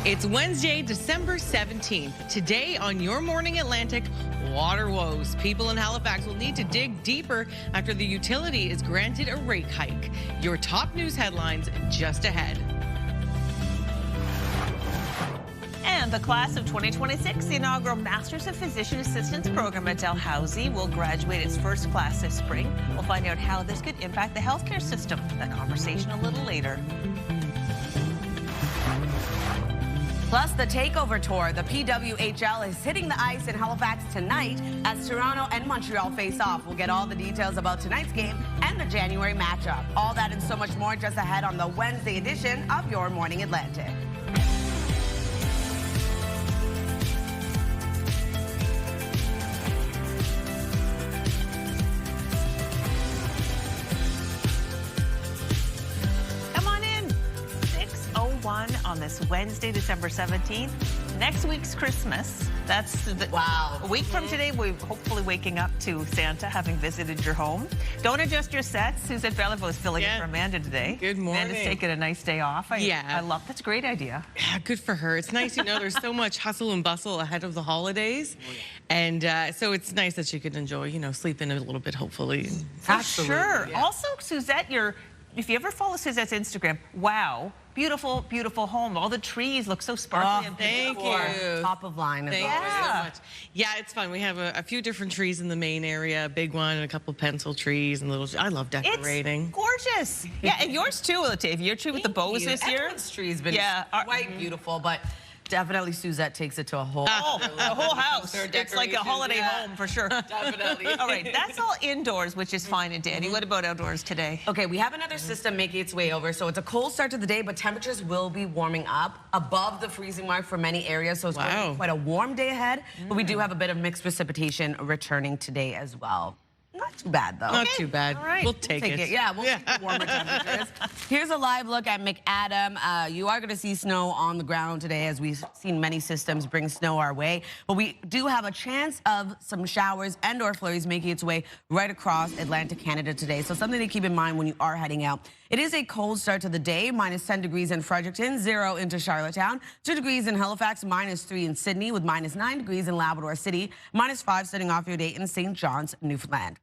It's Wednesday, December 17th. Today on Your Morning Atlantic, water woes. People in Halifax will need to dig deeper after the utility is granted a rate hike. Your top news headlines just ahead. And the class of 2026, the inaugural Masters of Physician Assistance program at Dalhousie will graduate its first class this spring. We'll find out how this could impact the healthcare system. That conversation a little later. Plus, the takeover tour. The PWHL is hitting the ice in Halifax tonight as Toronto and Montreal face off. We'll get all the details about tonight's game and the January matchup. All that and so much more just ahead on the Wednesday edition of Your Morning Atlantic. On this Wednesday, December 17th. Next week's Christmas. That's a week from today. We're hopefully waking up to Santa having visited your home. Don't adjust your sets. Suzette Belleville is filling in for Amanda today. Good morning. Amanda's taking a nice day off. I love that's a great idea. Yeah, good for her. It's nice, there's so much hustle and bustle ahead of the holidays. And so it's nice that she could enjoy, sleep in a little bit, hopefully. Sure. Yeah. Also, Suzette, if you ever follow Suzette's Instagram, wow. Beautiful, beautiful home. All the trees look so sparkly and thank you. Top of line. Thank you so much. Yeah, it's fun. We have a few different trees in the main area, a big one, and a couple pencil trees and little. I love decorating. It's gorgeous. Yeah, and yours too, Latif. Your tree with the bows this year. Everyone's tree has been quite beautiful, but definitely Suzette takes it to a whole. The whole house. It's like a holiday home for sure. Definitely. All right, that's all indoors, which is fine and dandy. What about outdoors today? Okay, we have another system making its way over. So it's a cold start to the day, but temperatures will be warming up above the freezing mark for many areas. So it's going to be quite a warm day ahead. But we do have a bit of mixed precipitation returning today as well. Not too bad, though. Not too bad. All right. We'll take it. Yeah, we'll take the warmer temperatures. Here's a live look at McAdam. You are going to see snow on the ground today, as we've seen many systems bring snow our way. But we do have a chance of some showers and or flurries making its way right across Atlantic Canada today. So something to keep in mind when you are heading out. It is a cold start to the day, minus 10 degrees in Fredericton, 0 into Charlottetown, 2 degrees in Halifax, minus 3 in Sydney, with minus 9 degrees in Labrador City, minus 5 setting off your day in St. John's, Newfoundland.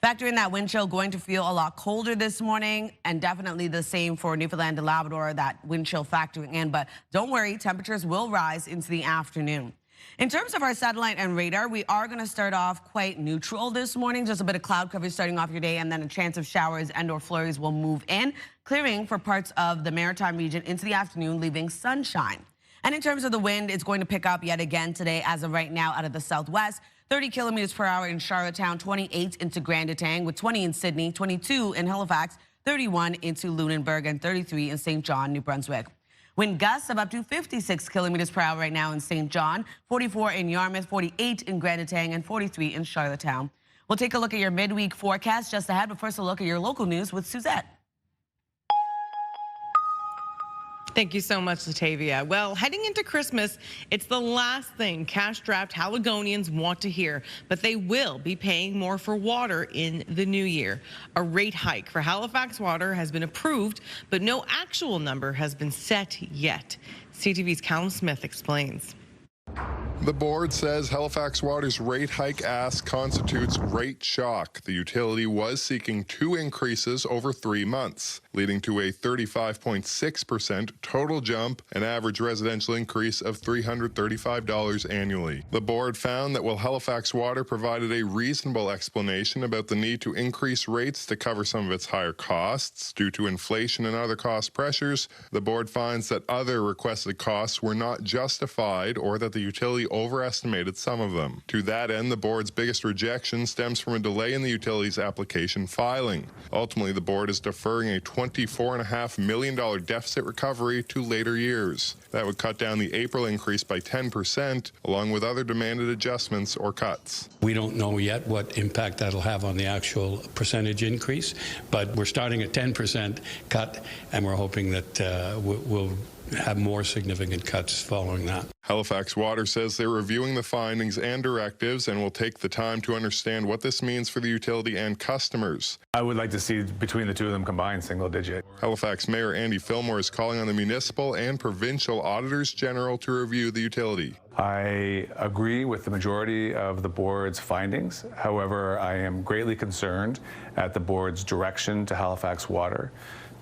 Factor in that wind chill, going to feel a lot colder this morning, and definitely the same for Newfoundland and Labrador, that wind chill factoring in. But don't worry, temperatures will rise into the afternoon. In terms of our satellite and radar, we are going to start off quite neutral this morning. Just a bit of cloud coverage starting off your day, and then a chance of showers and or flurries will move in, clearing for parts of the maritime region into the afternoon, leaving sunshine. And in terms of the wind, it's going to pick up yet again today as of right now out of the southwest. 30 kilometers per hour in Charlottetown, 28 into Grand Etang, with 20 in Sydney, 22 in Halifax, 31 into Lunenburg, and 33 in St. John, New Brunswick. Wind gusts of up to 56 kilometers per hour right now in St. John, 44 in Yarmouth, 48 in Grand Etang, and 43 in Charlottetown. We'll take a look at your midweek forecast just ahead, but first a look at your local news with Suzette. Thank you so much, Latavia. Well, heading into Christmas, it's the last thing cash-strapped Haligonians want to hear, but they will be paying more for water in the new year. A rate hike for Halifax Water has been approved, but no actual number has been set yet. CTV's Callum Smith explains. The board says Halifax Water's rate hike ask constitutes rate shock. The utility was seeking 2 increases over 3 months, leading to a 35.6% total jump, an average residential increase of $335 annually. The board found that while Halifax Water provided a reasonable explanation about the need to increase rates to cover some of its higher costs due to inflation and other cost pressures, the board finds that other requested costs were not justified or that the utility overestimated some of them. To that end, the board's biggest rejection stems from a delay in the utility's application filing. Ultimately, the board is deferring a $24.5 million deficit recovery to later years. That would cut down the April increase by 10%, along with other demanded adjustments or cuts. We don't know yet what impact that'll have on the actual percentage increase, but we're starting at 10% cut, and we're hoping that we'll have more significant cuts following that. Halifax Water says they're reviewing the findings and directives and will take the time to understand what this means for the utility and customers. I would like to see between the two of them combined single digit. Halifax Mayor Andy Fillmore is calling on the municipal and provincial auditors general to review the utility. I agree with the majority of the board's findings. However, I am greatly concerned at the board's direction to Halifax Water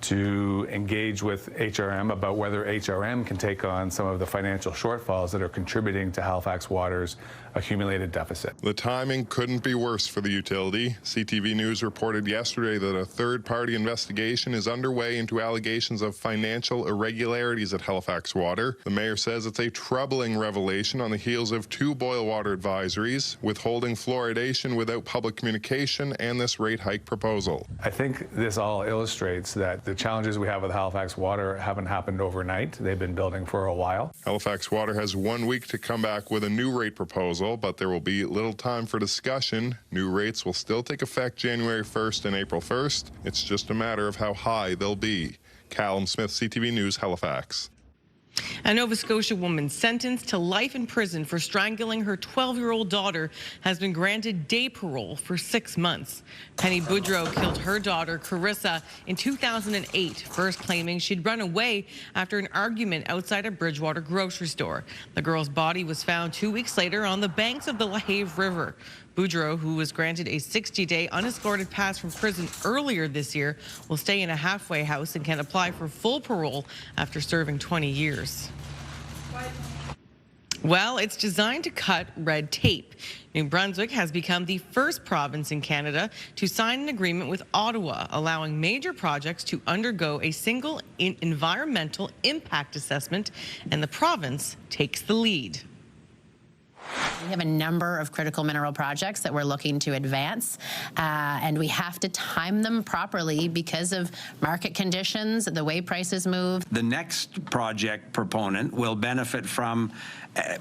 to engage with HRM about whether HRM can take on some of the financial shortfalls that are contributing to Halifax Water's accumulated deficit. The timing couldn't be worse for the utility. CTV News reported yesterday that a third-party investigation is underway into allegations of financial irregularities at Halifax Water. The mayor says it's a troubling revelation on the heels of 2 boil water advisories, withholding fluoridation without public communication, and this rate hike proposal. I think this all illustrates that the challenges we have with Halifax Water haven't happened overnight. They've been building for a while. Halifax Water has 1 week to come back with a new rate proposal, but there will be little time for discussion. New rates will still take effect January 1st and April 1st. It's just a matter of how high they'll be. Callum Smith, CTV News, Halifax. A Nova Scotia woman sentenced to life in prison for strangling her 12-year-old daughter has been granted day parole for 6 months. Penny Boudreau killed her daughter, Carissa, in 2008, first claiming she'd run away after an argument outside a Bridgewater grocery store. The girl's body was found 2 weeks later on the banks of the LaHave River. Boudreau, who was granted a 60-day unescorted pass from prison earlier this year, will stay in a halfway house and can apply for full parole after serving 20 years. Well, it's designed to cut red tape. New Brunswick has become the first province in Canada to sign an agreement with Ottawa, allowing major projects to undergo a single environmental impact assessment, and the province takes the lead. We have a number of critical mineral projects that we're looking to advance, and we have to time them properly because of market conditions, the way prices move. The next project proponent will benefit from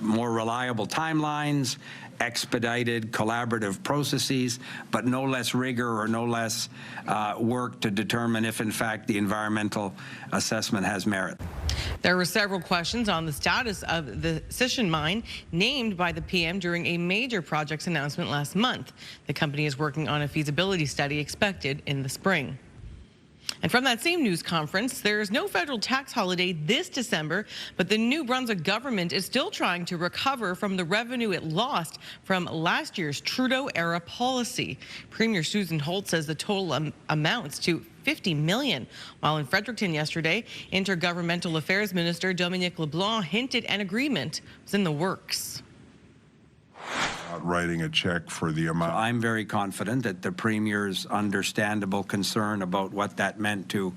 more reliable timelines, expedited collaborative processes, but no less rigor or no less work to determine if, in fact, the environmental assessment has merit. There were several questions on the status of the Sisseton mine named by the PM during a major projects announcement last month. The company is working on a feasibility study expected in the spring. And from that same news conference, there is no federal tax holiday this December, but the New Brunswick government is still trying to recover from the revenue it lost from last year's Trudeau-era policy. Premier Susan Holt says the total amounts to $50 million, while in Fredericton yesterday, Intergovernmental Affairs Minister Dominique LeBlanc hinted an agreement was in the works. Writing a check for the amount. I'm very confident that the Premier's understandable concern about what that meant to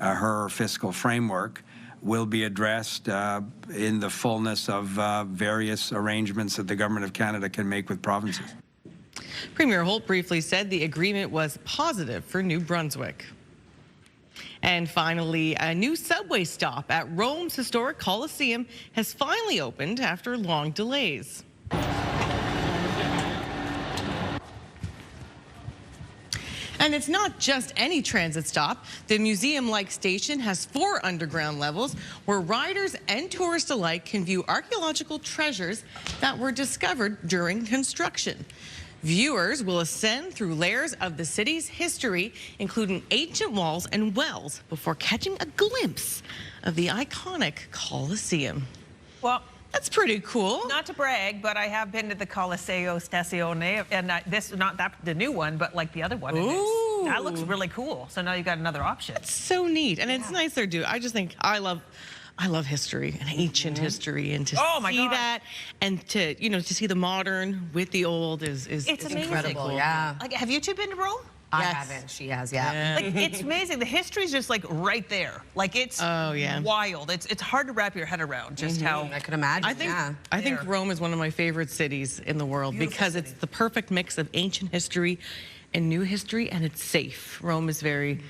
her fiscal framework will be addressed in the fullness of various arrangements that the Government of Canada can make with provinces. Premier Holt briefly said the agreement was positive for New Brunswick. And finally, a new subway stop at Rome's historic Coliseum has finally opened after long delays. And it's not just any transit stop. The museum-like station has 4 underground levels where riders and tourists alike can view archaeological treasures that were discovered during construction. Viewers will ascend through layers of the city's history, including ancient walls and wells, before catching a glimpse of the iconic Colosseum. Well, that's pretty cool. Not to brag, but I have been to the Coliseo Stazione, and this, not that the new one, but like the other one. Ooh. That looks really cool. So now you got another option. It's so neat, and it's nice they're doing. I just think I love history and ancient history, and to see that, and to to see the modern with the old is incredible. Yeah. Like, have you two been to Rome? I haven't. She has, yeah. Like, it's amazing. The history's just like right there. Like, it's wild. It's hard to wrap your head around just how. I can imagine. I think Rome is one of my favorite cities in the world because it's the perfect mix of ancient history and new history, and it's safe. Rome is very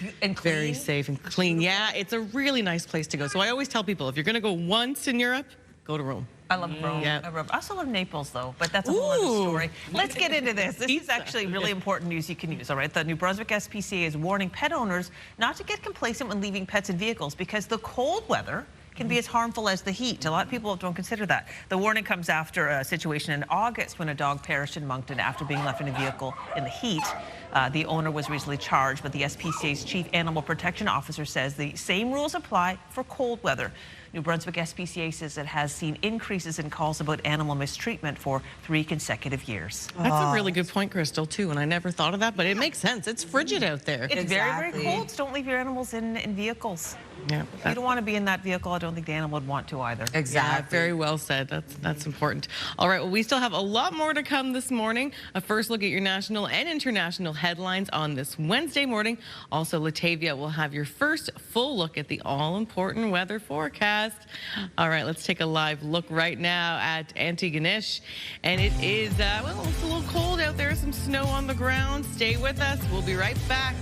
safe and clean. Yeah, it's a really nice place to go. So I always tell people, if you're going to go once in Europe, go to Rome. I love Rome. Yeah. I also love Naples, though, but that's a whole other story. Let's get into this. This is actually really important news you can use, all right? The New Brunswick SPCA is warning pet owners not to get complacent when leaving pets in vehicles because the cold weather can be as harmful as the heat. A lot of people don't consider that. The warning comes after a situation in August when a dog perished in Moncton after being left in a vehicle in the heat. The owner was recently charged, but the SPCA's chief animal protection officer says the same rules apply for cold weather. New Brunswick SPCA says it has seen increases in calls about animal mistreatment for 3 consecutive years. That's a really good point, Crystal, too, and I never thought of that, but it makes sense. It's frigid out there. It's very, very cold, so don't leave your animals in vehicles. Yeah, you don't want to be in that vehicle. I don't think the animal would want to either. Exactly. Yeah, very well said. That's important. All right, well, we still have a lot more to come this morning. A first look at your national and international headlines on this Wednesday morning. Also, Latavia will have your first full look at the all-important weather forecast. All right, let's take a live look right now at Antigonish. And it is, well, it's a little cold out there, some snow on the ground. Stay with us. We'll be right back.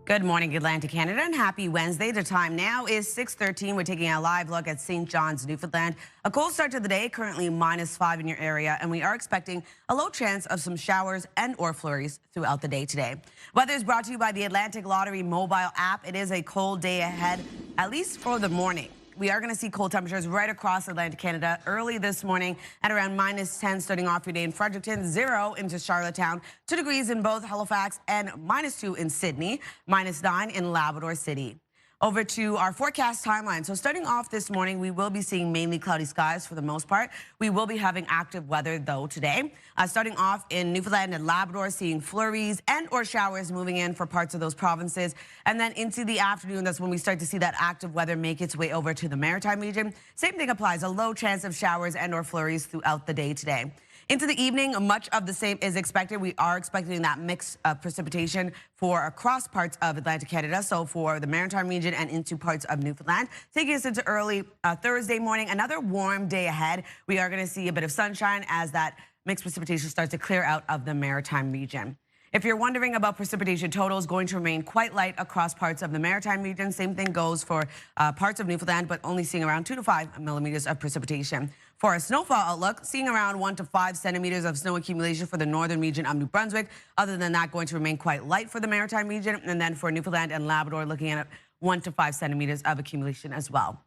Good morning, Atlantic Canada, and happy Wednesday. The time now is 6:13. We're taking a live look at St. John's, Newfoundland. A cold start to the day, currently -5 in your area, and we are expecting a low chance of some showers and or flurries throughout the day today. Weather is brought to you by the Atlantic Lottery mobile app. It is a cold day ahead, at least for the morning. We are going to see cold temperatures right across Atlantic Canada early this morning at around -10 starting off your day in Fredericton, 0 into Charlottetown, 2 degrees in both Halifax, and -2 in Sydney, -9 in Labrador City. Over to our forecast timeline. So starting off this morning, we will be seeing mainly cloudy skies for the most part. We will be having active weather though today. Starting off in Newfoundland and Labrador, seeing flurries and or showers moving in for parts of those provinces. And then into the afternoon, that's when we start to see that active weather make its way over to the Maritime region. Same thing applies, a low chance of showers and or flurries throughout the day today. Into the evening, much of the same is expected. We are expecting that mix of precipitation for across parts of Atlantic Canada, so for the Maritime region and into parts of Newfoundland. Taking us into early Thursday morning, another warm day ahead. We are going to see a bit of sunshine as that mixed precipitation starts to clear out of the Maritime region. If you're wondering about precipitation totals, going to remain quite light across parts of the Maritime region. Same thing goes for parts of Newfoundland, but only seeing around 2 to 5 millimeters of precipitation. For a snowfall outlook, seeing around 1 to 5 centimeters of snow accumulation for the northern region of New Brunswick. Other than that, going to remain quite light for the Maritime region. And then for Newfoundland and Labrador, looking at 1 to 5 centimeters of accumulation as well.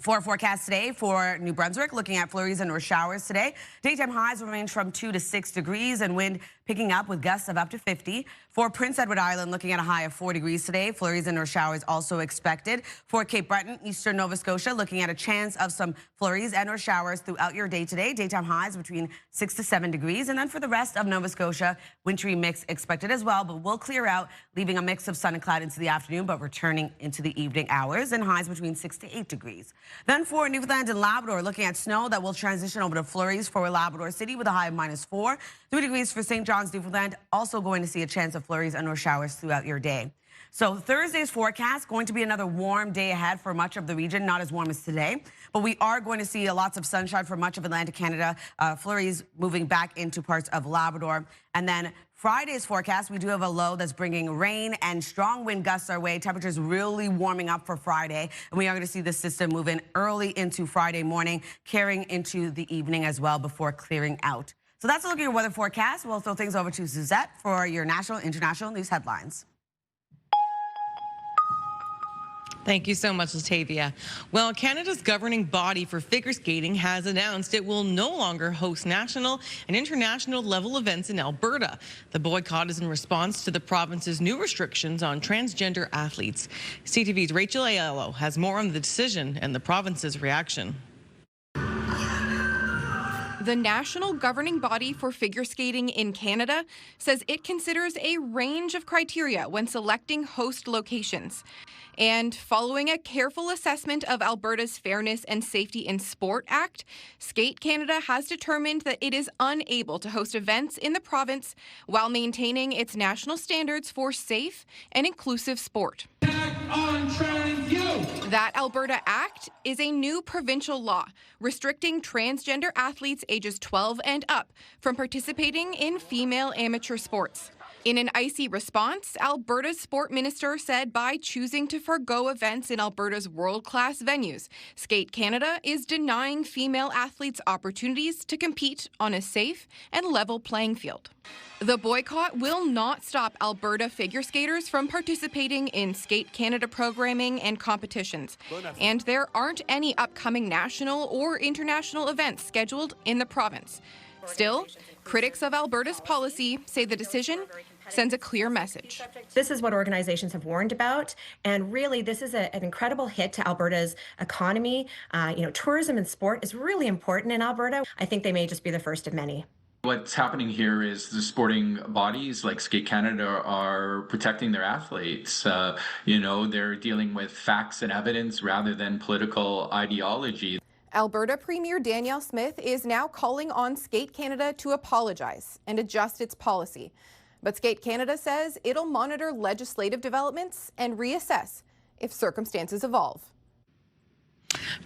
For our forecast today for New Brunswick, looking at flurries and or showers today. Daytime highs will range from 2 to 6 degrees and wind picking up with gusts of up to 50. For Prince Edward Island, looking at a high of 4 degrees today. Flurries and or showers also expected. For Cape Breton, eastern Nova Scotia, looking at a chance of some flurries and or showers throughout your day today. Daytime highs between 6 to 7 degrees. And then for the rest of Nova Scotia, wintry mix expected as well, but will clear out, leaving a mix of sun and cloud into the afternoon, but returning into the evening hours, and highs between 6 to 8 degrees. Then for Newfoundland and Labrador, looking at snow that will transition over to flurries for Labrador City with a high of -4. 3 degrees for St. John's, Newfoundland. Also going to see a chance of flurries and or showers throughout your day. So Thursday's forecast, going to be another warm day ahead for much of the region, not as warm as today. But we are going to see lots of sunshine for much of Atlantic Canada, flurries moving back into parts of Labrador. And then Friday's forecast, we do have a low that's bringing rain and strong wind gusts our way. Temperatures really warming up for Friday. And we are going to see the system move in early into Friday morning, carrying into the evening as well before clearing out. So that's a look at your weather forecast. We'll throw things over to Suzette for your national and international news headlines. Thank you so much, Latavia. Well, Canada's governing body for figure skating has announced it will no longer host national and international level events in Alberta. The boycott is in response to the province's new restrictions on transgender athletes. CTV's Rachel Aiello has more on the decision and the province's reaction. The national governing body for figure skating in Canada says it considers a range of criteria when selecting host locations. And following a careful assessment of Alberta's Fairness and Safety in Sport Act, Skate Canada has determined that it is unable to host events in the province while maintaining its national standards for safe and inclusive sport. That Alberta Act is a new provincial law restricting transgender athletes ages 12 and up from participating in female amateur sports. In an icy response, Alberta's sport minister said by choosing to forgo events in Alberta's world-class venues, Skate Canada is denying female athletes opportunities to compete on a safe and level playing field. The boycott will not stop Alberta figure skaters from participating in Skate Canada programming and competitions. And there aren't any upcoming national or international events scheduled in the province. Still, critics of Alberta's policy say the decision sends a clear message. This is what organizations have warned about, and really this is an incredible hit to Alberta's economy. Tourism and sport is really important in Alberta. I think they may just be the first of many. What's happening here is the sporting bodies like Skate Canada are protecting their athletes. They're dealing with facts and evidence rather than political ideology. Alberta Premier Danielle Smith is now calling on Skate Canada to apologize and adjust its policy. But Skate Canada says it'll monitor legislative developments and reassess if circumstances evolve.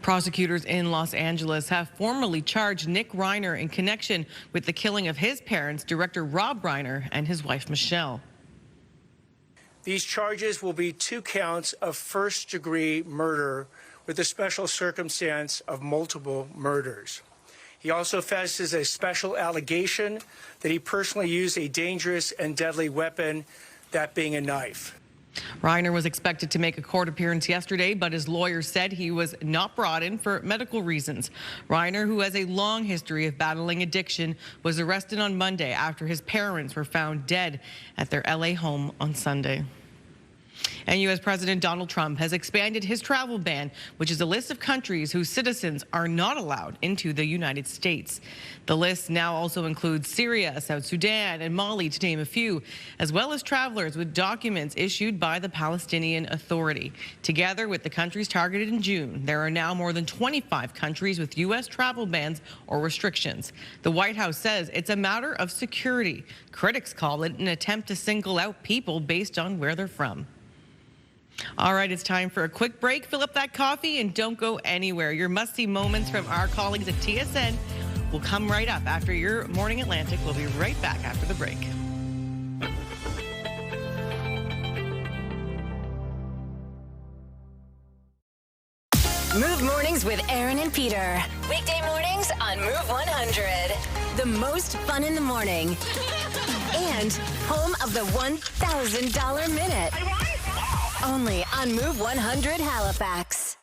Prosecutors in Los Angeles have formally charged Nick Reiner in connection with the killing of his parents, director Rob Reiner and his wife Michelle. These charges will be 2 counts of first-degree murder with a special circumstance of multiple murders. He also faces a special allegation that he personally used a dangerous and deadly weapon, that being a knife. Reiner was expected to make a court appearance yesterday, but his lawyer said he was not brought in for medical reasons. Reiner, who has a long history of battling addiction, was arrested on Monday after his parents were found dead at their LA home on Sunday. And U.S. President Donald Trump has expanded his travel ban, which is a list of countries whose citizens are not allowed into the United States. The list now also includes Syria, South Sudan, and Mali, to name a few, as well as travelers with documents issued by the Palestinian Authority. Together with the countries targeted in June, there are now more than 25 countries with U.S. travel bans or restrictions. The White House says it's a matter of security. Critics call it an attempt to single out people based on where they're from. All right, it's time for a quick break. Fill up that coffee and don't go anywhere. Your must-see moments from our colleagues at TSN will come right up after your Morning Atlantic. We'll be right back after the break. Move Mornings with Aaron and Peter. Weekday mornings on Move 100. The most fun in the morning. And home of the $1,000 minute. Only on Move 100 Halifax.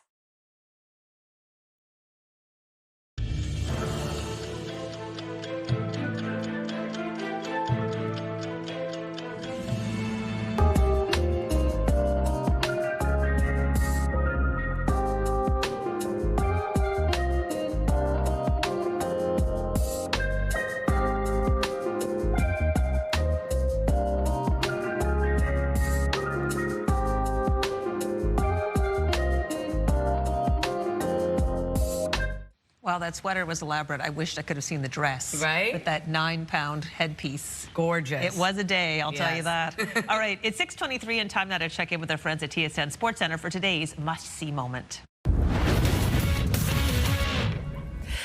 Wow, that sweater was elaborate. I wished I could have seen the dress. Right? With that 9-pound headpiece. Gorgeous. It was a day, I'll tell you that. All right, it's 6:23 and time now to check in with our friends at TSN Sports Center for today's must-see moment.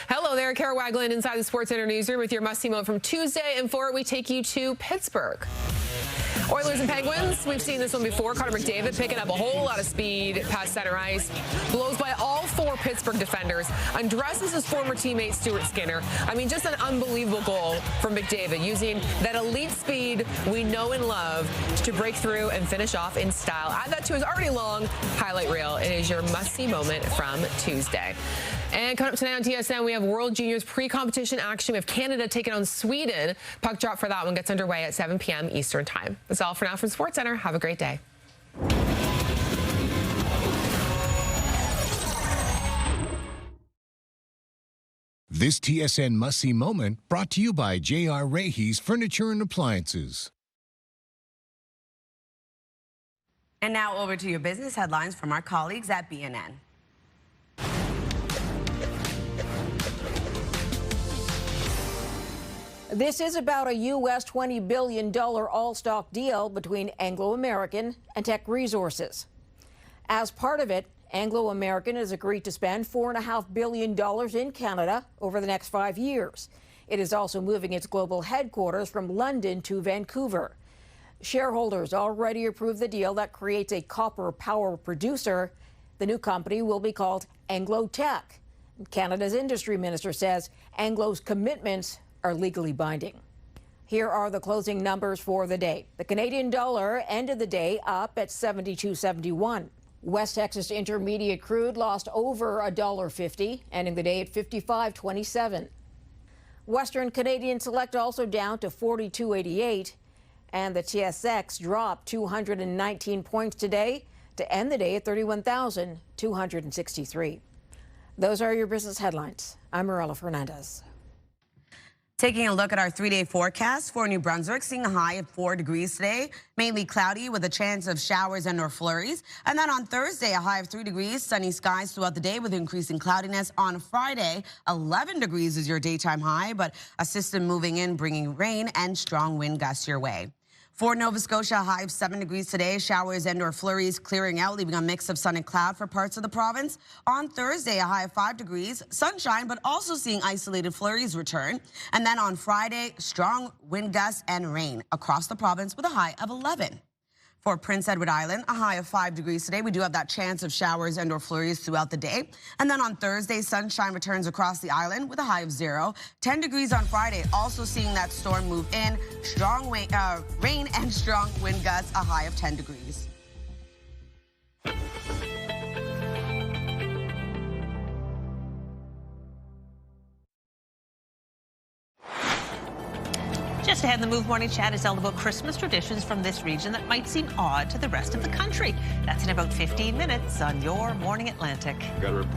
Hello there, Kara Wagland inside the Sports Center newsroom with your must-see moment from Tuesday. And for it, we take you to Pittsburgh. Oilers and Penguins, we've seen this one before. Connor McDavid picking up a whole lot of speed past center ice. Blows by all 4 Pittsburgh defenders. Undresses his former teammate Stuart Skinner. I mean, just an unbelievable goal from McDavid, using that elite speed we know and love to break through and finish off in style. Add that to his already long highlight reel. It is your must-see moment from Tuesday. And coming up tonight on TSN, we have World Juniors pre-competition action. We have Canada taking on Sweden. Puck drop for that one gets underway at 7 p.m. Eastern Time. That's all for now from Sports Center. Have a great day. This TSN must-see moment brought to you by J.R. Rahe's Furniture and Appliances. And now over to your business headlines from our colleagues at BNN. This is about a U.S. $20 billion all-stock deal between Anglo American and Teck Resources. As part of it, Anglo American has agreed to spend $4.5 billion in Canada over the next 5 years. It is also moving its global headquarters from London to Vancouver. Shareholders already approved the deal that creates a copper power producer. The new company will be called Anglo Tech. Canada's industry minister says Anglo's commitments are legally binding. Here are the closing numbers for the day. The Canadian dollar ended the day up at 72.71. West Texas Intermediate crude lost over $1.50, ending the day at 55.27. Western Canadian Select also down to 42.88, and the TSX dropped 219 points today to end the day at 31,263. Those are your business headlines. I'm Marella Fernandez. Taking a look at our 3-day forecast for New Brunswick, seeing a high of 4 degrees today, mainly cloudy with a chance of showers and or flurries. And then on Thursday, a high of 3 degrees, sunny skies throughout the day with increasing cloudiness. On Friday, 11 degrees is your daytime high, but a system moving in, bringing rain and strong wind gusts your way. For Nova Scotia, a high of 7 degrees today, showers and or flurries clearing out, leaving a mix of sun and cloud for parts of the province. On Thursday, a high of 5 degrees, sunshine, but also seeing isolated flurries return. And then on Friday, strong wind gusts and rain across the province with a high of 11. For Prince Edward Island, a high of 5 degrees today. We do have that chance of showers and or flurries throughout the day. And then on Thursday, sunshine returns across the island with a high of 0. 10 degrees on Friday, also seeing that storm move in. Strong rain and strong wind gusts, a high of 10 degrees. Just ahead in the Move Morning Chat is all about Christmas traditions from this region that might seem odd to the rest of the country. That's in about 15 minutes on Your Morning Atlantic. Got it.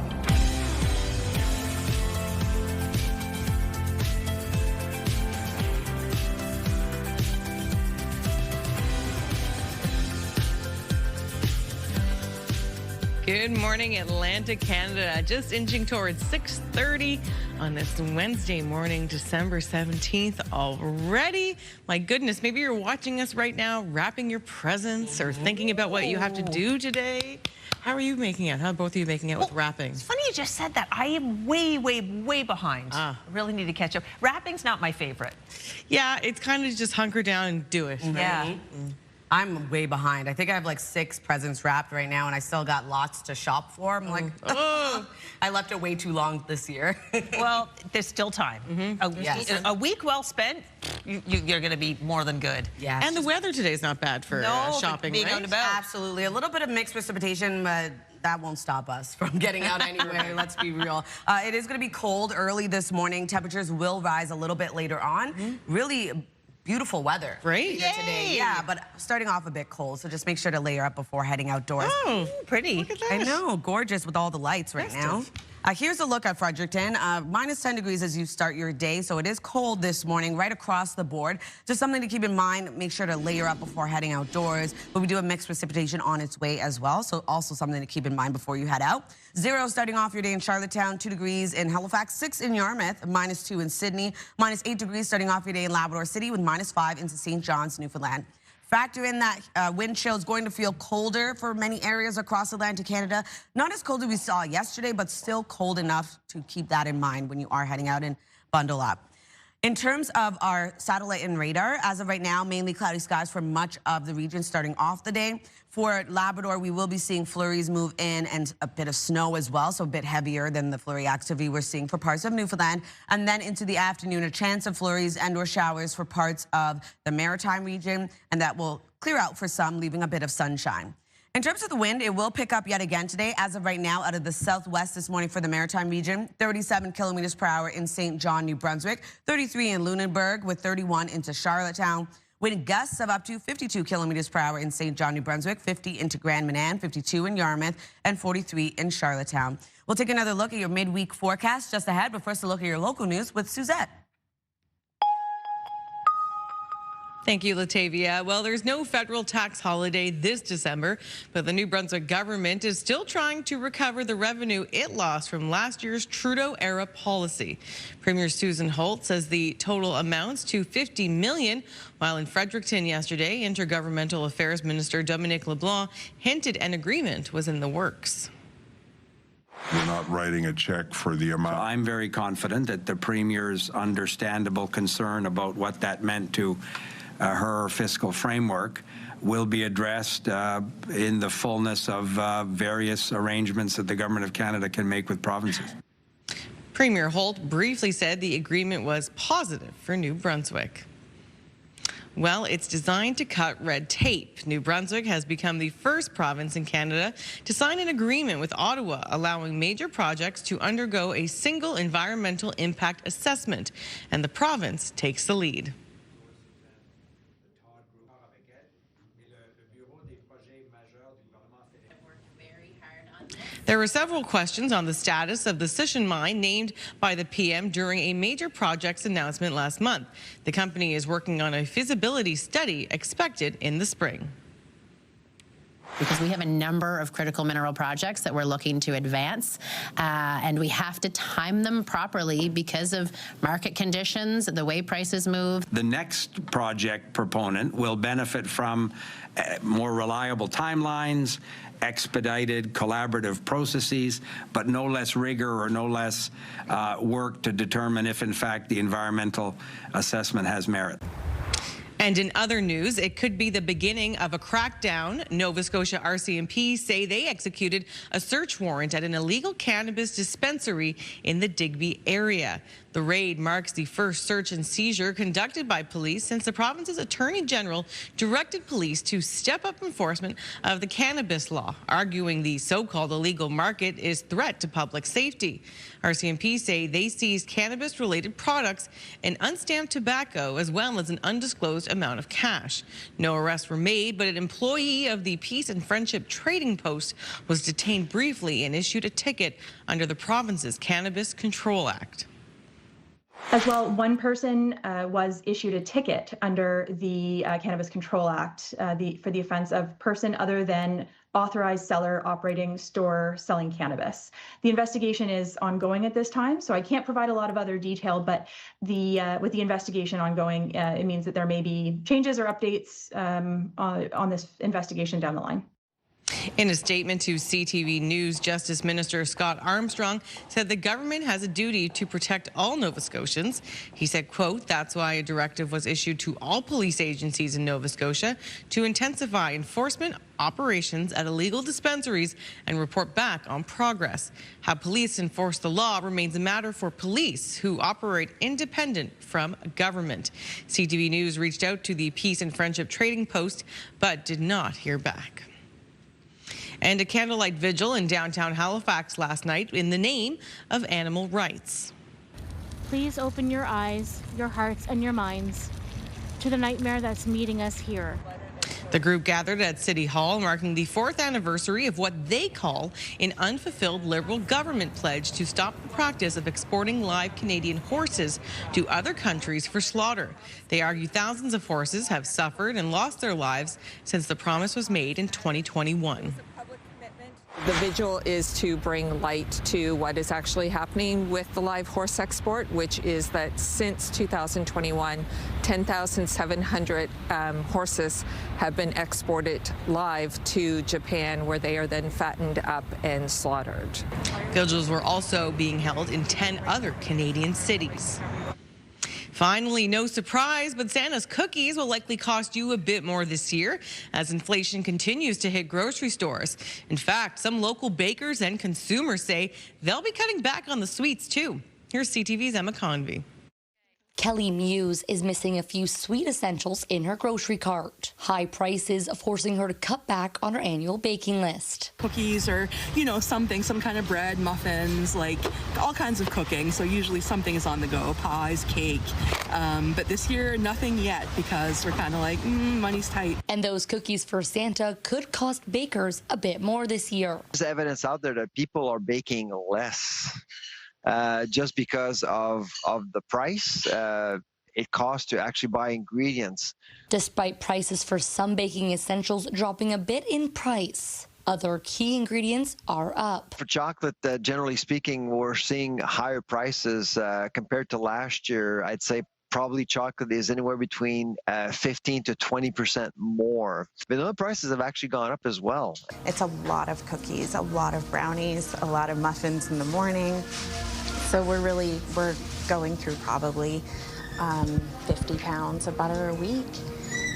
Good morning, Atlantic, Canada. Just inching towards 6:30 on this Wednesday morning, December 17th already. My goodness, maybe you're watching us right now, wrapping your presents or thinking about what you have to do today. How are you making it? How are both of you making it with wrapping? It's funny you just said that. I am way, way, way behind. I really need to catch up. Wrapping's not my favorite. Yeah, it's kind of just hunker down and do it. Right? Yeah. I'm way behind. I think I have like 6 presents wrapped right now, and I still got lots to shop for. I'm like, oh, I left it way too long this year. Well, there's still time. A week well spent, you're going to be more than good. Yeah. And the weather today is not bad for shopping, being out and about. Absolutely. A little bit of mixed precipitation, but that won't stop us from getting out anyway. Let's be real. It is going to be cold early this morning. Temperatures will rise a little bit later on. Really beautiful weather here today. Yeah, but starting off a bit cold, so just make sure to layer up before heading outdoors. Oh, pretty. Look at that. I know, gorgeous with all the lights right now. Here's a look at Fredericton. Minus 10 degrees as you start your day, so it is cold this morning right across the board. Just something to keep in mind. Make sure to layer up before heading outdoors. But we do have mixed precipitation on its way as well, so also something to keep in mind before you head out. 0 starting off your day in Charlottetown, 2 degrees in Halifax, 6 in Yarmouth, minus 2 in Sydney, minus 8 degrees starting off your day in Labrador City with minus 5 into St. John's, Newfoundland. Factor in that wind chill is going to feel colder for many areas across Atlantic Canada. Not as cold as we saw yesterday, but still cold enough to keep that in mind when you are heading out and bundle up. In terms of our satellite and radar, as of right now, mainly cloudy skies for much of the region starting off the day. For Labrador, we will be seeing flurries move in and a bit of snow as well, so a bit heavier than the flurry activity we're seeing for parts of Newfoundland. And then into the afternoon, a chance of flurries and or showers for parts of the Maritime region, and that will clear out for some, leaving a bit of sunshine. In terms of the wind, it will pick up yet again today. As of right now, out of the southwest this morning for the Maritime region, 37 kilometers per hour in St. John, New Brunswick, 33 in Lunenburg with 31 into Charlottetown. Wind gusts of up to 52 kilometers per hour in St. John, New Brunswick, 50 into Grand Manan, 52 in Yarmouth, and 43 in Charlottetown. We'll take another look at your midweek forecast just ahead, but first a look at your local news with Suzette. Thank you, Latavia. Well, there's no federal tax holiday this December, but the New Brunswick government is still trying to recover the revenue it lost from last year's Trudeau-era policy. Premier Susan Holt says the total amounts to $50 million, while in Fredericton yesterday, Intergovernmental Affairs Minister Dominic LeBlanc hinted an agreement was in the works. We're not writing a check for the amount. I'm very confident that the Premier's understandable concern about what that meant to her fiscal framework will be addressed in the fullness of various arrangements that the Government of Canada can make with provinces. Premier Holt briefly said the agreement was positive for New Brunswick. Well, it's designed to cut red tape. New Brunswick has become the first province in Canada to sign an agreement with Ottawa, allowing major projects to undergo a single environmental impact assessment, and the province takes the lead. There were several questions on the status of the Sisson mine named by the PM during a major projects announcement last month. The company is working on a feasibility study expected in the spring. Because we have a number of critical mineral projects that we're looking to advance, and we have to time them properly because of market conditions, the way prices move. The next project proponent will benefit from more reliable timelines, expedited collaborative processes, but no less rigor or no less work to determine if, in fact, the environmental assessment has merit. And in other news, it could be the beginning of a crackdown. Nova Scotia RCMP say they executed a search warrant at an illegal cannabis dispensary in the Digby area. The raid marks the first search and seizure conducted by police since the province's Attorney General directed police to step up enforcement of the cannabis law, arguing the so-called illegal market is a threat to public safety. RCMP say they seized cannabis-related products and unstamped tobacco, as well as an undisclosed amount of cash. No arrests were made, but an employee of the Peace and Friendship Trading Post was detained briefly and issued a ticket under the province's Cannabis Control Act. As well, one person was issued a ticket under the Cannabis Control Act for the offense of person other than authorized seller operating store selling cannabis. The investigation is ongoing at this time, so I can't provide a lot of other detail, but with the investigation ongoing, it means that there may be changes or updates on this investigation down the line. In a statement to CTV News, Justice Minister Scott Armstrong said the government has a duty to protect all Nova Scotians. He said, quote, "That's why a directive was issued to all police agencies in Nova Scotia to intensify enforcement operations at illegal dispensaries and report back on progress. How police enforce the law remains a matter for police who operate independent from government." CTV News reached out to the Peace and Friendship Trading Post, but did not hear back. And a candlelight vigil in downtown Halifax last night in the name of animal rights. Please open your eyes, your hearts, and your minds to the nightmare that's meeting us here. The group gathered at City Hall, marking the 4th anniversary of what they call an unfulfilled Liberal government pledge to stop the practice of exporting live Canadian horses to other countries for slaughter. They argue thousands of horses have suffered and lost their lives since the promise was made in 2021. The vigil is to bring light to what is actually happening with the live horse export, which is that since 2021, 10,700 horses have been exported live to Japan, where they are then fattened up and slaughtered. Vigils were also being held in 10 other Canadian cities. Finally, no surprise, but Santa's cookies will likely cost you a bit more this year as inflation continues to hit grocery stores. In fact, some local bakers and consumers say they'll be cutting back on the sweets too. Here's CTV's Emma Convey. Kelly Muse is missing a few sweet essentials in her grocery cart. High prices forcing her to cut back on her annual baking list. Cookies or, some kind of bread, muffins, like all kinds of cooking. So usually something is on the go, pies, cake. But this year, nothing yet because we're kind of like, money's tight. And those cookies for Santa could cost bakers a bit more this year. There's evidence out there that people are baking less. Just because of the price it costs to actually buy ingredients. Despite prices for some baking essentials dropping a bit in price, other key ingredients are up. For chocolate, generally speaking, we're seeing higher prices compared to last year. I'd say probably chocolate is anywhere between 15 to 20% more. Vanilla prices have actually gone up as well. It's a lot of cookies, a lot of brownies, a lot of muffins in the morning. So we're going through probably 50 pounds of butter a week.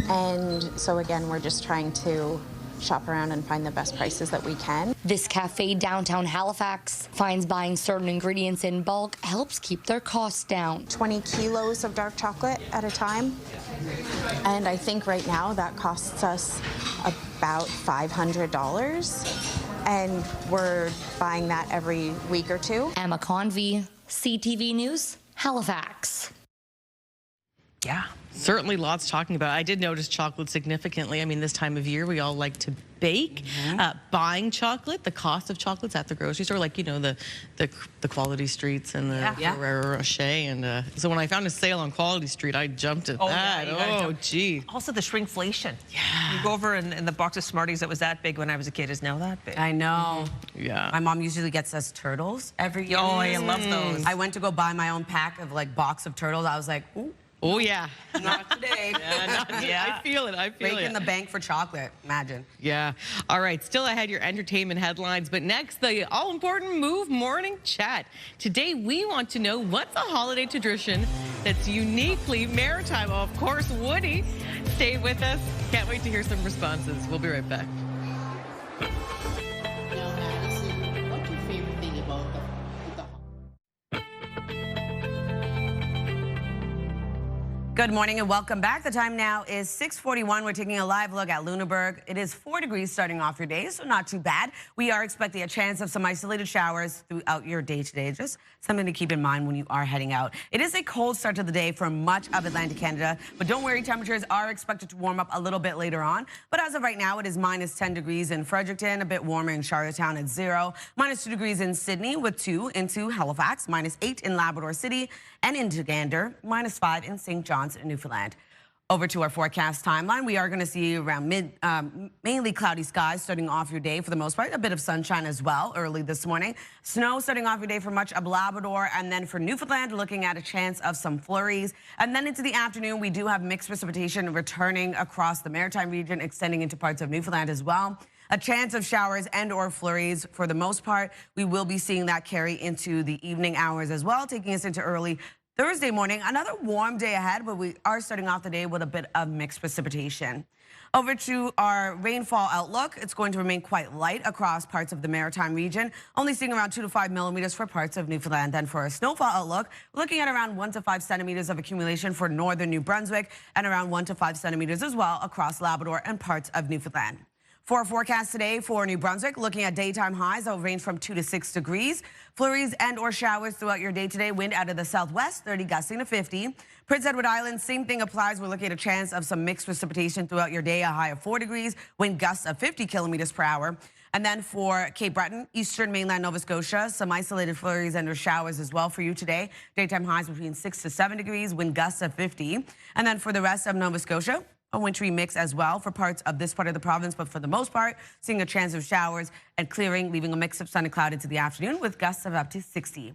And so again, we're just trying to shop around and find the best prices that we can. This cafe downtown Halifax finds buying certain ingredients in bulk helps keep their costs down. 20 kilos of dark chocolate at a time. And I think right now that costs us about $500. And we're buying that every week or two. Emma Convey, CTV News, Halifax. Yeah, certainly lots talking about. I did notice chocolate significantly. I mean, this time of year, we all like to bake. Buying chocolate, the cost of chocolates at the grocery store, like, you know, the Quality Streets and the Ferrero Rocher. And so when I found a sale on Quality Street, I jumped at that. Oh, gee. Also the shrinkflation. Yeah. You go over and the box of Smarties that was that big when I was a kid is now that big. I know. Yeah. My mom usually gets us turtles every year. Oh, I love those. I went to go buy my own pack of like box of turtles. I was like, ooh. Oh, yeah. Not today. I feel it. I feel it. Breaking the bank for chocolate. Imagine. Yeah. All right. Still ahead, your entertainment headlines. But next, the all-important Move Morning Chat. Today, we want to know what's a holiday tradition that's uniquely maritime. Well, of course, Woody. Stay with us. Can't wait to hear some responses. We'll be right back. What's your favorite thing about the Good morning and welcome back. The time now is 6:41. We're taking a live look at Lunenburg. It is 4 degrees starting off your day, so not too bad. We are expecting a chance of some isolated showers throughout your day today. Just something to keep in mind when you are heading out. It is a cold start to the day for much of Atlantic Canada, but don't worry, temperatures are expected to warm up a little bit later on. But as of right now, it is minus 10 degrees in Fredericton, a bit warmer in Charlottetown at 0, minus 2 degrees in Sydney with 2 into Halifax, minus 8 in Labrador City and into Gander, minus 5 in St. John's in Newfoundland. Over to our forecast timeline, we are going to see around mainly cloudy skies starting off your day for the most part. A bit of sunshine as well early this morning. Snow starting off your day for much of Labrador, and then for Newfoundland, looking at a chance of some flurries. And then into the afternoon, we do have mixed precipitation returning across the Maritime region, extending into parts of Newfoundland as well. A chance of showers and or flurries for the most part. We will be seeing that carry into the evening hours as well, taking us into early Thursday morning. Another warm day ahead, but we are starting off the day with a bit of mixed precipitation. Over to our rainfall outlook. It's going to remain quite light across parts of the Maritime region, only seeing around 2 to 5 millimeters for parts of Newfoundland. And for our snowfall outlook, we're looking at around 1 to 5 centimeters of accumulation for northern New Brunswick and around 1 to 5 centimeters as well across Labrador and parts of Newfoundland. For our forecast today for New Brunswick, looking at daytime highs that will range from 2 to 6 degrees. Flurries and or showers throughout your day today. Wind out of the southwest, 30 gusting to 50. Prince Edward Island, same thing applies. We're looking at a chance of some mixed precipitation throughout your day, a high of 4 degrees, wind gusts of 50 kilometers per hour. And then for Cape Breton, eastern mainland Nova Scotia, some isolated flurries and or showers as well for you today. Daytime highs between 6 to 7 degrees, wind gusts of 50. And then for the rest of Nova Scotia, a wintry mix as well for parts of this part of the province, but for the most part, seeing a chance of showers and clearing, leaving a mix of sun and cloud into the afternoon with gusts of up to 60.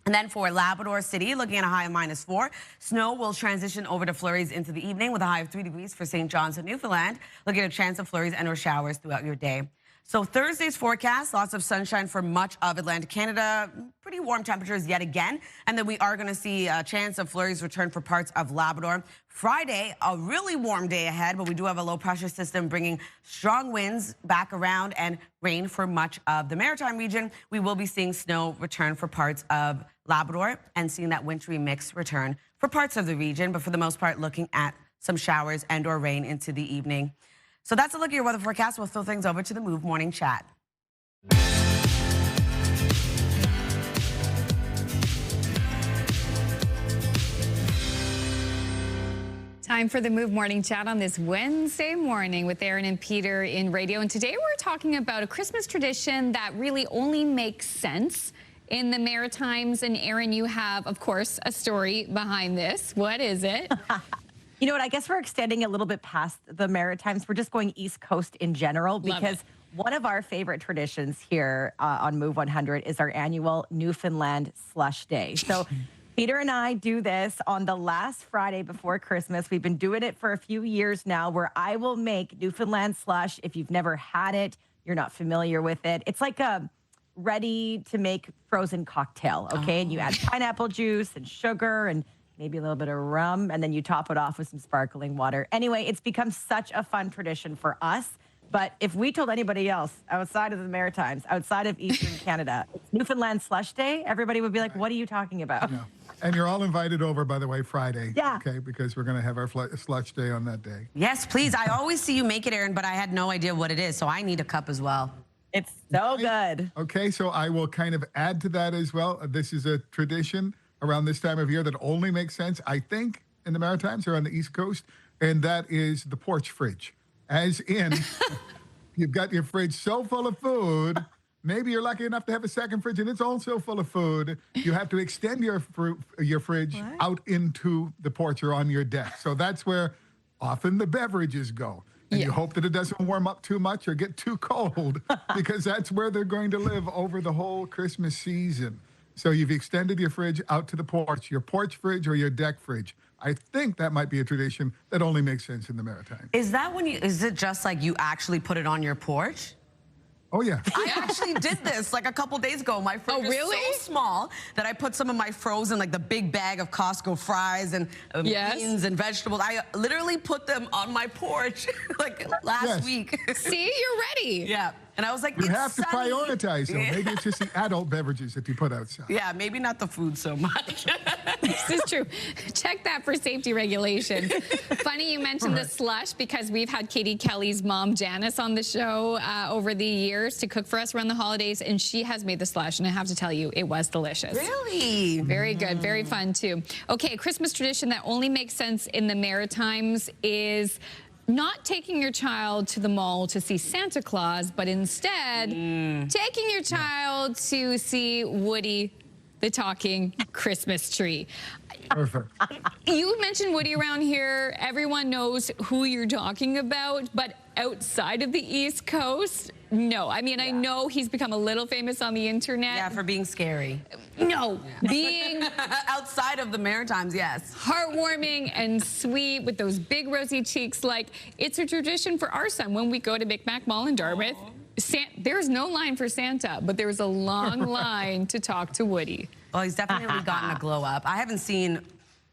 And then for Labrador City, looking at a high of -4. Snow will transition over to flurries into the evening with a high of 3 degrees for St. John's and Newfoundland. Looking at a chance of flurries and or showers throughout your day. So Thursday's forecast, lots of sunshine for much of Atlantic Canada. Pretty warm temperatures yet again. And then we are going to see a chance of flurries return for parts of Labrador. Friday, a really warm day ahead, but we do have a low pressure system bringing strong winds back around and rain for much of the Maritime region. We will be seeing snow return for parts of Labrador and seeing that wintry mix return for parts of the region, but for the most part, looking at some showers and or rain into the evening. So that's a look at your weather forecast. We'll throw things over to the Move Morning Chat. Time for the Move Morning Chat on this Wednesday morning with Aaron and Peter in radio. And today we're talking about a Christmas tradition that really only makes sense in the Maritimes. And Aaron, you have, of course, a story behind this. What is it? You know what? I guess we're extending a little bit past the Maritimes. We're just going East Coast in general because one of our favorite traditions here on Move 100 is our annual Newfoundland Slush Day. So Peter and I do this on the last Friday before Christmas. We've been doing it for a few years now, where I will make Newfoundland slush. If you've never had it, you're not familiar with it. It's like a ready to make frozen cocktail, okay? And you add pineapple juice and sugar and maybe a little bit of rum, and then you top it off with some sparkling water. Anyway, it's become such a fun tradition for us. But if we told anybody else outside of the Maritimes, outside of Eastern Canada, it's Newfoundland Slush Day, everybody would be like, what are you talking about? Yeah. And you're all invited over, by the way, Friday. Yeah. Okay, because we're going to have our slush day on that day. Yes, please. I always see you make it, Aaron, but I had no idea what it is, so I need a cup as well. It's so good. Okay, so I will kind of add to that as well. This is a tradition around this time of year that only makes sense, I think, in the Maritimes or on the East Coast, and that is the porch fridge. As in, you've got your fridge so full of food, maybe you're lucky enough to have a second fridge and it's also full of food. You have to extend your fridge out into the porch or on your deck. So that's where often the beverages go. And you hope that it doesn't warm up too much or get too cold because that's where they're going to live over the whole Christmas season. So you've extended your fridge out to the porch, your porch fridge or your deck fridge. I think that might be a tradition that only makes sense in the Maritimes. Is it just like you actually put it on your porch? Oh, yeah. I actually did this like a couple days ago. My fridge is so small that I put some of my frozen, like the big bag of Costco fries and beans and vegetables. I literally put them on my porch like last week. See, you're ready. Yeah. And I was like, you have to prioritize them. Yeah. Maybe it's just the adult beverages that you put outside. Yeah, maybe not the food so much. This is true. Check that for safety regulations. Funny you mentioned the slush because we've had Katie Kelly's mom, Janice, on the show over the years to cook for us around the holidays, and she has made the slush, and I have to tell you, it was delicious. Really? Very good. Very fun, too. Okay, a Christmas tradition that only makes sense in the Maritimes is not taking your child to the mall to see Santa Claus, but instead taking your child to see Woody the talking Christmas tree. Perfect. You mentioned Woody around here. Everyone knows who you're talking about, but outside of the East Coast, no. I mean, I know he's become a little famous on the internet. Yeah, for being scary. No, being outside of the Maritimes, yes. Heartwarming and sweet with those big rosy cheeks. Like, it's a tradition for our son when we go to Micmac Mall in Dartmouth. There's no line for Santa, but there's a long line to talk to Woody. Well, he's definitely gotten a glow up. I haven't seen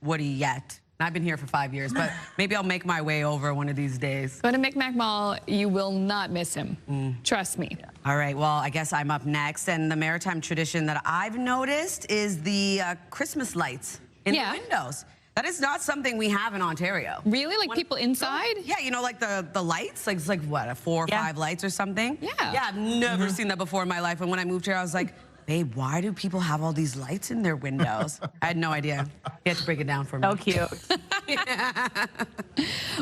Woody yet. I've been here for 5 years, but maybe I'll make my way over one of these days. Go to Micmac Mall. You will not miss him. Trust me. All right, well, I guess I'm up next. And the Maritime tradition that I've noticed is the Christmas lights in the windows. That is not something we have in Ontario. Really? Like people inside? Yeah, you know, like the lights? Like, it's like, what, 4 or 5 lights or something? Yeah. Yeah, I've never seen that before in my life. And when I moved here, I was like, babe, why do people have all these lights in their windows? I had no idea. You had to break it down for me. So cute.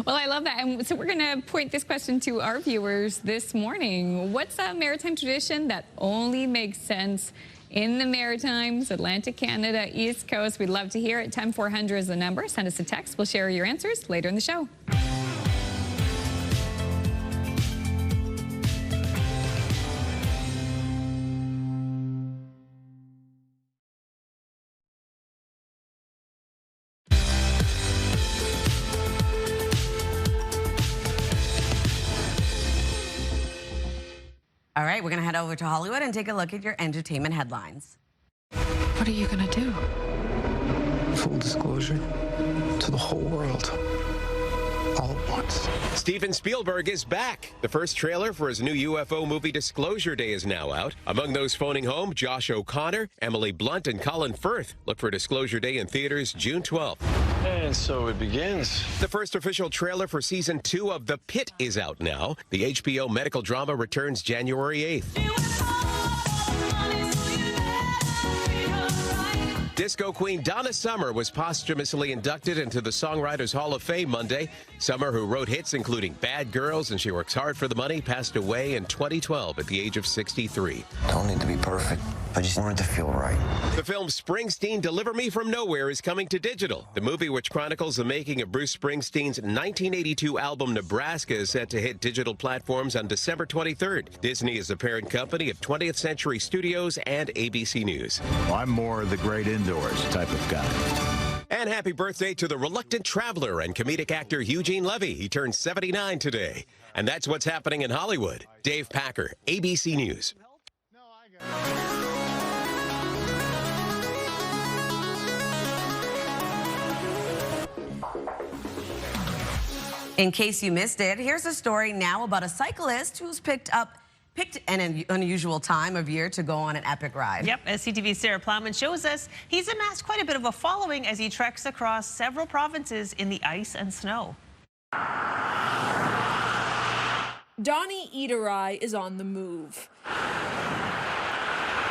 Well, I love that. And so we're going to point this question to our viewers this morning. What's a maritime tradition that only makes sense in the Maritimes, Atlantic Canada, East Coast? We'd love to hear it. 10400 is the number. Send us a text. We'll share your answers later in the show. All right, we're going to head over to Hollywood and take a look at your entertainment headlines. What are you going to do? Full disclosure to the whole world. All at once. Steven Spielberg is back. The first trailer for his new UFO movie Disclosure Day is now out. Among those phoning home, Josh O'Connor, Emily Blunt, and Colin Firth. Look for Disclosure Day in theaters June 12th. And so it begins. The first official trailer for season 2 of The Pit is out now. The HBO medical drama returns January 8th. Disco queen Donna Summer was posthumously inducted into the Songwriters Hall of Fame Monday. Summer, who wrote hits including Bad Girls and She Works Hard for the Money, passed away in 2012 at the age of 63. Don't need to be perfect. I just wanted to feel right. The film Springsteen, Deliver Me From Nowhere is coming to digital. The movie, which chronicles the making of Bruce Springsteen's 1982 album Nebraska, is set to hit digital platforms on December 23rd. Disney is the parent company of 20th Century Studios and ABC News. I'm more the great indoors type of guy. And happy birthday to the reluctant traveler and comedic actor Eugene Levy. He turned 79 today. And that's what's happening in Hollywood. Dave Packer, ABC News. In case you missed it, here's a story now about a cyclist who's picked an unusual time of year to go on an epic ride. Yep, as CTV's Sarah Plowman shows us, he's amassed quite a bit of a following as he treks across several provinces in the ice and snow. Donnie Eaterai is on the move,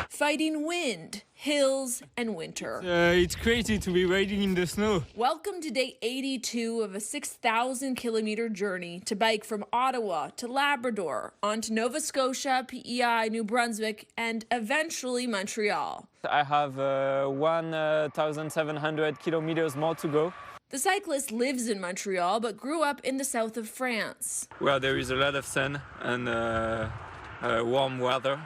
fighting wind, hills, and winter. It's crazy to be riding in the snow. Welcome to day 82 of a 6,000-kilometer journey to bike from Ottawa to Labrador, on to Nova Scotia, PEI, New Brunswick, and eventually Montreal. I have 1,700 kilometers more to go. The cyclist lives in Montreal but grew up in the south of France, where there is a lot of sun and warm weather.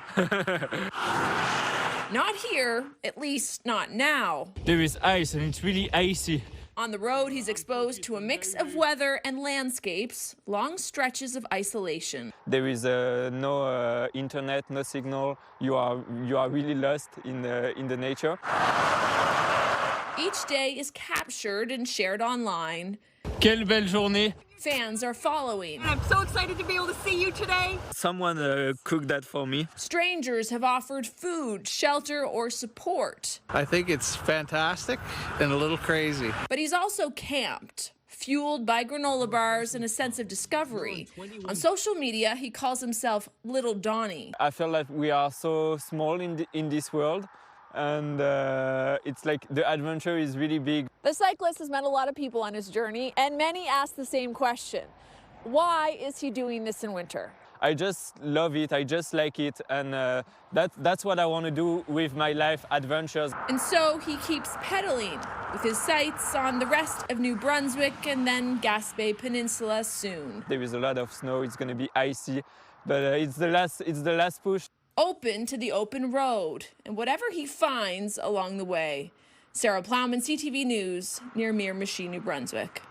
Not here, at least not now. There is ice and it's really icy. On the road, he's exposed to a mix of weather and landscapes, long stretches of isolation. There is no internet, no signal. You are really lost in the nature. Each day is captured and shared online. Quelle belle journée. Fans are following. I'm so excited to be able to see you today. Someone cooked that for me. Strangers have offered food, shelter, or support. I think it's fantastic and a little crazy. But he's also camped, fueled by granola bars and a sense of discovery. On social media, he calls himself Little Donnie. I feel like we are so small in this world. And it's like the adventure is really big. The cyclist has met a lot of people on his journey, and many ask the same question. Why is he doing this in winter? I just love it. I just like it. And that's what I want to do with my life adventures. And so he keeps pedaling with his sights on the rest of New Brunswick and then Gaspé Peninsula soon. There is a lot of snow. It's going to be icy, but it's the last push. Open to the open road and whatever he finds along the way. Sarah Plowman, CTV News, near Miramichi, New Brunswick.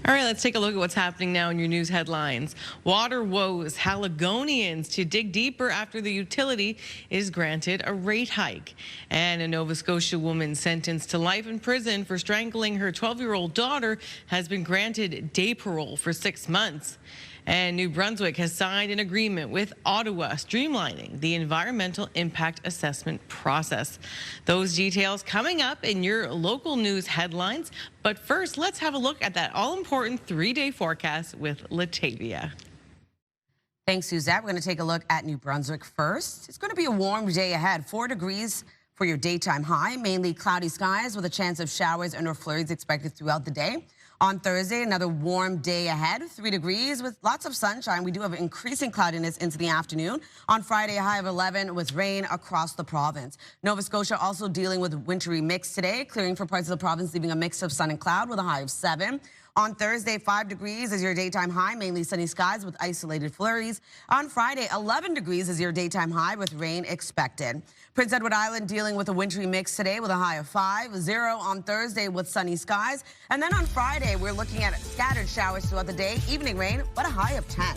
All right, let's take a look at what's happening now in your news headlines. Water woes Haligonians to dig deeper after the utility is granted a rate hike. And a Nova Scotia woman sentenced to life in prison for strangling her 12-year-old daughter has been granted day parole for 6 months. And New Brunswick has signed an agreement with Ottawa streamlining the environmental impact assessment process. Those details coming up in your local news headlines. But first, let's have a look at that all-important 3-day forecast with Latavia. Thanks, Suzette. We're going to take a look at New Brunswick first. It's going to be a warm day ahead, 4 degrees for your daytime high, mainly cloudy skies with a chance of showers and or flurries expected throughout the day. On Thursday, another warm day ahead, 3 degrees with lots of sunshine. We do have increasing cloudiness into the afternoon. On Friday, a high of 11 with rain across the province. Nova Scotia also dealing with a wintry mix today, clearing for parts of the province, leaving a mix of sun and cloud with a high of 7. On Thursday, 5 degrees is your daytime high, mainly sunny skies with isolated flurries. On Friday, 11 degrees is your daytime high with rain expected. Prince Edward Island dealing with a wintry mix today with a high of 5, 0 on Thursday with sunny skies. And then on Friday, we're looking at scattered showers throughout the day, evening rain, but a high of 10.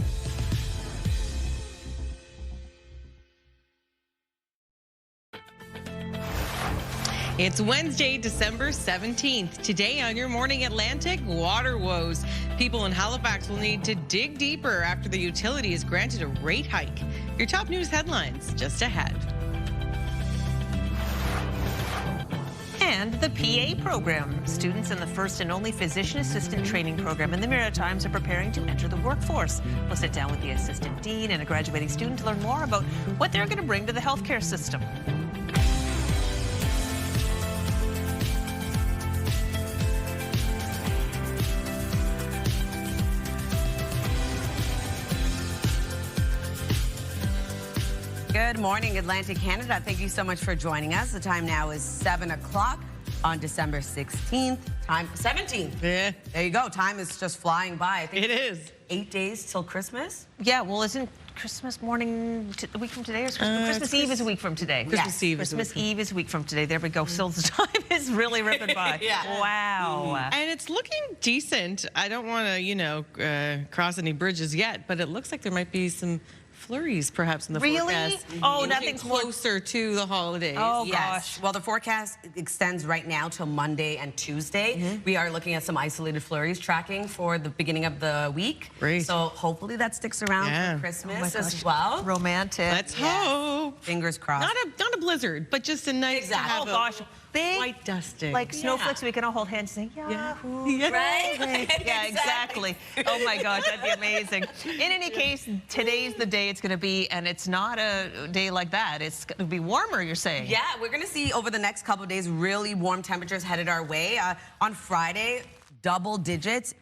It's Wednesday, December 17th. Today on Your Morning Atlantic, water woes. People in Halifax will need to dig deeper after the utility is granted a rate hike. Your top news headlines just ahead. And the PA program. Students in the first and only physician assistant training program in the Maritimes are preparing to enter the workforce. We'll sit down with the assistant dean and a graduating student to learn more about what they're going to bring to the healthcare system. Good morning, Atlantic Canada. Thank you so much for joining us. The time now is 7 o'clock on December 16th. Time 17th. Yeah. There you go. Time is just flying by. I think it is. 8 days till Christmas. Yeah, well, isn't Christmas morning a week from today? Or Christmas Eve is a week from today. Christmas Eve is a week Christmas Eve is a week from today. There we go. Still, the time is really ripping by. Yeah. Wow. And it's looking decent. I don't want to, cross any bridges yet, but it looks like there might be some flurries perhaps in the Really? forecast. Oh, Inching nothing's more closer to the holidays. Oh, Yes. gosh. Well, the forecast extends right now till Monday and Tuesday. We are looking at some isolated flurries tracking for the beginning of the week. Great. So hopefully that sticks around for Christmas as well. Romantic. Let's hope. Fingers crossed. Not a blizzard, but just a nice to have Oh, gosh. Big, white dusting. like snowflakes, we can all hold hands and say, Yahoo. Right? Yeah, exactly. Oh my gosh, that'd be amazing. In any case, today's the day it's going to be, and it's not a day like that. It's going to be warmer, you're saying? Yeah, we're going to see over the next couple of days really warm temperatures headed our way. On Friday, double digits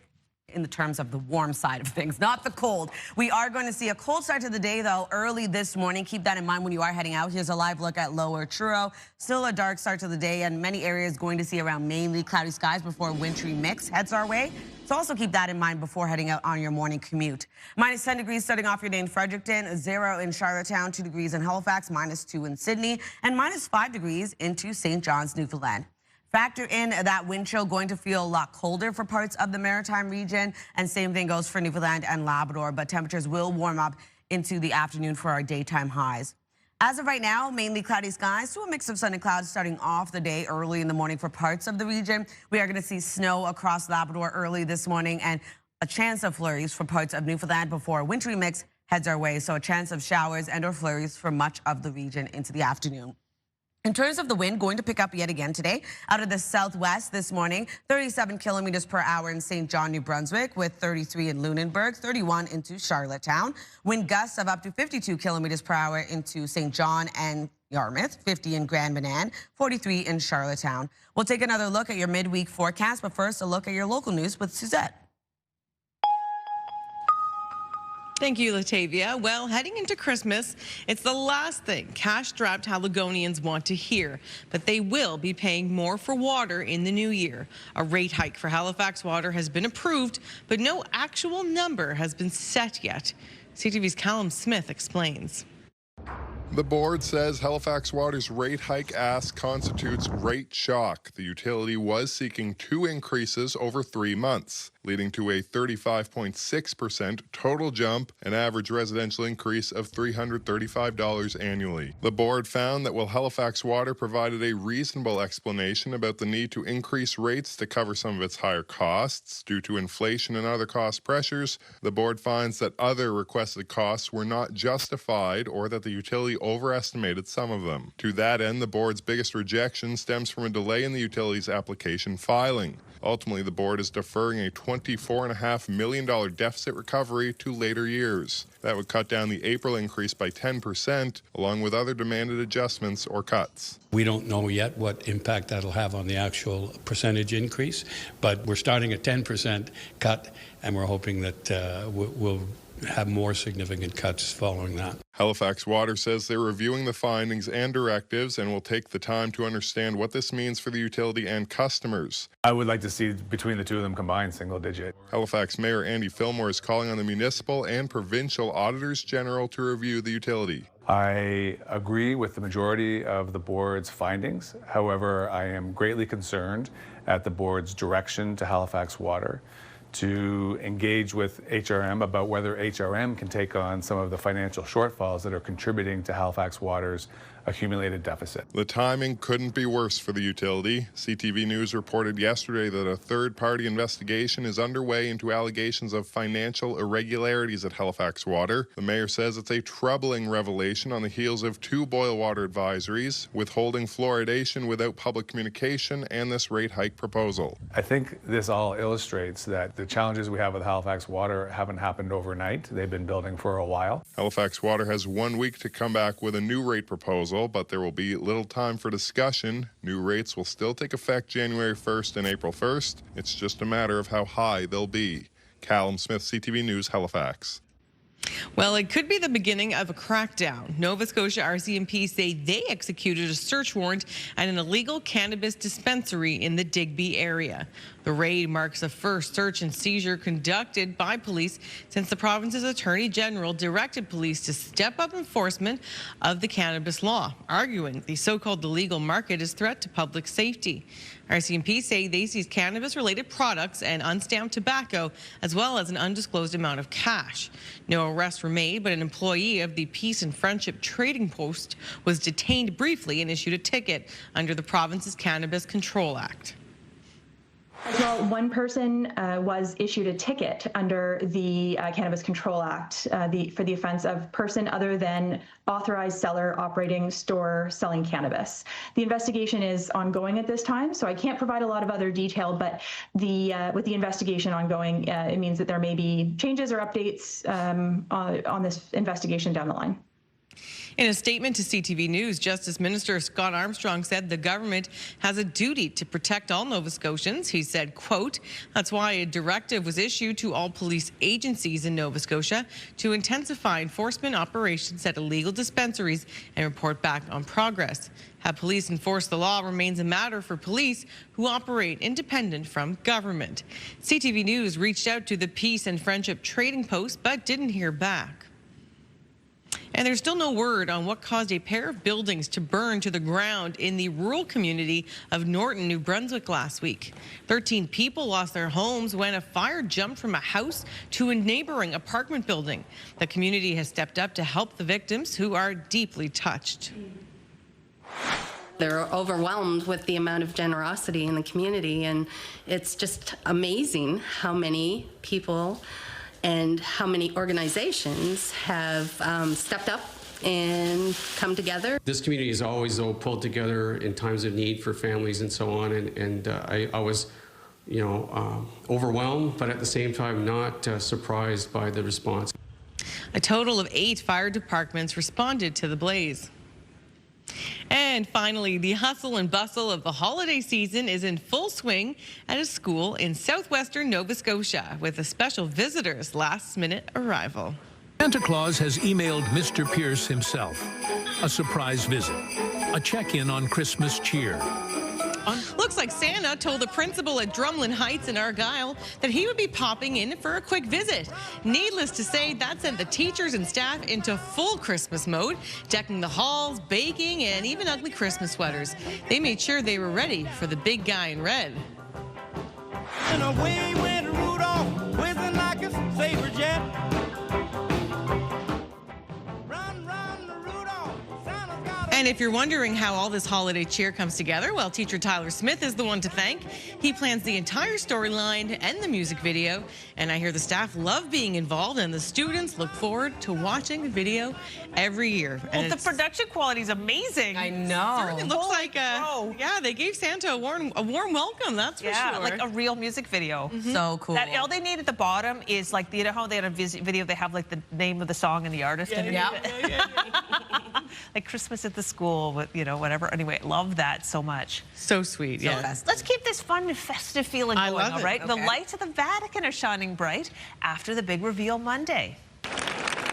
in the terms of the warm side of things, not the cold. We are going to see a cold start to the day, though, early this morning. Keep that in mind when you are heading out. Here's a live look at Lower Truro. Still a dark start to the day, and many areas going to see around mainly cloudy skies before a wintry mix heads our way. So also keep that in mind before heading out on your morning commute. Minus 10 degrees starting off your day in Fredericton, 0 in Charlottetown, 2 degrees in Halifax, minus 2 in Sydney, and minus 5 degrees into St. John's, Newfoundland. Factor in that wind chill, going to feel a lot colder for parts of the Maritime region, and same thing goes for Newfoundland and Labrador, but temperatures will warm up into the afternoon for our daytime highs. As of right now, mainly cloudy skies to a mix of sun and clouds starting off the day early in the morning for parts of the region. We are going to see snow across Labrador early this morning and a chance of flurries for parts of Newfoundland before a wintry mix heads our way, so a chance of showers and or flurries for much of the region into the afternoon. In terms of the wind, going to pick up yet again today out of the southwest this morning, 37 kilometers per hour in St. John, New Brunswick, with 33 in Lunenburg, 31 into Charlottetown. Wind gusts of up to 52 kilometers per hour into St. John and Yarmouth, 50 in Grand Manan, 43 in Charlottetown. We'll take another look at your midweek forecast, but first a look at your local news with Suzette. Thank you, Latavia. Well, heading into Christmas, it's the last thing cash-strapped Haligonians want to hear, but they will be paying more for water in the new year. A rate hike for Halifax Water has been approved, but no actual number has been set yet. CTV's Callum Smith explains. The board says Halifax Water's rate hike ask constitutes rate shock. The utility was seeking 2 increases over 3 months, leading to a 35.6% total jump, an average residential increase of $335 annually. The board found that while Halifax Water provided a reasonable explanation about the need to increase rates to cover some of its higher costs due to inflation and other cost pressures, the board finds that other requested costs were not justified or that the utility overestimated some of them. To that end, the board's biggest rejection stems from a delay in the utility's application filing. Ultimately, the board is deferring a $24.5 million deficit recovery to later years. That would cut down the April increase by 10%, along with other demanded adjustments or cuts. We don't know yet what impact that'll have on the actual percentage increase, but we're starting at 10% cut, and we're hoping that we'll have more significant cuts following that. Halifax Water says they're reviewing the findings and directives and will take the time to understand what this means for the utility and customers. I would like to see between the two of them combined single digit. Halifax Mayor Andy Fillmore is calling on the municipal and provincial auditors general to review the utility. I agree with the majority of the board's findings. However, I am greatly concerned at the board's direction to Halifax Water to engage with HRM about whether HRM can take on some of the financial shortfalls that are contributing to Halifax Water's accumulated deficit. The timing couldn't be worse for the utility. CTV News reported yesterday that a third-party investigation is underway into allegations of financial irregularities at Halifax Water. The mayor says it's a troubling revelation on the heels of 2 boil water advisories, withholding fluoridation without public communication, and this rate hike proposal. I think this all illustrates that the challenges we have with Halifax Water haven't happened overnight. They've been building for a while. Halifax Water has 1 week to come back with a new rate proposal, but there will be little time for discussion. New rates will still take effect January 1st and April 1st. It's just a matter of how high they'll be. Callum Smith, CTV News, Halifax. Well, it could be the beginning of a crackdown. Nova Scotia RCMP say they executed a search warrant at an illegal cannabis dispensary in the Digby area. The The raid marks the first search and seizure conducted by police since the province's Attorney General directed police to step up enforcement of the cannabis law, arguing the so-called illegal market is a threat to public safety. RCMP say they seized cannabis-related products and unstamped tobacco, as well as an undisclosed amount of cash. No arrests were made, but an employee of the Peace and Friendship Trading Post was detained briefly and issued a ticket under the province's Cannabis Control Act. As well, one person was issued a ticket under the Cannabis Control Act for the offense of person other than authorized seller operating store selling cannabis. The investigation is ongoing at this time, so I can't provide a lot of other detail, but with the investigation ongoing, it means that there may be changes or updates on this investigation down the line. In a statement to CTV News, Justice Minister Scott Armstrong said the government has a duty to protect all Nova Scotians. He said, quote, that's why a directive was issued to all police agencies in Nova Scotia to intensify enforcement operations at illegal dispensaries and report back on progress. How police enforce the law remains a matter for police who operate independent from government. CTV News reached out to the Peace and Friendship Trading Post but didn't hear back. And there's still no word on what caused a pair of buildings to burn to the ground in the rural community of Norton, New Brunswick last week. 13 people lost their homes when a fire jumped from a house to a neighboring apartment building. The community has stepped up to help the victims, who are deeply touched. They're overwhelmed with the amount of generosity in the community, and it's just amazing how many people and how many organizations have stepped up and come together. This community is always, though, pulled together in times of need for families and so on, and I was, overwhelmed, but at the same time not surprised by the response. A total of 8 fire departments responded to the blaze. And finally, the hustle and bustle of the holiday season is in full swing at a school in southwestern Nova Scotia with a special visitor's last-minute arrival. Santa Claus has emailed Mr. Pierce himself. A surprise visit. A check-in on Christmas cheer. Looks like Santa told the principal at Drumlin Heights in Argyle that he would be popping in for a quick visit. Needless to say, that sent the teachers and staff into full Christmas mode, decking the halls, baking, and even ugly Christmas sweaters. They made sure they were ready for the big guy in red. And away went Rudolph, whistling like a saber jet. And if you're wondering how all this holiday cheer comes together, well, teacher Tyler Smith is the one to thank. He plans the entire storyline and the music video. And I hear the staff love being involved, and the students look forward to watching the video every year. Well, the production quality is amazing. I know. Certainly looks like yeah, they gave Santa a warm welcome, that's for sure. Like a real music video. So cool. All they need at the bottom is like, you know how they had a video, they have like the name of the song and the artist like Christmas at the school with, whatever. Anyway, love that so much. So sweet, yeah. Let's keep this fun and festive feeling going, all right? The lights of the Vatican are shining bright after the big reveal Monday.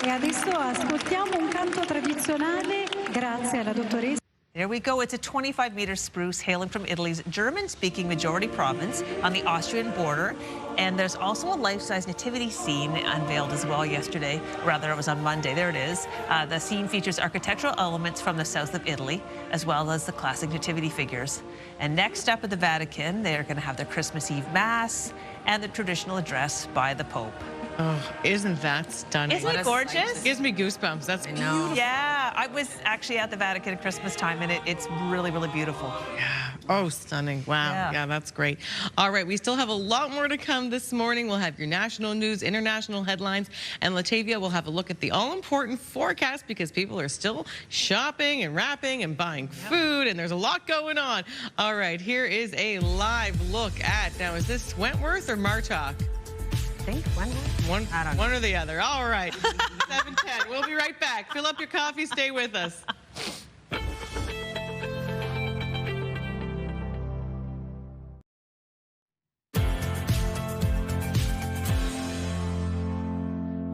E adesso ascoltiamo un canto tradizionale grazie alla dottoressa. There we go. It's a 25-meter spruce hailing from Italy's German-speaking majority province on the Austrian border. And there's also a life-size nativity scene unveiled as well yesterday. Rather, it was on Monday. There it is. The scene features architectural elements from the south of Italy, as well as the classic nativity figures. And next up at the Vatican, they're going to have their Christmas Eve Mass and the traditional address by the Pope. Oh, isn't that stunning? Isn't it gorgeous? Gives me goosebumps. That's beautiful. Yeah, I was actually at the Vatican at Christmas time, and it's really, really beautiful. Yeah. Oh, stunning. Wow. Yeah, that's great. All right, we still have a lot more to come this morning. We'll have your national news, international headlines, and Latavia will have a look at the all-important forecast because people are still shopping and wrapping and buying food, and there's a lot going on. All right, here is a live look at, now is this Wentworth or Martok? I think one or the other. All right. 7:10. We'll be right back. Fill up your coffee. Stay with us.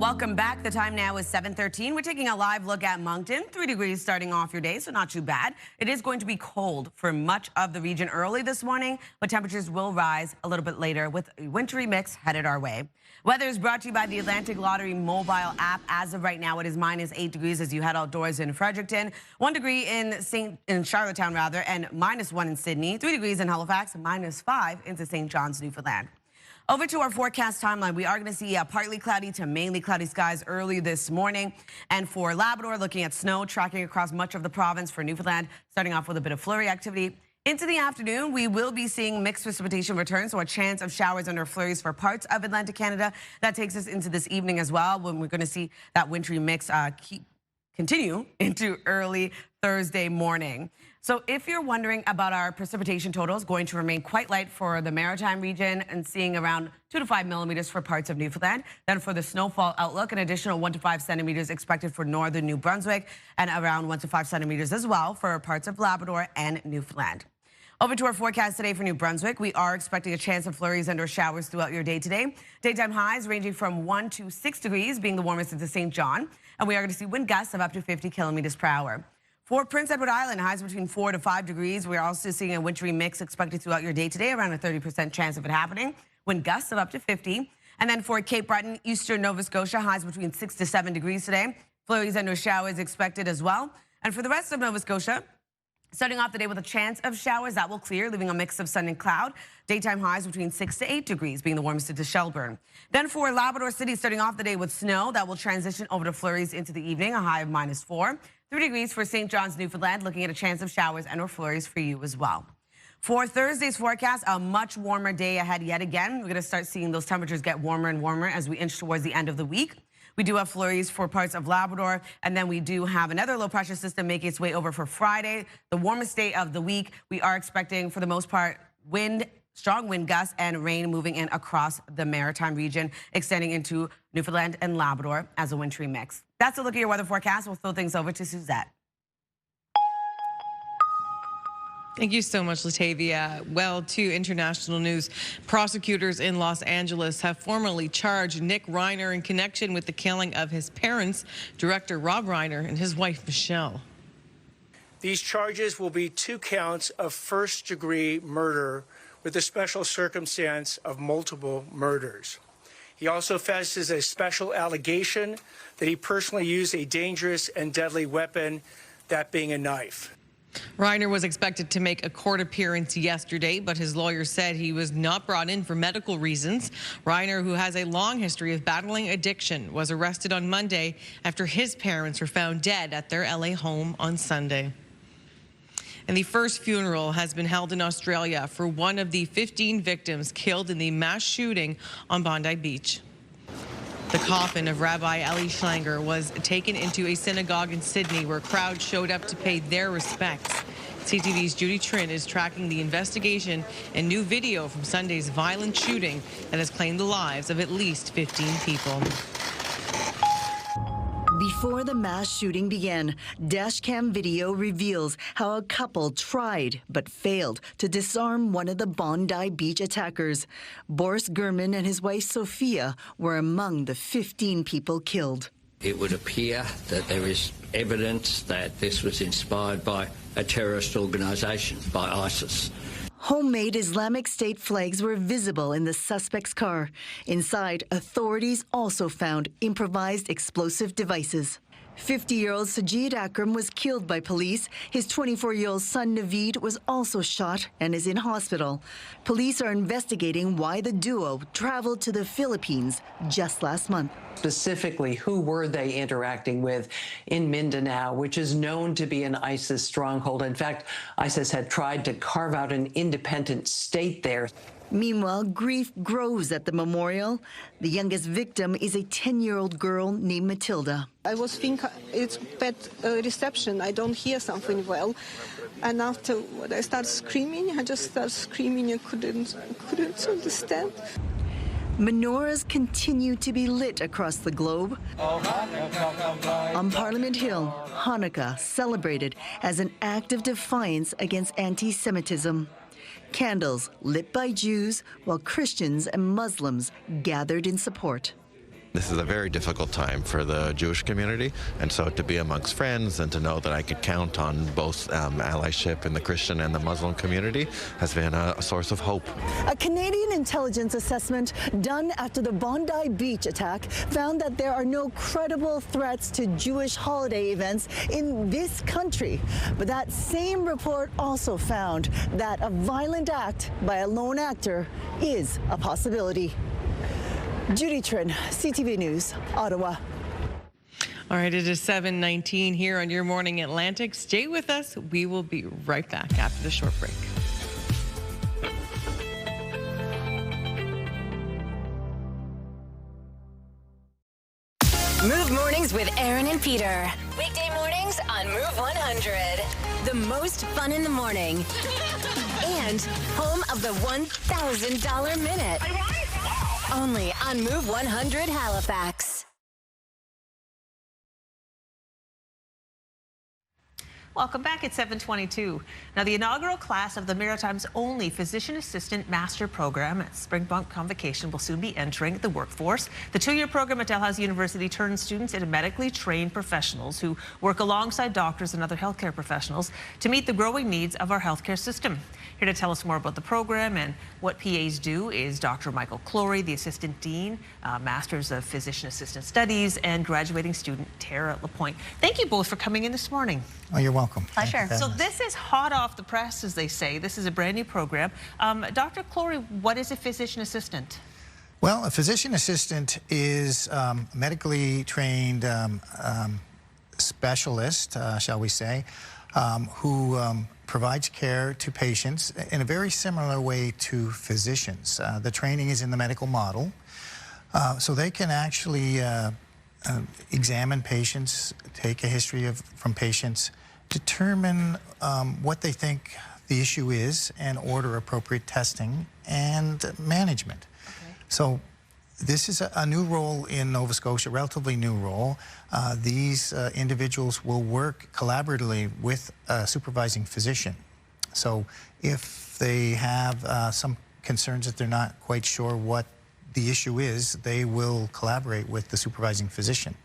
Welcome back. The time now is 7:13. We're taking a live look at Moncton. 3 degrees starting off your day, so not too bad. It is going to be cold for much of the region early this morning, but temperatures will rise a little bit later with a wintry mix headed our way. Weather is brought to you by the Atlantic Lottery mobile app. As of right now, it is -8 degrees as you head outdoors in Fredericton, 1 degree in Charlottetown rather, and -1 in Sydney, 3 degrees in Halifax, -5 into St. John's, Newfoundland. Over to our forecast timeline, we are going to see partly cloudy to mainly cloudy skies early this morning. And for Labrador, looking at snow tracking across much of the province. For Newfoundland, starting off with a bit of flurry activity. Into the afternoon, we will be seeing mixed precipitation return, so a chance of showers under flurries for parts of Atlantic Canada. That takes us into this evening as well, when we're going to see that wintry mix continue into early Thursday morning. So if you're wondering about our precipitation totals, going to remain quite light for the Maritime region and seeing around 2 to 5 millimeters for parts of Newfoundland. Then for the snowfall outlook, an additional 1 to 5 centimeters expected for northern New Brunswick and around 1 to 5 centimeters as well for parts of Labrador and Newfoundland. Over to our forecast today for New Brunswick. We are expecting a chance of flurries and/or showers throughout your day today. Daytime highs ranging from 1 to 6 degrees, being the warmest into St. John. And we are going to see wind gusts of up to 50 kilometers per hour. For Prince Edward Island, highs between 4 to 5 degrees. We're also seeing a wintry mix expected throughout your day today, around a 30% chance of it happening. Wind gusts of up to 50. And then for Cape Breton, eastern Nova Scotia, highs between 6 to 7 degrees today. Flurries and/or showers expected as well. And for the rest of Nova Scotia, starting off the day with a chance of showers, that will clear, leaving a mix of sun and cloud. Daytime highs between 6 to 8 degrees, being the warmest into Shelburne. Then for Labrador City, starting off the day with snow, that will transition over to flurries into the evening, a high of -4. 3 degrees for St. John's, Newfoundland, looking at a chance of showers and/or flurries for you as well. For Thursday's forecast, a much warmer day ahead yet again. We're going to start seeing those temperatures get warmer and warmer as we inch towards the end of the week. We do have flurries for parts of Labrador, and then we do have another low pressure system making its way over for Friday, the warmest day of the week. We are expecting, for the most part, strong wind gusts and rain moving in across the Maritime region, extending into Newfoundland and Labrador as a wintry mix. That's a look at your weather forecast. We'll throw things over to Suzette. Thank you so much, Latavia. Well, to international news, prosecutors in Los Angeles have formally charged Nick Reiner in connection with the killing of his parents, director Rob Reiner and his wife, Michelle. These charges will be 2 counts of first-degree murder with the special circumstance of multiple murders. He also faces a special allegation that he personally used a dangerous and deadly weapon, that being a knife. Reiner was expected to make a court appearance yesterday, but his lawyer said he was not brought in for medical reasons. Reiner, who has a long history of battling addiction, was arrested on Monday after his parents were found dead at their LA home on Sunday. And the first funeral has been held in Australia for one of the 15 victims killed in the mass shooting on Bondi Beach. The coffin of Rabbi Eli Schlanger was taken into a synagogue in Sydney where crowds showed up to pay their respects. CTV's Judy Trin is tracking the investigation and new video from Sunday's violent shooting that has claimed the lives of at least 15 people. Before the mass shooting began, dashcam video reveals how a couple tried but failed to disarm one of the Bondi Beach attackers. Boris Gurman and his wife Sophia were among the 15 people killed. It would appear that there is evidence that this was inspired by a terrorist organisation, by ISIS. Homemade Islamic State flags were visible in the suspect's car. Inside, authorities also found improvised explosive devices. 50-year-old Sajid Akram was killed by police. His 24-year-old son Naveed was also shot and is in hospital. Police are investigating why the duo traveled to the Philippines just last month. Specifically, who were they interacting with in Mindanao, which is known to be an ISIS stronghold? In fact, ISIS had tried to carve out an independent state there. Meanwhile, grief grows at the memorial. The youngest victim is a 10-year-old girl named Matilda. I was thinking it's bad reception. I don't hear something well. And after when I started screaming, I just started screaming. I couldn't understand. Menorahs continue to be lit across the globe. On Parliament Hill, Hanukkah celebrated as an act of defiance against anti-Semitism. Candles lit by Jews while Christians and Muslims gathered in support. This is a very difficult time for the Jewish community, and so to be amongst friends and to know that I could count on both allyship in the Christian and the Muslim community has been a source of hope. A Canadian intelligence assessment done after the Bondi Beach attack found that there are no credible threats to Jewish holiday events in this country. But that same report also found that a violent act by a lone actor is a possibility. Judy Trin, CTV News, Ottawa. All right, it is 7:19 here on Your Morning Atlantic. Stay with us. We will be right back after the short break. Move Mornings with Aaron and Peter. Weekday mornings on Move 100. The most fun in the morning. And home of the $1,000 minute. Only on Move 100 Halifax. Welcome back at 7:22. Now, the inaugural class of the Maritime's only Physician Assistant Master Program at Springbok Convocation will soon be entering the workforce. The two-year program at Dalhousie University turns students into medically trained professionals who work alongside doctors and other healthcare professionals to meet the growing needs of our healthcare system. Here to tell us more about the program and what PAs do is Dr. Michael Clory, the Assistant Dean, Masters of Physician Assistant Studies, and graduating student Tara Lapointe. Thank you both for coming in this morning. Oh, you're welcome. Pleasure. So this is hot off the press, as they say. This is a brand new program. Dr. Clory, what is a physician assistant? Well, a physician assistant is a medically trained specialist, shall we say, who provides care to patients in a very similar way to physicians. The training is in the medical model, so they can actually examine patients, take a history from patients, determine what they think the issue is, and order appropriate testing and management. Okay. So this is a new role in Nova Scotia, a relatively new role. These individuals will work collaboratively with a supervising physician. So if they have some concerns that they're not quite sure what the issue is, they will collaborate with the supervising physician.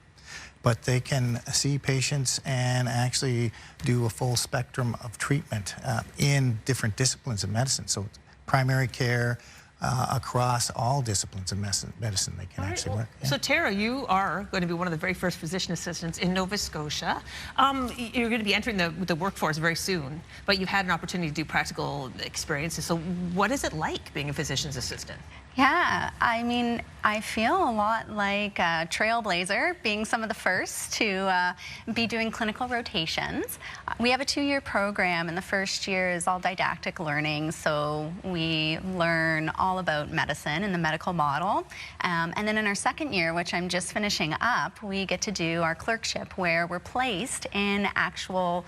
But they can see patients and actually do a full spectrum of treatment in different disciplines of medicine. So primary care, across all disciplines of medicine they can actually work. Yeah. So Tara, you are going to be one of the very first physician assistants in Nova Scotia. You're going to be entering the workforce very soon, but you've had an opportunity to do practical experiences. So what is it like being a physician's assistant? Yeah, I mean, I feel a lot like a trailblazer, being some of the first to be doing clinical rotations. We have a 2-year program, and the first year is all didactic learning, so we learn all about medicine and the medical model. And then in our second year, which I'm just finishing up, we get to do our clerkship, where we're placed in actual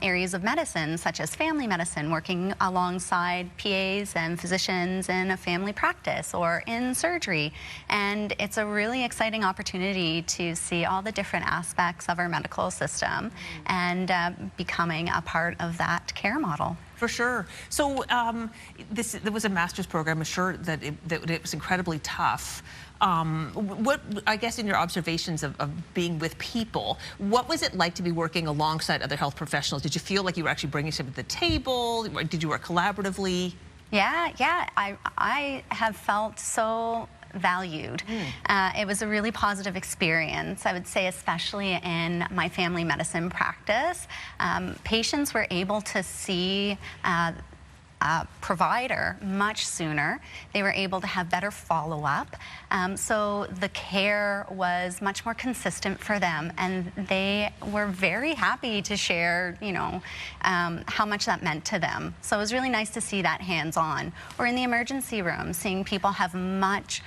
areas of medicine, such as family medicine, working alongside PAs and physicians in a family practice or in surgery. And it's a really exciting opportunity to see all the different aspects of our medical system and becoming a part of that care model. For sure. So there was a master's program. I'm sure that it was incredibly tough. What, I guess, in your observations of being with people, what was it like to be working alongside other health professionals? Did you feel like you were actually bringing something to the table? Did you work collaboratively? Yeah. I have felt so valued. It was a really positive experience, I would say, especially in my family medicine practice. Patients were able to see provider much sooner. They were able to have better follow-up. So the care was much more consistent for them, and they were very happy to share, how much that meant to them. So it was really nice to see that hands-on. Or in the emergency room, seeing people have much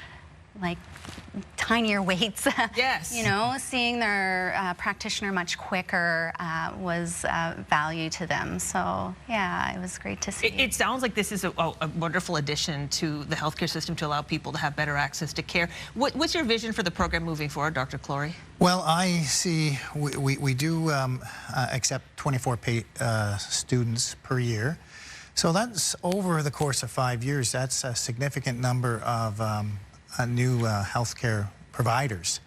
tinier weights. Yes. Seeing their practitioner much quicker was value to them. So yeah, it was great to see. It sounds like this is a wonderful addition to the healthcare system to allow people to have better access to care. What's your vision for the program moving forward, Dr. Clory? Well, I see we do accept 24 students per year. So that's over the course of 5 years. That's a significant number of new healthcare providers.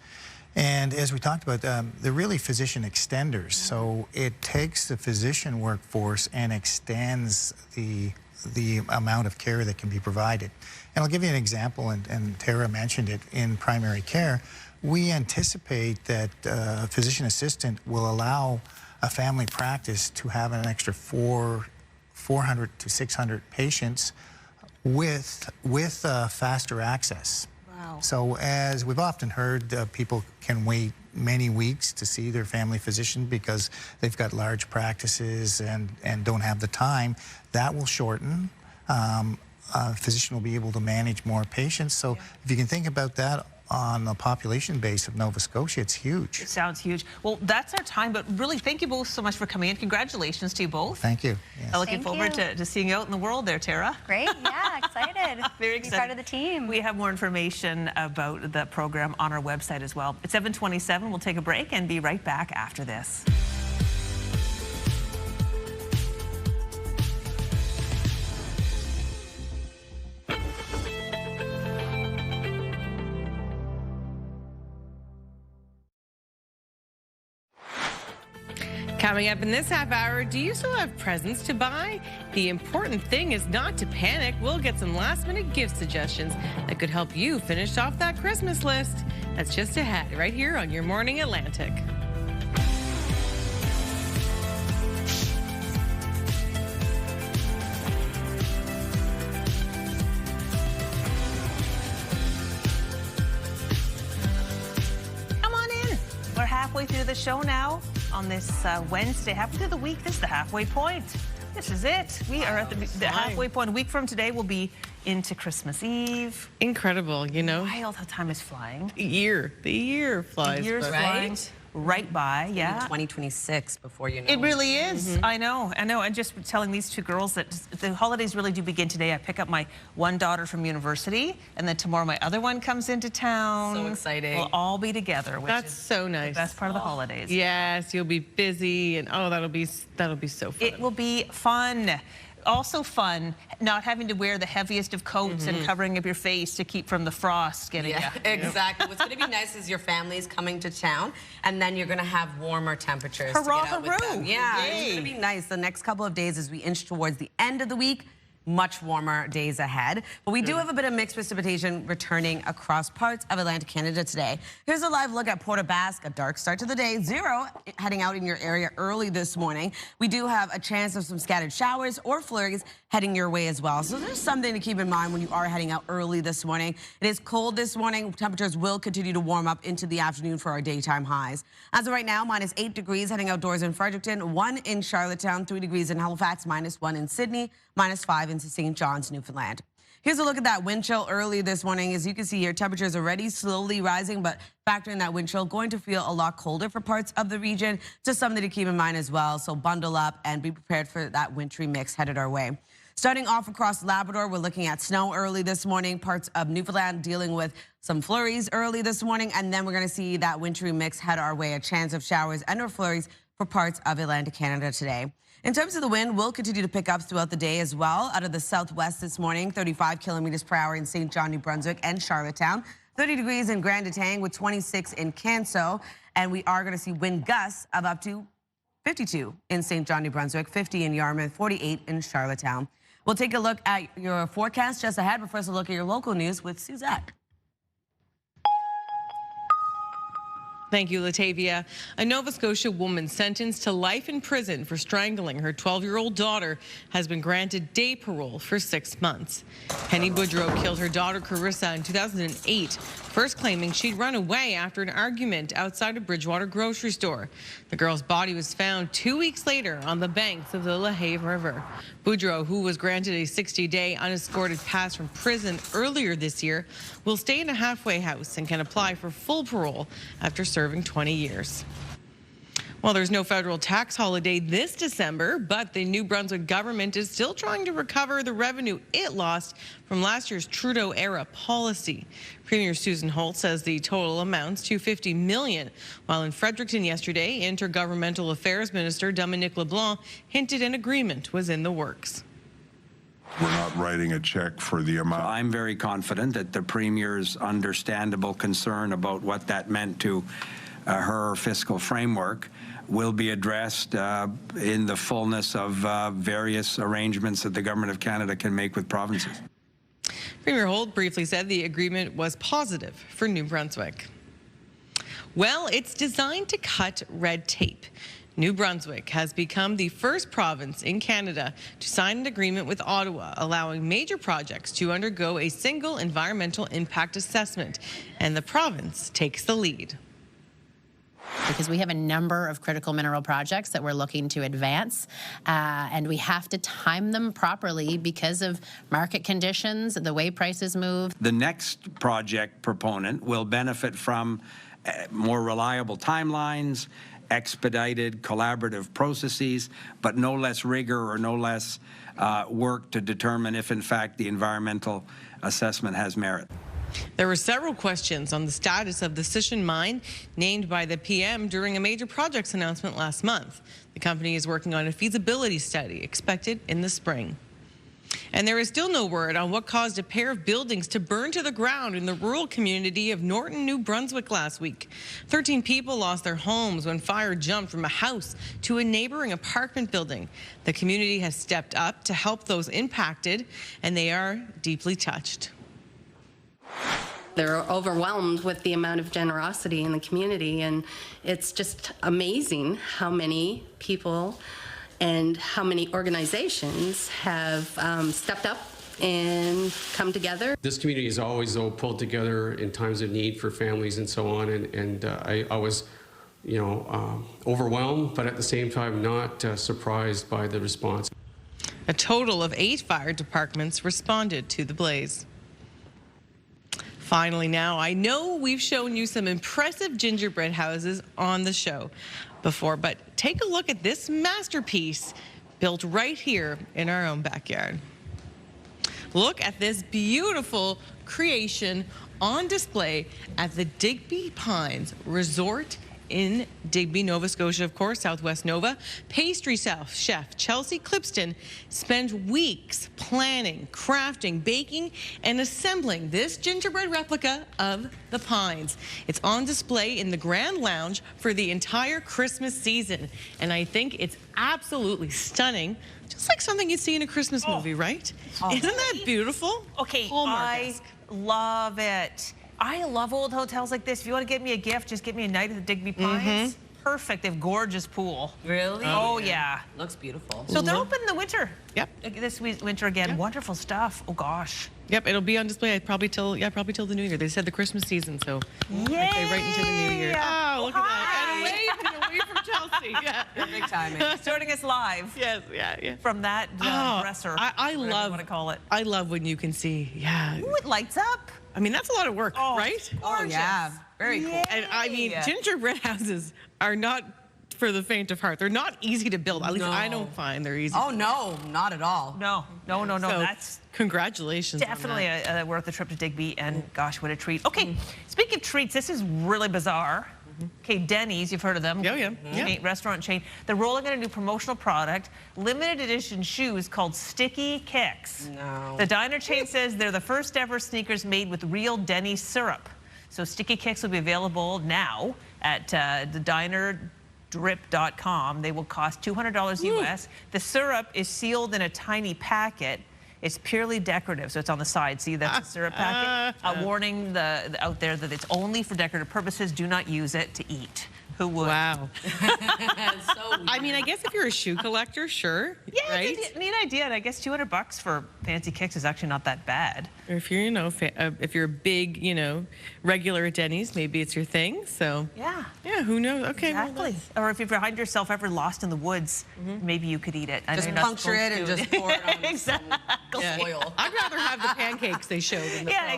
And as we talked about, they're really physician extenders. So it takes the physician workforce and extends the amount of care that can be provided. And I'll give you an example, and Tara mentioned it, in primary care. We anticipate that a physician assistant will allow a family practice to have an extra 400 to 600 patients with faster access. Wow. So as we've often heard, people can wait many weeks to see their family physician because they've got large practices and don't have the time. That will shorten. A physician will be able to manage more patients. So if you can think about that on the population base of Nova Scotia, it's huge. It sounds huge. Well, that's our time, but really thank you both so much for coming in. Congratulations to you both. Thank you. Yes. I'm looking forward to seeing you out in the world there, Tara. Great, yeah, excited. Very excited. Be part of the team. We have more information about the program on our website as well. It's 7:27. We'll take a break and be right back after this. Coming up in this half hour, do you still have presents to buy? The important thing is not to panic. We'll get some last-minute gift suggestions that could help you finish off that Christmas list. That's just ahead, right here on Your Morning Atlantic. Come on in. We're halfway through the show now. On this Wednesday, halfway through the week, this is the halfway point. This is it. We are at the halfway point. A week from today, we'll be into Christmas Eve. Incredible, you know. Wild how time is flying. The year flies. The year's flying right by, yeah. 2026 before you know. It really is. I know. And just telling these two girls that the holidays really do begin today. I pick up my one daughter from university, and then tomorrow my other one comes into town. So exciting. We'll all be together, which That's is so nice. the best part of the holidays. Yes, you'll be busy, and oh, that'll be so fun. It will be fun. Also fun, not having to wear the heaviest of coats and covering up your face to keep from the frost getting you. Exactly. What's going to be nice is your family's coming to town, and then you're going to have warmer temperatures to get out with them. Yeah, it's going to be nice. The next couple of days as we inch towards the end of the week, much warmer days ahead. But we do have a bit of mixed precipitation returning across parts of Atlantic Canada today. Here's a live look at Port aux Basques. A dark start to the day. 0 heading out in your area early this morning. We do have a chance of some scattered showers or flurries heading your way as well. So there's something to keep in mind when you are heading out early this morning. It is cold this morning. Temperatures will continue to warm up into the afternoon for our daytime highs. As of right now, -8 degrees heading outdoors in Fredericton, 1 in Charlottetown, 3 degrees in Halifax, -1 in Sydney, -5 into St. John's, Newfoundland. Here's a look at that wind chill early this morning. As you can see here, temperatures already slowly rising, but factor in that wind chill, going to feel a lot colder for parts of the region. Just something to keep in mind as well. So bundle up and be prepared for that wintry mix headed our way. Starting off across Labrador, we're looking at snow early this morning. Parts of Newfoundland dealing with some flurries early this morning, and then we're going to see that wintry mix head our way. A chance of showers and or flurries for parts of Atlantic Canada today. In terms of the wind, we'll continue to pick up throughout the day as well. Out of the southwest this morning, 35 kilometers per hour in St. John, New Brunswick and Charlottetown. 30 degrees in Grand Etang with 26 in Canso. And we are going to see wind gusts of up to 52 in St. John, New Brunswick, 50 in Yarmouth, 48 in Charlottetown. We'll take a look at your forecast just ahead, but first a look at your local news with Suzette. Thank you, Latavia. A Nova Scotia woman sentenced to life in prison for strangling her 12-year-old daughter has been granted day parole for 6 months. Penny Boudreau killed her daughter Carissa in 2008, first claiming she'd run away after an argument outside a Bridgewater grocery store. The girl's body was found 2 weeks later on the banks of the LaHave River. Boudreau, who was granted a 60-day unescorted pass from prison earlier this year, will stay in a halfway house and can apply for full parole after serving 20 years. Well, there's no federal tax holiday this December, but the New Brunswick government is still trying to recover the revenue it lost from last year's Trudeau-era policy. Premier Susan Holt says the total amounts to $50 million, while in Fredericton yesterday, Intergovernmental Affairs Minister Dominique LeBlanc hinted an agreement was in the works. We're not writing a check for the amount. I'm very confident that the Premier's understandable concern about what that meant to her fiscal framework will be addressed in the fullness of various arrangements that the Government of Canada can make with provinces. Premier Holt briefly said the agreement was positive for New Brunswick. Well, it's designed to cut red tape. New Brunswick has become the first province in Canada to sign an agreement with Ottawa, allowing major projects to undergo a single environmental impact assessment, and the province takes the lead. Because we have a number of critical mineral projects that we're looking to advance, and we have to time them properly because of market conditions, the way prices move. The next project proponent will benefit from more reliable timelines, expedited collaborative processes, but no less rigor or no less work to determine if, in fact, the environmental assessment has merit. There were several questions on the status of the Sisseton mine named by the PM during a major projects announcement last month. The company is working on a feasibility study expected in the spring. And there is still no word on what caused a pair of buildings to burn to the ground in the rural community of Norton, New Brunswick last week. 13 people lost their homes when fire jumped from a house to a neighboring apartment building. The community has stepped up to help those impacted, and they are deeply touched. They're overwhelmed with the amount of generosity in the community, and it's just amazing how many people and how many organizations have stepped up and come together. This community is always, though, pulled together in times of need for families and so on, and I was, overwhelmed, but at the same time not surprised by the response. A total of 8 fire departments responded to the blaze. Finally now, I know we've shown you some impressive gingerbread houses on the show before, but take a look at this masterpiece built right here in our own backyard. Look at this beautiful creation on display at the Digby Pines Resort in Digby, Nova Scotia, of course, Southwest Nova. Pastry chef Chelsea Clipston spent weeks planning, crafting, baking, and assembling this gingerbread replica of the Pines. It's on display in the Grand Lounge for the entire Christmas season, and I think it's absolutely stunning, just like something you'd see in a Christmas movie, right? Isn't that beautiful? Okay, I love it. I love old hotels like this. If you want to get me a gift, just get me a night at the Digby Pines. Perfect. They have gorgeous pool. Really? Oh, yeah. Looks beautiful. So they're open in the winter. Yep. This winter again. Yep. Wonderful stuff. Oh, gosh. Yep, it'll be on display probably till the new year. They said the Christmas season, so Yay! I'd say right into the new year. Oh, look at that. And away from Chelsea. Yeah. Big timing. Starting us live. Yes, yeah. From that dresser. I love, you want to call it. I love when you can see, Ooh, it lights up. I mean, that's a lot of work, right? Gorgeous. Oh, yeah. Very cool. And I mean, gingerbread houses are not for the faint of heart. They're not easy to build. At least I don't find they're easy. Oh, no, not at all. No. So, that's congratulations. Definitely worth the trip to Digby, and gosh, what a treat. Okay, speaking of treats, this is really bizarre. Okay, Denny's, you've heard of them. Yeah. Restaurant chain. They're rolling out a new promotional product, limited edition shoes called Sticky Kicks. No. The diner chain says they're the first ever sneakers made with real Denny's syrup. So Sticky Kicks will be available now at the dinerdrip.com. They will cost $200 US. The syrup is sealed in a tiny packet. It's purely decorative, so it's on the side. See, that's the syrup packet. A warning out there that it's only for decorative purposes. Do not use it to eat. Who would? Wow. I mean, I guess if you're a shoe collector, sure. Yeah, right? Neat idea. And I guess $200 for fancy kicks is actually not that bad. Or if you're, if you're a big, regular at Denny's, maybe it's your thing. So yeah, who knows? Okay, exactly. Or if you find yourself ever lost in the woods, maybe you could eat it. Just puncture it and just pour it on exactly. oil. I'd rather have the pancakes they showed in the promo.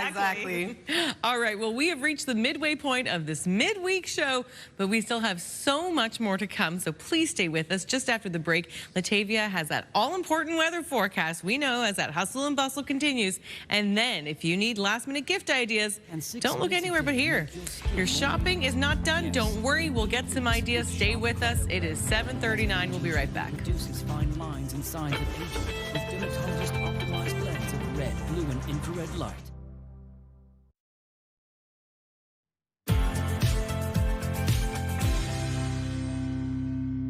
Exactly. All right, well, we have reached the midway point of this midweek show, but we still have so much more to come, so please stay with us. Just after the break, Latavia has that all-important weather forecast. forecast. We know as that hustle and bustle continues. And then if you need last-minute gift ideas, don't look anywhere but here. Your shopping is not done. Don't worry. We'll get some ideas. Stay with us. It is 7:39. We'll be right back. Reduces fine lines and signs of aging with dermatologist-optimized blends of red, blue, and infrared light.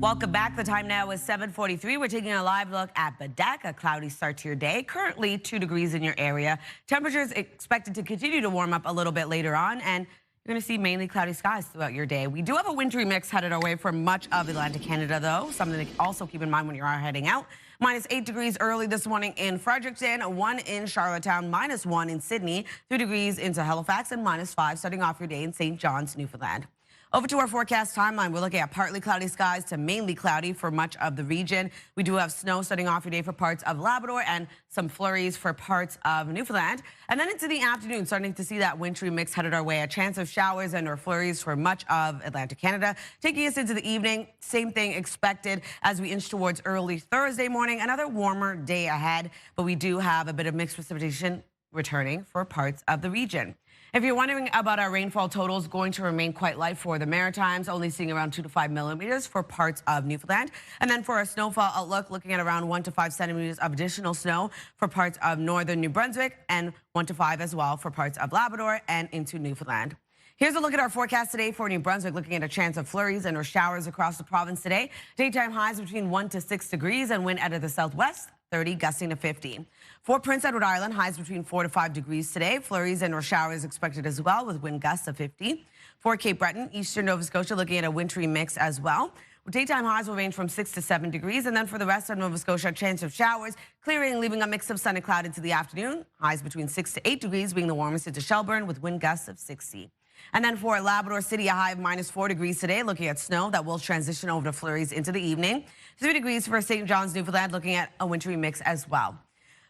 Welcome back. The time now is 7:43. We're taking a live look at Bedeque, a cloudy start to your day. Currently 2 degrees in your area. Temperatures expected to continue to warm up a little bit later on, and you're going to see mainly cloudy skies throughout your day. We do have a wintry mix headed our way for much of Atlantic Canada, though. Something to also keep in mind when you are heading out. -8 degrees early this morning in Fredericton, 1 in Charlottetown, -1 in Sydney, 3 degrees into Halifax, and -5 starting off your day in St. John's, Newfoundland. Over to our forecast timeline. We're looking at partly cloudy skies to mainly cloudy for much of the region. We do have snow starting off your day for parts of Labrador and some flurries for parts of Newfoundland. And then into the afternoon, starting to see that wintry mix headed our way. A chance of showers and or flurries for much of Atlantic Canada. Taking us into the evening, same thing expected as we inch towards early Thursday morning. Another warmer day ahead, but we do have a bit of mixed precipitation returning for parts of the region. If you're wondering about our rainfall totals, going to remain quite light for the Maritimes, only seeing around 2 to 5 millimeters for parts of Newfoundland. And then for our snowfall outlook, looking at around 1 to 5 centimeters of additional snow for parts of northern New Brunswick and 1 to 5 as well for parts of Labrador and into Newfoundland. Here's a look at our forecast today for New Brunswick, looking at a chance of flurries and or showers across the province today. Daytime highs between 1 to 6 degrees and wind out of the southwest, 30 gusting to 50. For Prince Edward Island, highs between 4 to 5 degrees today. Flurries and or showers expected as well with wind gusts of 50. For Cape Breton, eastern Nova Scotia, looking at a wintry mix as well. Daytime highs will range from 6 to 7 degrees. And then for the rest of Nova Scotia, a chance of showers, clearing, leaving a mix of sun and cloud into the afternoon. Highs between 6 to 8 degrees being the warmest into Shelburne with wind gusts of 60. And then for Labrador City, a high of -4 degrees today, looking at snow that will transition over to flurries into the evening. 3 degrees for St. John's, Newfoundland, looking at a wintry mix as well.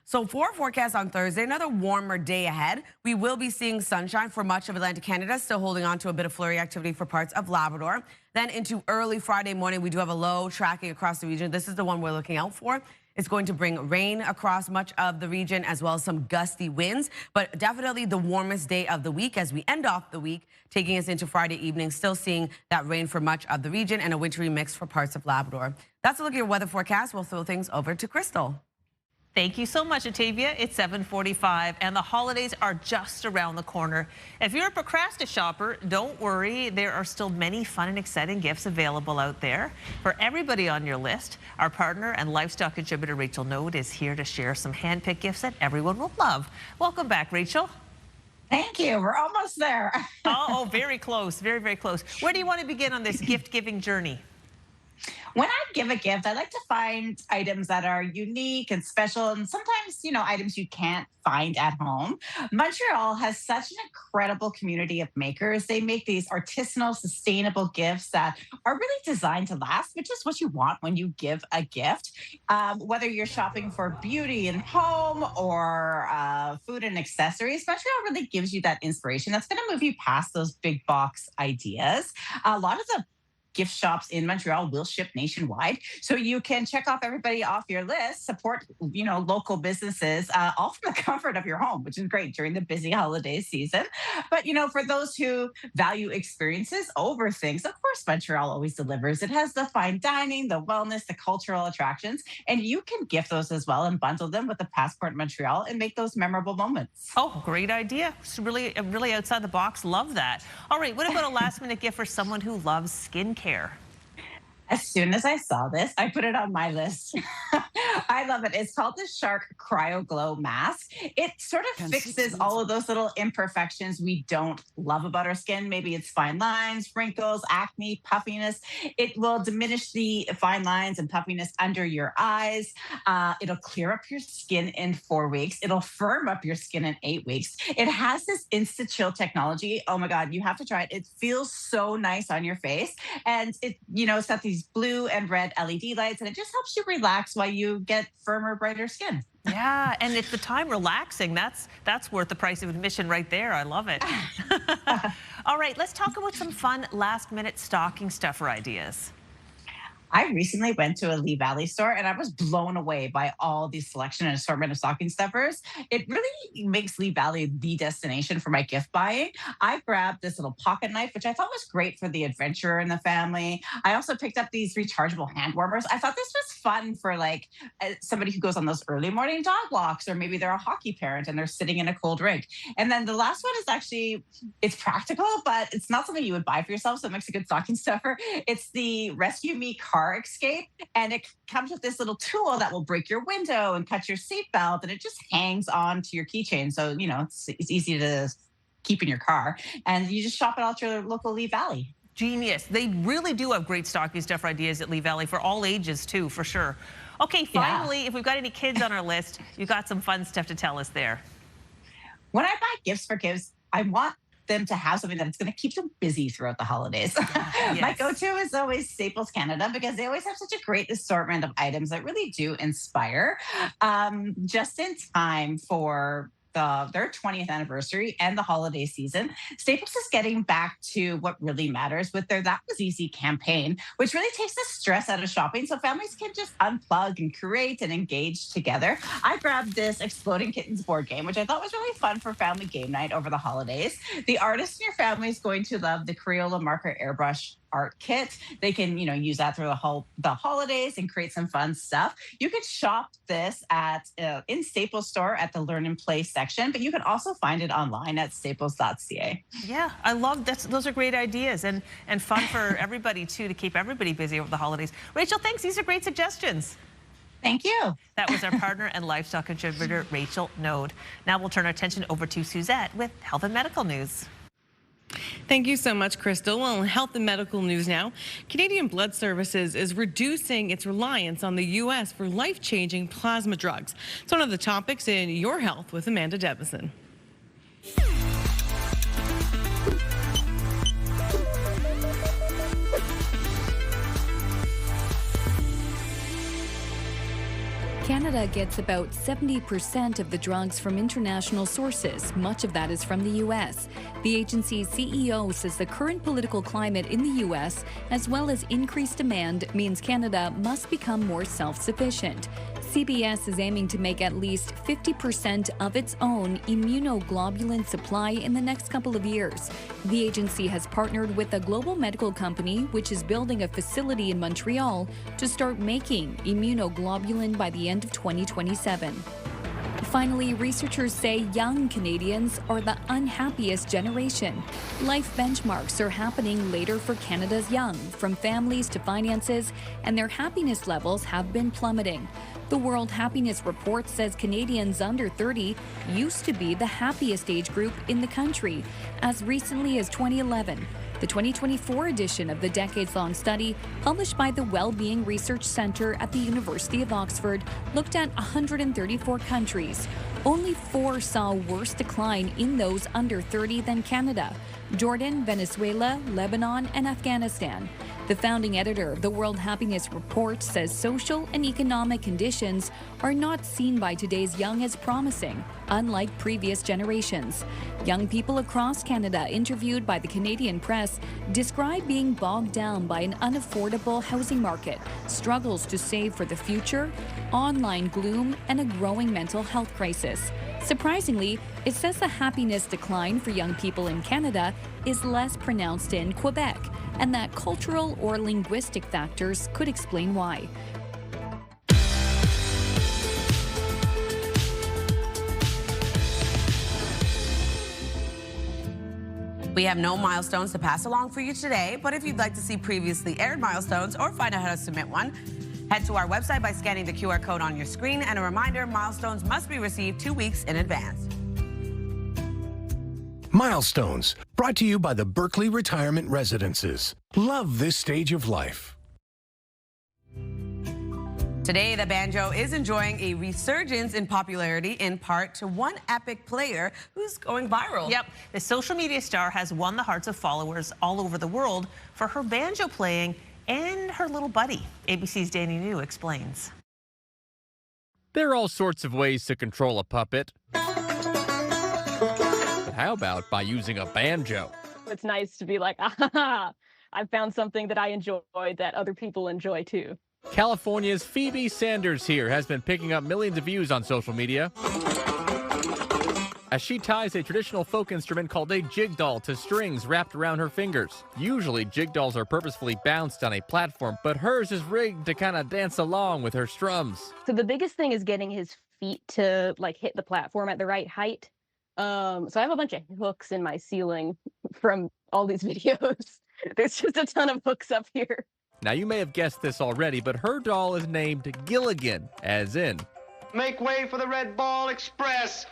So for our forecast on Thursday, another warmer day ahead. We will be seeing sunshine for much of Atlantic Canada, still holding on to a bit of flurry activity for parts of Labrador. Then into early Friday morning, we do have a low tracking across the region. This is the one we're looking out for. It's going to bring rain across much of the region as well as some gusty winds, but definitely the warmest day of the week as we end off the week, taking us into Friday evening, still seeing that rain for much of the region and a wintry mix for parts of Labrador. That's a look at your weather forecast. We'll throw things over to Crystal. Thank you so much, Atavia. It's 7:45, and the holidays are just around the corner. If you're a procrastinator shopper, don't worry. There are still many fun and exciting gifts available out there. For everybody on your list, our partner and livestock contributor Rachel Node is here to share some hand-picked gifts that everyone will love. Welcome back, Rachel. Thank you. We're almost there. Oh, very close. Very, very close. Where do you want to begin on this gift-giving journey? When I give a gift, I like to find items that are unique and special, and sometimes, items you can't find at home. Montreal has such an incredible community of makers. They make these artisanal, sustainable gifts that are really designed to last, which is what you want when you give a gift. Whether you're shopping for beauty and home or food and accessories, Montreal really gives you that inspiration that's going to move you past those big box ideas. A lot of the gift shops in Montreal will ship nationwide. So you can check off everybody off your list, support, local businesses, all from the comfort of your home, which is great during the busy holiday season. But, for those who value experiences over things, of course, Montreal always delivers. It has the fine dining, the wellness, the cultural attractions, and you can gift those as well and bundle them with the Passport Montreal and make those memorable moments. Oh, great idea. It's really, really outside the box. Love that. All right, what about a last-minute gift for someone who loves skincare? As soon as I saw this, I put it on my list. I love it. It's called the Shark Cryo Glow Mask. It sort of fixes all of those little imperfections we don't love about our skin. Maybe it's fine lines, wrinkles, acne, puffiness. It will diminish the fine lines and puffiness under your eyes. It'll clear up your skin in 4 weeks. It'll firm up your skin in 8 weeks. It has this Insta Chill technology. Oh my God, you have to try it. It feels so nice on your face. And it's got these blue and red LED lights, and it just helps you relax while you get firmer, brighter skin. Yeah, and it's the time relaxing. That's worth the price of admission right there. I love it. All right, let's talk about some fun last-minute stocking stuffer ideas. I recently went to a Lee Valley store and I was blown away by all the selection and assortment of stocking stuffers. It really makes Lee Valley the destination for my gift buying. I grabbed this little pocket knife, which I thought was great for the adventurer in the family. I also picked up these rechargeable hand warmers. I thought this was fun for like somebody who goes on those early morning dog walks, or maybe they're a hockey parent and they're sitting in a cold rink. And then the last one is actually, it's practical, but it's not something you would buy for yourself, so it makes a good stocking stuffer. It's the Rescue Me car escape, and it comes with this little tool that will break your window and cut your seatbelt, and it just hangs on to your keychain, so it's easy to keep in your car, and you just shop it out your local Lee Valley. Genius. They really do have great stocking stuffer ideas at Lee Valley for all ages too, for sure. Okay, finally, if we've got any kids on our list, you've got some fun stuff to tell us there. When I buy gifts for kids, I want them to have something that's going to keep them busy throughout the holidays. Yes. My go-to is always Staples Canada, because they always have such a great assortment of items that really do inspire. Just in time for their 20th anniversary and the holiday season, Staples is getting back to what really matters with their That Was Easy campaign, which really takes the stress out of shopping so families can just unplug and create and engage together. I grabbed this Exploding Kittens board game, which I thought was really fun for family game night over the holidays. The artist in your family is going to love the Crayola marker airbrush art kit. They can, use that through the holidays and create some fun stuff. You could shop this at in Staples store at the Learn and Play section, but you can also find it online at staples.ca. Yeah, I love that. Those are great ideas and fun for everybody too, to keep everybody busy over the holidays. Rachel, thanks. These are great suggestions. Thank you. That was our partner and livestock contributor, Rachel Node. Now we'll turn our attention over to Suzette with health and medical news. Thank you so much, Crystal. Well, in health and medical news now, Canadian Blood Services is reducing its reliance on the U.S. for life-changing plasma drugs. It's one of the topics in Your Health with Amanda Debison. Canada gets about 70% of the drugs from international sources. Much of that is from the U.S. The agency's CEO says the current political climate in the U.S., as well as increased demand, means Canada must become more self-sufficient. CBS is aiming to make at least 50% of its own immunoglobulin supply in the next couple of years. The agency has partnered with a global medical company, which is building a facility in Montreal to start making immunoglobulin by the end of 2027. Finally, researchers say young Canadians are the unhappiest generation. Life benchmarks are happening later for Canada's young, from families to finances, and their happiness levels have been plummeting. The World Happiness Report says Canadians under 30 used to be the happiest age group in the country, as recently as 2011. The 2024 edition of the decades-long study, published by the Wellbeing Research Centre at the University of Oxford, looked at 134 countries. Only 4 saw a worse decline in those under 30 than Canada: Jordan, Venezuela, Lebanon, and Afghanistan. The founding editor of the World Happiness Report says social and economic conditions are not seen by today's young as promising, unlike previous generations. Young people across Canada interviewed by the Canadian Press describe being bogged down by an unaffordable housing market, struggles to save for the future, online gloom, and a growing mental health crisis. Surprisingly, it says the happiness decline for young people in Canada is less pronounced in Quebec, and that cultural or linguistic factors could explain why. We have no milestones to pass along for you today, but if you'd like to see previously aired milestones or find out how to submit one, head to our website by scanning the QR code on your screen. And a reminder, milestones must be received 2 weeks in advance. Milestones, brought to you by the Berkeley Retirement Residences. Love this stage of life. Today, the banjo is enjoying a resurgence in popularity, in part to one epic player who's going viral. Yep, the social media star has won the hearts of followers all over the world for her banjo playing and her little buddy. ABC's Danny New explains. There are all sorts of ways to control a puppet. But how about by using a banjo? It's nice to be like, ah, I've found something that I enjoy that other people enjoy too. California's Phoebe Sanders here has been picking up millions of views on social media as she ties a traditional folk instrument called a jig doll to strings wrapped around her fingers. Usually, jig dolls are purposefully bounced on a platform, but hers is rigged to kind of dance along with her strums. So the biggest thing is getting his feet to like hit the platform at the right height. So I have a bunch of hooks in my ceiling from all these videos. There's just a ton of hooks up here. Now, you may have guessed this already, but her doll is named Gilligan, as in, make way for the Red Ball Express.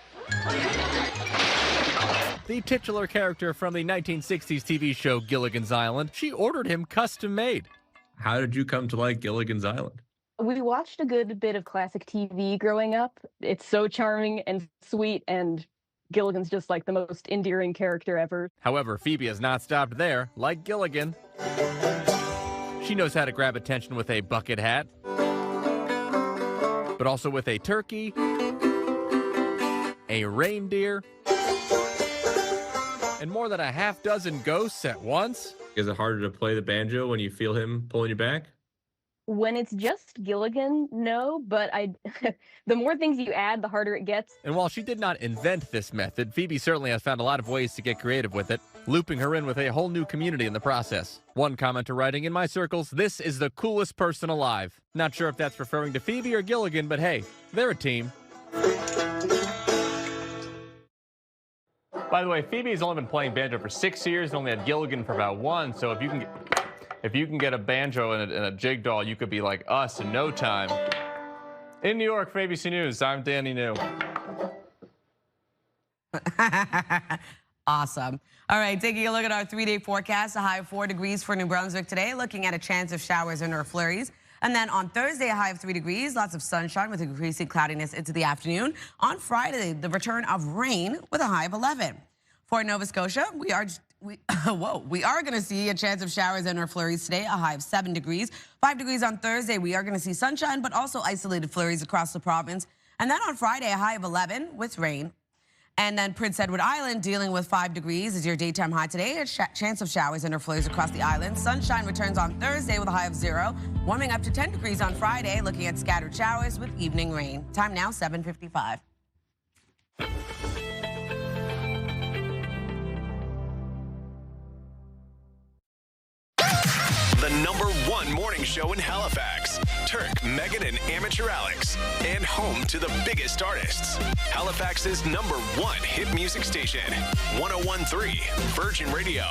the titular character from the 1960s TV show Gilligan's Island. She ordered him custom made. How did you come to like Gilligan's Island? We watched a good bit of classic TV growing up. It's so charming and sweet, and Gilligan's just like the most endearing character ever. However, Phoebe has not stopped there. Like Gilligan, she knows how to grab attention with a bucket hat, but also with a turkey, a reindeer, and more than a half dozen ghosts at once. Is it harder to play the banjo when you feel him pulling you back? When it's just Gilligan, no, but the more things you add, the harder it gets. And while she did not invent this method, Phoebe certainly has found a lot of ways to get creative with it, looping her in with a whole new community in the process. One commenter writing, "In my circles, this is the coolest person alive." Not sure if that's referring to Phoebe or Gilligan, but hey, they're a team. By the way, Phoebe's only been playing banjo for 6 years and only had Gilligan for about 1, so if you can get a banjo and a jig doll, you could be like us in no time. In New York, for ABC News, I'm Danny New. Awesome. All right, taking a look at our 3-day forecast, a high of 4 degrees for New Brunswick today, looking at a chance of showers and or flurries. And then on Thursday, a high of 3 degrees, lots of sunshine with increasing cloudiness into the afternoon. On Friday, the return of rain with a high of 11. For Nova Scotia, we are going to see a chance of showers and or flurries today, a high of 7 degrees. 5 degrees on Thursday, we are going to see sunshine, but also isolated flurries across the province. And then on Friday, a high of 11 with rain. And then Prince Edward Island dealing with 5 degrees is your daytime high today. A chance of showers and or flurries across the island. Sunshine returns on Thursday with a high of 0. Warming up to 10 degrees on Friday, looking at scattered showers with evening rain. Time now, 7:55. The #1 morning show in Halifax. Turk, Megan, and Amateur Alex. And home to the biggest artists. Halifax's #1 hit music station. 101.3 Virgin Radio.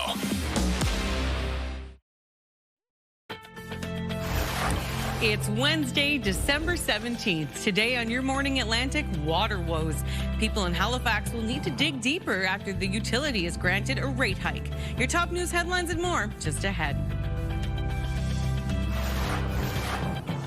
It's Wednesday, December 17th. Today on Your Morning Atlantic, water woes. People in Halifax will need to dig deeper after the utility is granted a rate hike. Your top news headlines and more just ahead.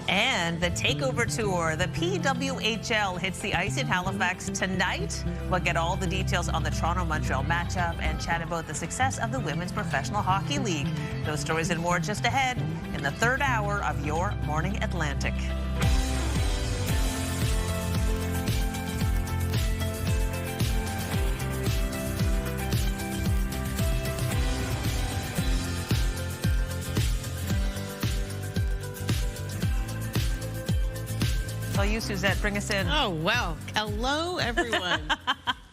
And the takeover tour, the PWHL hits the ice in Halifax tonight. We'll get all the details on the Toronto-Montreal matchup and chat about the success of the Women's Professional Hockey League. Those stories and more just ahead in the third hour of Your Morning Atlantic. You, Suzette, bring us in. Oh, well. Hello, everyone.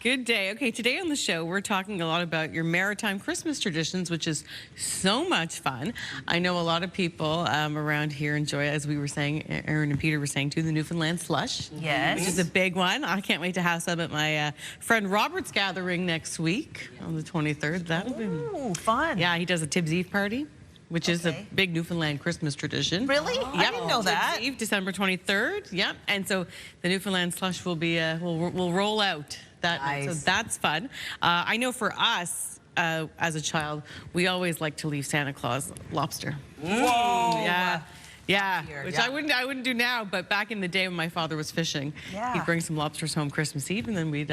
Good day. Okay, today on the show, we're talking a lot about your maritime Christmas traditions, which is so much fun. I know a lot of people around here enjoy, as we were saying, Aaron and Peter were saying too, the Newfoundland slush. Yes. Which is a big one. I can't wait to have some at my friend Robert's gathering next week on the 23rd. That'll be fun. Yeah, he does a Tibbs Eve party, which is a big Newfoundland Christmas tradition. Really? Yep. I didn't know that. Tibbs Eve, December 23rd. Yep. And so the Newfoundland slush will be will roll out that night. So that's fun. I know for us as a child, we always like to leave Santa Claus lobster. Whoa. Yeah. Yeah, Here, which yeah. I wouldn't do now, but back in the day when my father was fishing, Yeah. he'd bring some lobsters home Christmas Eve, and then we'd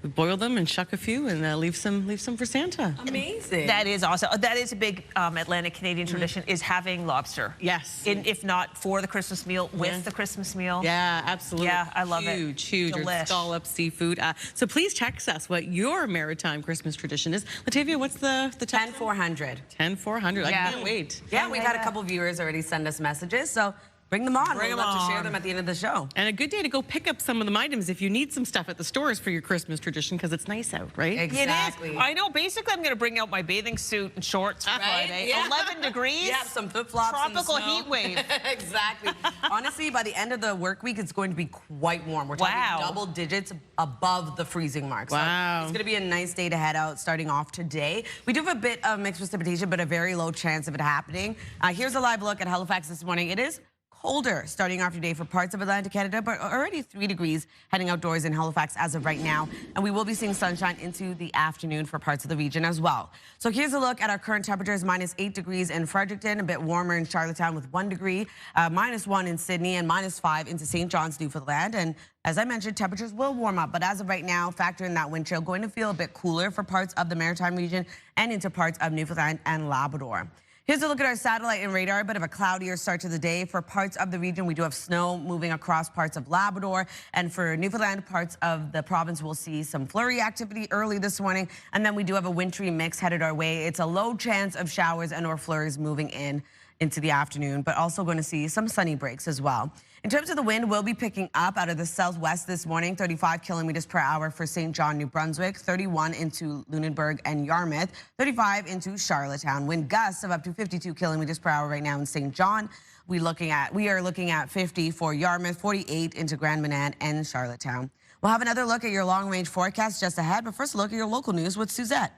boil them and shuck a few and leave some for Santa. Amazing. That is awesome. That is a big Atlantic Canadian tradition, is having lobster. Yes. If not for the Christmas meal, with the Christmas meal. Yeah, absolutely. Yeah, I love it. Huge. Or Delish. scallop seafood. So please text us what your maritime Christmas tradition is. Latavia, what's the text? 10400. 10400. I can't wait. Yeah, we've had a couple viewers already send us messages, so bring them on. Bring We'd them love to share on. them at the end of the show. And a good day to go pick up some of them items if you need some stuff at the stores for your Christmas tradition, because it's nice out, right? Exactly. It is. I know. Basically, I'm going to bring out my bathing suit and shorts for Friday. Yeah. 11 degrees. Yeah, some flip-flops. Tropical heat wave. Exactly. Honestly, by the end of the work week, it's going to be quite warm. We're talking double digits above the freezing mark. So Wow. it's going to be a nice day to head out starting off today. We do have a bit of mixed precipitation, but a very low chance of it happening. Here's a live look at Halifax this morning. It is colder starting off today for parts of Atlantic Canada, but already 3 degrees heading outdoors in Halifax as of right now. And we will be seeing sunshine into the afternoon for parts of the region as well. So here's a look at our current temperatures. -8 degrees in Fredericton, a bit warmer in Charlottetown with 1 degree, -1 in Sydney, and -5 into St. John's, Newfoundland. And as I mentioned, temperatures will warm up, but as of right now, factor in that wind chill, going to feel a bit cooler for parts of the maritime region and into parts of Newfoundland and Labrador. Here's a look at our satellite and radar. A bit of a cloudier start to the day. For parts of the region, we do have snow moving across parts of Labrador. And for Newfoundland, parts of the province, we'll see some flurry activity early this morning. And then we do have a wintry mix headed our way. It's a low chance of showers and or flurries moving into the afternoon, but also going to see some sunny breaks as well. In terms of the wind, we'll be picking up out of the southwest this morning, 35 kilometers per hour for St. John, New Brunswick, 31 into Lunenburg and Yarmouth, 35 into Charlottetown. Wind gusts of up to 52 kilometers per hour right now in St. John. We are looking at 50 for Yarmouth, 48 into Grand Manan and Charlottetown. We'll have another look at your long-range forecast just ahead, but first a look at your local news with Suzette.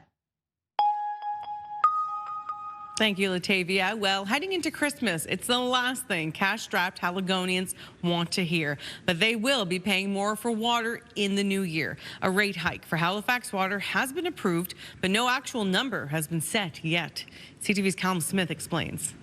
Thank you, Latavia. Well, heading into Christmas, it's the last thing cash-strapped Haligonians want to hear. But they will be paying more for water in the new year. A rate hike for Halifax Water has been approved, but no actual number has been set yet. CTV's Callum Smith explains.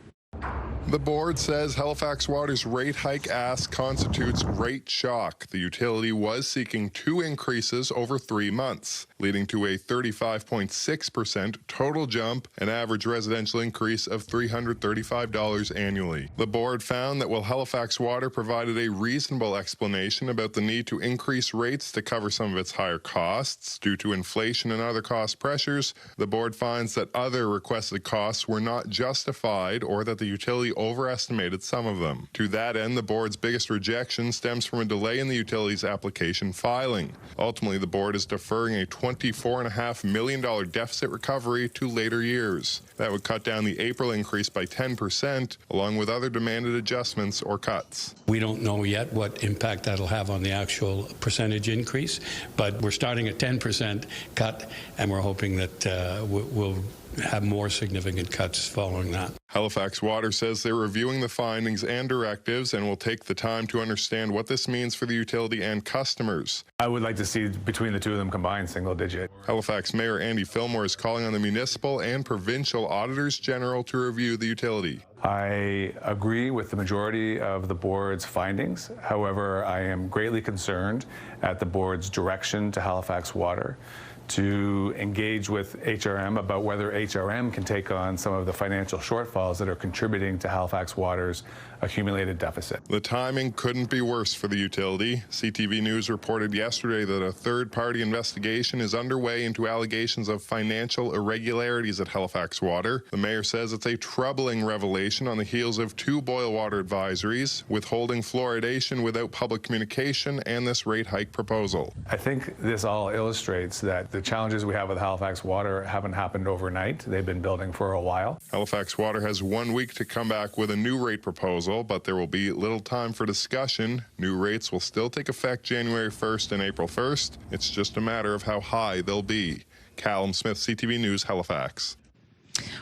The board says Halifax Water's rate hike ask constitutes rate shock. The utility was seeking 2 increases over 3 months, leading to a 35.6% total jump, an average residential increase of $335 annually. The board found that while Halifax Water provided a reasonable explanation about the need to increase rates to cover some of its higher costs due to inflation and other cost pressures, the board finds that other requested costs were not justified or that the utility overestimated some of them. To that end, the board's biggest rejection stems from a delay in the utility's application filing. Ultimately, the board is deferring a $24.5 million deficit recovery to later years. That would cut down the April increase by 10%, along with other demanded adjustments or cuts. We don't know yet what impact that'll have on the actual percentage increase, but we're starting at 10% cut, and we're hoping that we'll have more significant cuts following that. Halifax Water says they're reviewing the findings and directives and will take the time to understand what this means for the utility and customers. I would like to see between the two of them combined single digit. Halifax Mayor Andy Fillmore is calling on the municipal and provincial auditors general to review the utility. I agree with the majority of the board's findings. However, I am greatly concerned at the board's direction to Halifax Water to engage with HRM about whether HRM can take on some of the financial shortfalls that are contributing to Halifax Water's accumulated deficit. The timing couldn't be worse for the utility. CTV News reported yesterday that a third-party investigation is underway into allegations of financial irregularities at Halifax Water. The mayor says it's a troubling revelation on the heels of 2 boil water advisories, withholding fluoridation without public communication, and this rate hike proposal. I think this all illustrates that the challenges we have with Halifax Water haven't happened overnight. They've been building for a while. Halifax Water has 1 week to come back with a new rate proposal, but there will be little time for discussion. New rates will still take effect January 1st and April 1st. It's just a matter of how high they'll be. Callum Smith, CTV News, Halifax.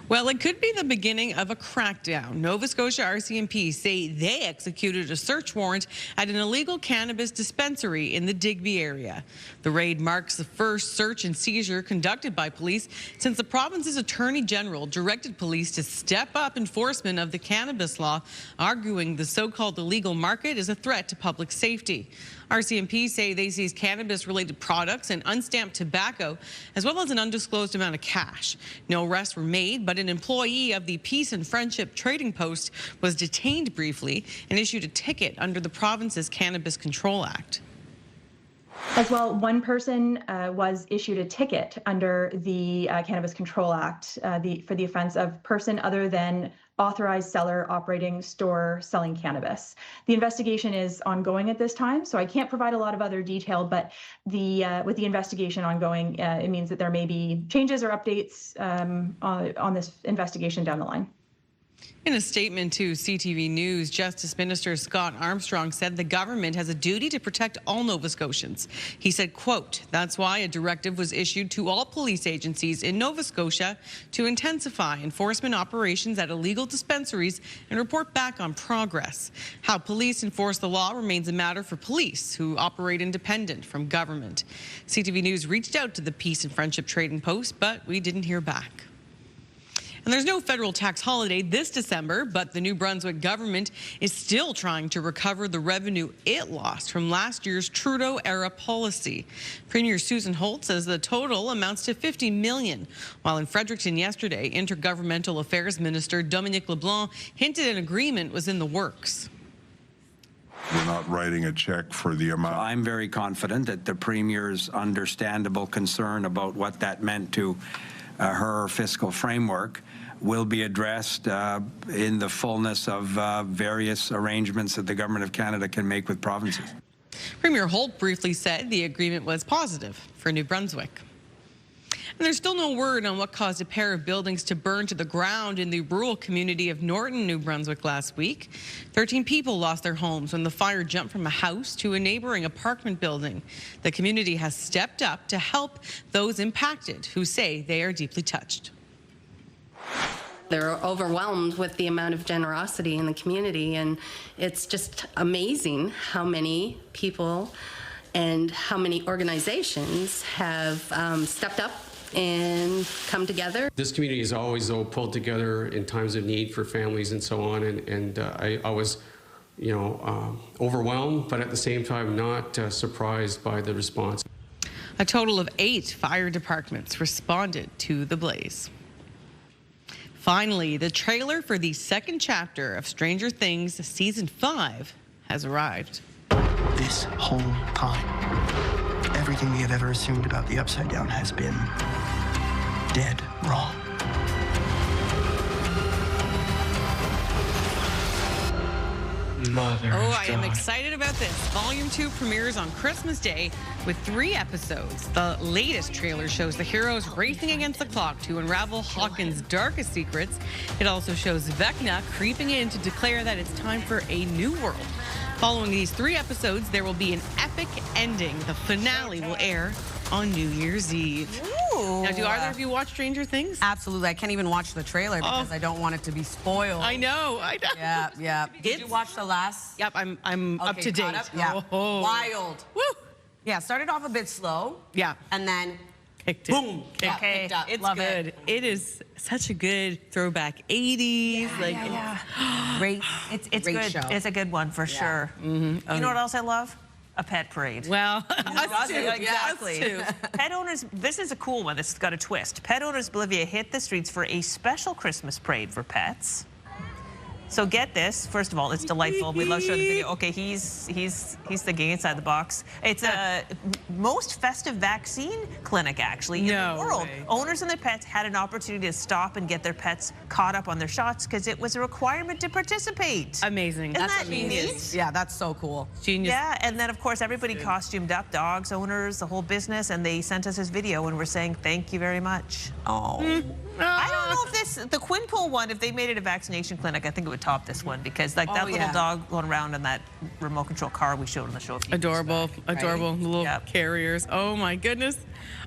Well, it could be the beginning of a crackdown. Nova Scotia RCMP say they executed a search warrant at an illegal cannabis dispensary in the Digby area. The raid marks the first search and seizure conducted by police since the province's Attorney General directed police to step up enforcement of the cannabis law, arguing the so-called illegal market is a threat to public safety. RCMP say they seized cannabis-related products and unstamped tobacco, as well as an undisclosed amount of cash. No arrests were made, but an employee of the Peace and Friendship Trading Post was detained briefly and issued a ticket under the province's Cannabis Control Act. As well, one person was issued a ticket under the Cannabis Control Act for the offense of person other than authorized seller operating store selling cannabis. The investigation is ongoing at this time, so I can't provide a lot of other detail, but with the investigation ongoing, it means that there may be changes or updates on this investigation down the line. In a statement to CTV News, Justice Minister Scott Armstrong said the government has a duty to protect all Nova Scotians. He said, quote, "That's why a directive was issued to all police agencies in Nova Scotia to intensify enforcement operations at illegal dispensaries and report back on progress. How police enforce the law remains a matter for police who operate independent from government." CTV News reached out to the Peace and Friendship Trading Post, but we didn't hear back. And there's no federal tax holiday this December, but the New Brunswick government is still trying to recover the revenue it lost from last year's Trudeau-era policy. Premier Susan Holt says the total amounts to $50 million, while in Fredericton yesterday, Intergovernmental Affairs Minister Dominique LeBlanc hinted an agreement was in the works. We're not writing a check for the amount. I'm very confident that the Premier's understandable concern about what that meant to her fiscal framework will be addressed in the fullness of various arrangements that the Government of Canada can make with provinces. Premier Holt briefly said the agreement was positive for New Brunswick. And there's still no word on what caused a pair of buildings to burn to the ground in the rural community of Norton, New Brunswick last week. 13 people lost their homes when the fire jumped from a house to a neighboring apartment building. The community has stepped up to help those impacted who say they are deeply touched. They're overwhelmed with the amount of generosity in the community, and it's just amazing how many people and how many organizations have stepped up and come together. This community is always, though, pulled together in times of need for families and so on, and I was, overwhelmed, but at the same time not surprised by the response. A total of 8 fire departments responded to the blaze. Finally, the trailer for the second chapter of Stranger Things Season 5 has arrived. This whole time, everything we have ever assumed about the Upside Down has been dead wrong. Mother I am excited about this. Volume 2 premieres on Christmas Day with 3 episodes. The latest trailer shows the heroes racing against the clock to unravel Hawkins' darkest secrets. It also shows Vecna creeping in to declare that it's time for a new world. Following these 3 episodes, there will be an epic ending. The finale will air on New Year's Eve. Ooh. Now, do either of you watch Stranger Things? Absolutely. I can't even watch the trailer because I don't want it to be spoiled. I know. Yeah. Did you watch the last? Yep, I'm up to date. Yeah. Oh. Wild. Woo. Yeah, started off a bit slow. Yeah. And then picked boom. Okay. Picked up. It's Love good. It is such a good throwback 80s. Great. It's great good. show. It's a good one for sure. You know what else I love? A pet parade. Well, us too. Exactly. Us too. Pet owners, this is a cool one. This has got a twist. Pet owners Bolivia hit the streets for a special Christmas parade for pets. So get this. First of all, it's delightful. We love showing the video. Okay, he's thinking inside the box. It's a most festive vaccine clinic, actually, in the world. Way. Owners and their pets had an opportunity to stop and get their pets caught up on their shots because it was a requirement to participate. Amazing. Isn't That's that genius. neat? Yeah, that's so cool. Genius. Yeah, and then of course everybody costumed up, dogs, owners, the whole business, and they sent us this video and we're saying thank you very much. Oh. I don't know if the Quinpool one, if they made it a vaccination clinic, I think it would top this one because like that little dog going around in that remote control car we showed on the show. Adorable little carriers. Oh my goodness.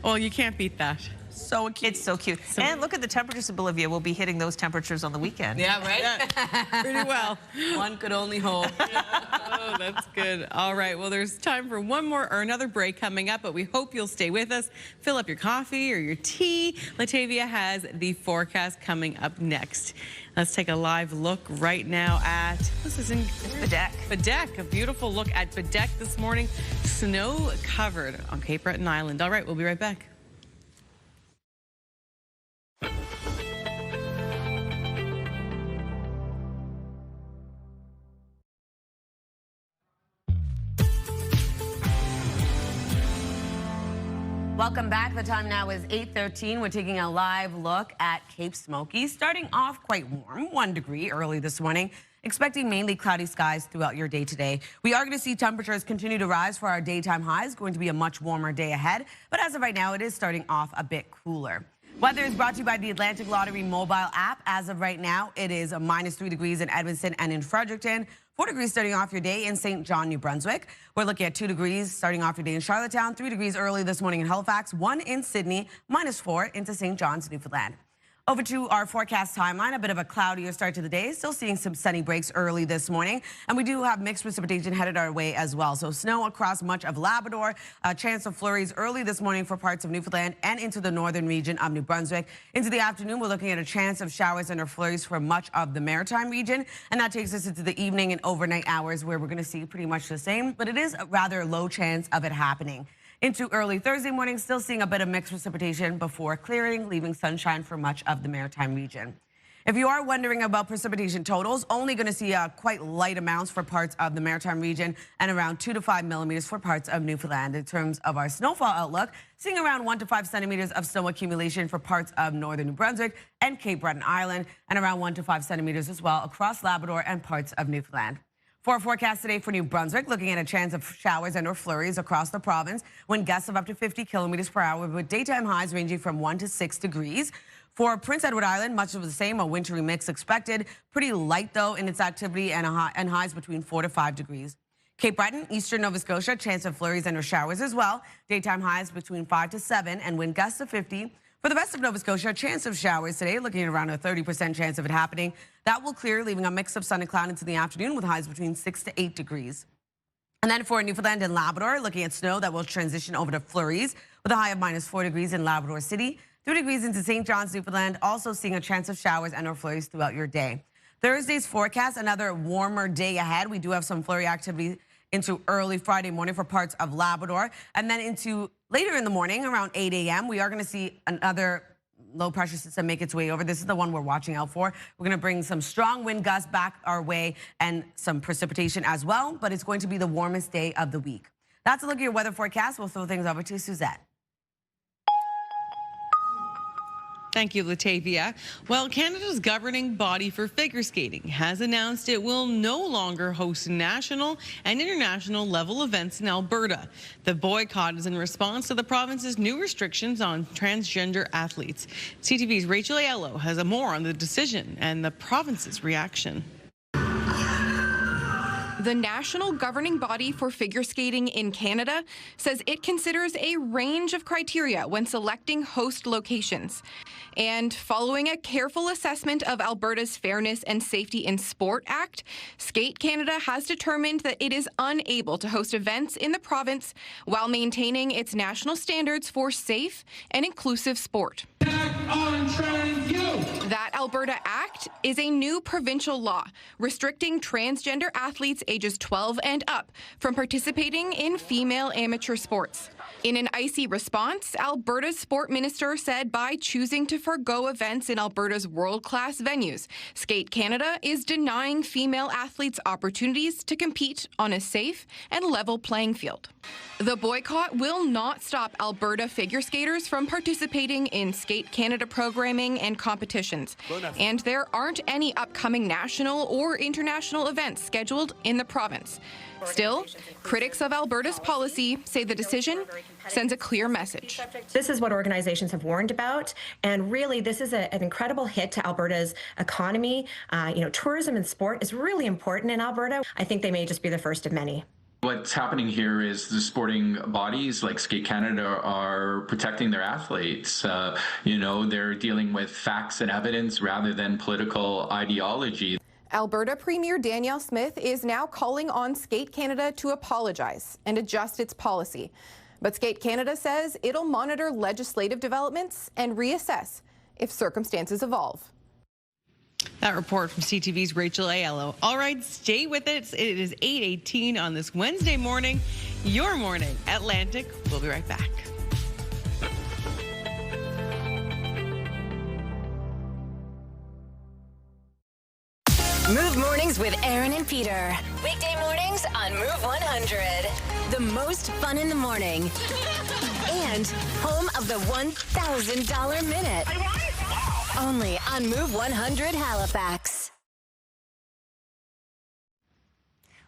Well, you can't beat that. So cute. It's so cute. And look at the temperatures of Bolivia. We'll be hitting those temperatures on the weekend. Yeah, right? Pretty well. One could only hope. Oh, that's good. All right. Well, there's time for one more or another break coming up, but we hope you'll stay with us. Fill up your coffee or your tea. Latavia has the forecast coming up next. Let's take a live look right now at, this is in Bedeck. Bedeck, a beautiful look at Bedeck this morning. Snow covered on Cape Breton Island. All right, we'll be right back. Welcome back. The time now is 8:13. We're taking a live look at Cape Smoky. Starting off quite warm, 1 degree early this morning. Expecting mainly cloudy skies throughout your day today. We are going to see temperatures continue to rise for our daytime highs. Going to be a much warmer day ahead. But as of right now, it is starting off a bit cooler. Weather is brought to you by the Atlantic Lottery mobile app. As of right now, it is a -3 degrees in Edmonton and in Fredericton. 4 degrees starting off your day in St. John, New Brunswick. We're looking at 2 degrees starting off your day in Charlottetown, 3 degrees early this morning in Halifax, 1 in Sydney, -4 into St. John's, Newfoundland. Over to our forecast timeline, a bit of a cloudier start to the day. Still seeing some sunny breaks early this morning. And we do have mixed precipitation headed our way as well. So snow across much of Labrador. A chance of flurries early this morning for parts of Newfoundland and into the northern region of New Brunswick. Into the afternoon, we're looking at a chance of showers and or flurries for much of the maritime region. And that takes us into the evening and overnight hours where we're going to see pretty much the same. But it is a rather low chance of it happening. Into early Thursday morning, still seeing a bit of mixed precipitation before clearing, leaving sunshine for much of the maritime region. If you are wondering about precipitation totals, only going to see quite light amounts for parts of the maritime region and around 2 to 5 millimeters for parts of Newfoundland. In terms of our snowfall outlook, seeing around 1 to 5 centimeters of snow accumulation for parts of northern New Brunswick and Cape Breton Island, and around 1 to 5 centimeters as well across Labrador and parts of Newfoundland. For our forecast today for New Brunswick, looking at a chance of showers and or flurries across the province, wind gusts of up to 50 kilometers per hour with daytime highs ranging from 1 to 6 degrees. For Prince Edward Island, much of the same, a wintry mix expected. Pretty light, though, in its activity and highs between 4 to 5 degrees. Cape Breton, eastern Nova Scotia, chance of flurries and or showers as well. Daytime highs between 5 to 7 and wind gusts of 50. For the rest of Nova Scotia, a chance of showers today, looking at around a 30% chance of it happening. That will clear, leaving a mix of sun and cloud into the afternoon with highs between 6 to 8 degrees. And then for Newfoundland and Labrador, looking at snow that will transition over to flurries with a high of -4 degrees in Labrador City, 3 degrees into St. John's, Newfoundland, also seeing a chance of showers and or flurries throughout your day. Thursday's forecast, another warmer day ahead. We do have some flurry activity into early Friday morning for parts of Labrador. And then into later in the morning, around 8 a.m., we are going to see another low pressure system make its way over. This is the one we're watching out for. We're going to bring some strong wind gusts back our way and some precipitation as well, but it's going to be the warmest day of the week. That's a look at your weather forecast. We'll throw things over to Suzette. Thank you, Latavia. Well, Canada's governing body for figure skating has announced it will no longer host national and international level events in Alberta. The boycott is in response to the province's new restrictions on transgender athletes. CTV's Rachel Aiello has more on the decision and the province's reaction. The national governing body for figure skating in Canada says it considers a range of criteria when selecting host locations. And following a careful assessment of Alberta's Fairness and Safety in Sport Act, Skate Canada has determined that it is unable to host events in the province while maintaining its national standards for safe and inclusive sport. That Alberta Act is a new provincial law restricting transgender athletes ages 12 and up from participating in female amateur sports. In an icy response, Alberta's sport minister said by choosing to forgo events in Alberta's world-class venues, Skate Canada is denying female athletes opportunities to compete on a safe and level playing field. The boycott will not stop Alberta figure skaters from participating in Skate Canada programming and competitions. And there aren't any upcoming national or international events scheduled in the province. Still, critics of Alberta's policy say the decision sends a clear message. This is what organizations have warned about, and really this is an incredible hit to Alberta's economy. Tourism and sport is really important in Alberta. I think they may just be the first of many. What's happening here is the sporting bodies like Skate Canada are protecting their athletes. They're dealing with facts and evidence rather than political ideology. Alberta Premier Danielle Smith is now calling on Skate Canada to apologize and adjust its policy. But Skate Canada says it'll monitor legislative developments and reassess if circumstances evolve. That report from CTV's Rachel Aiello. All right, stay with it. It is 8:18 on this Wednesday morning. Your Morning Atlantic. We'll be right back. Move Mornings with Aaron and Peter. Weekday mornings on Move 100. The most fun in the morning. And home of the $1,000 minute. Only on Move 100 Halifax.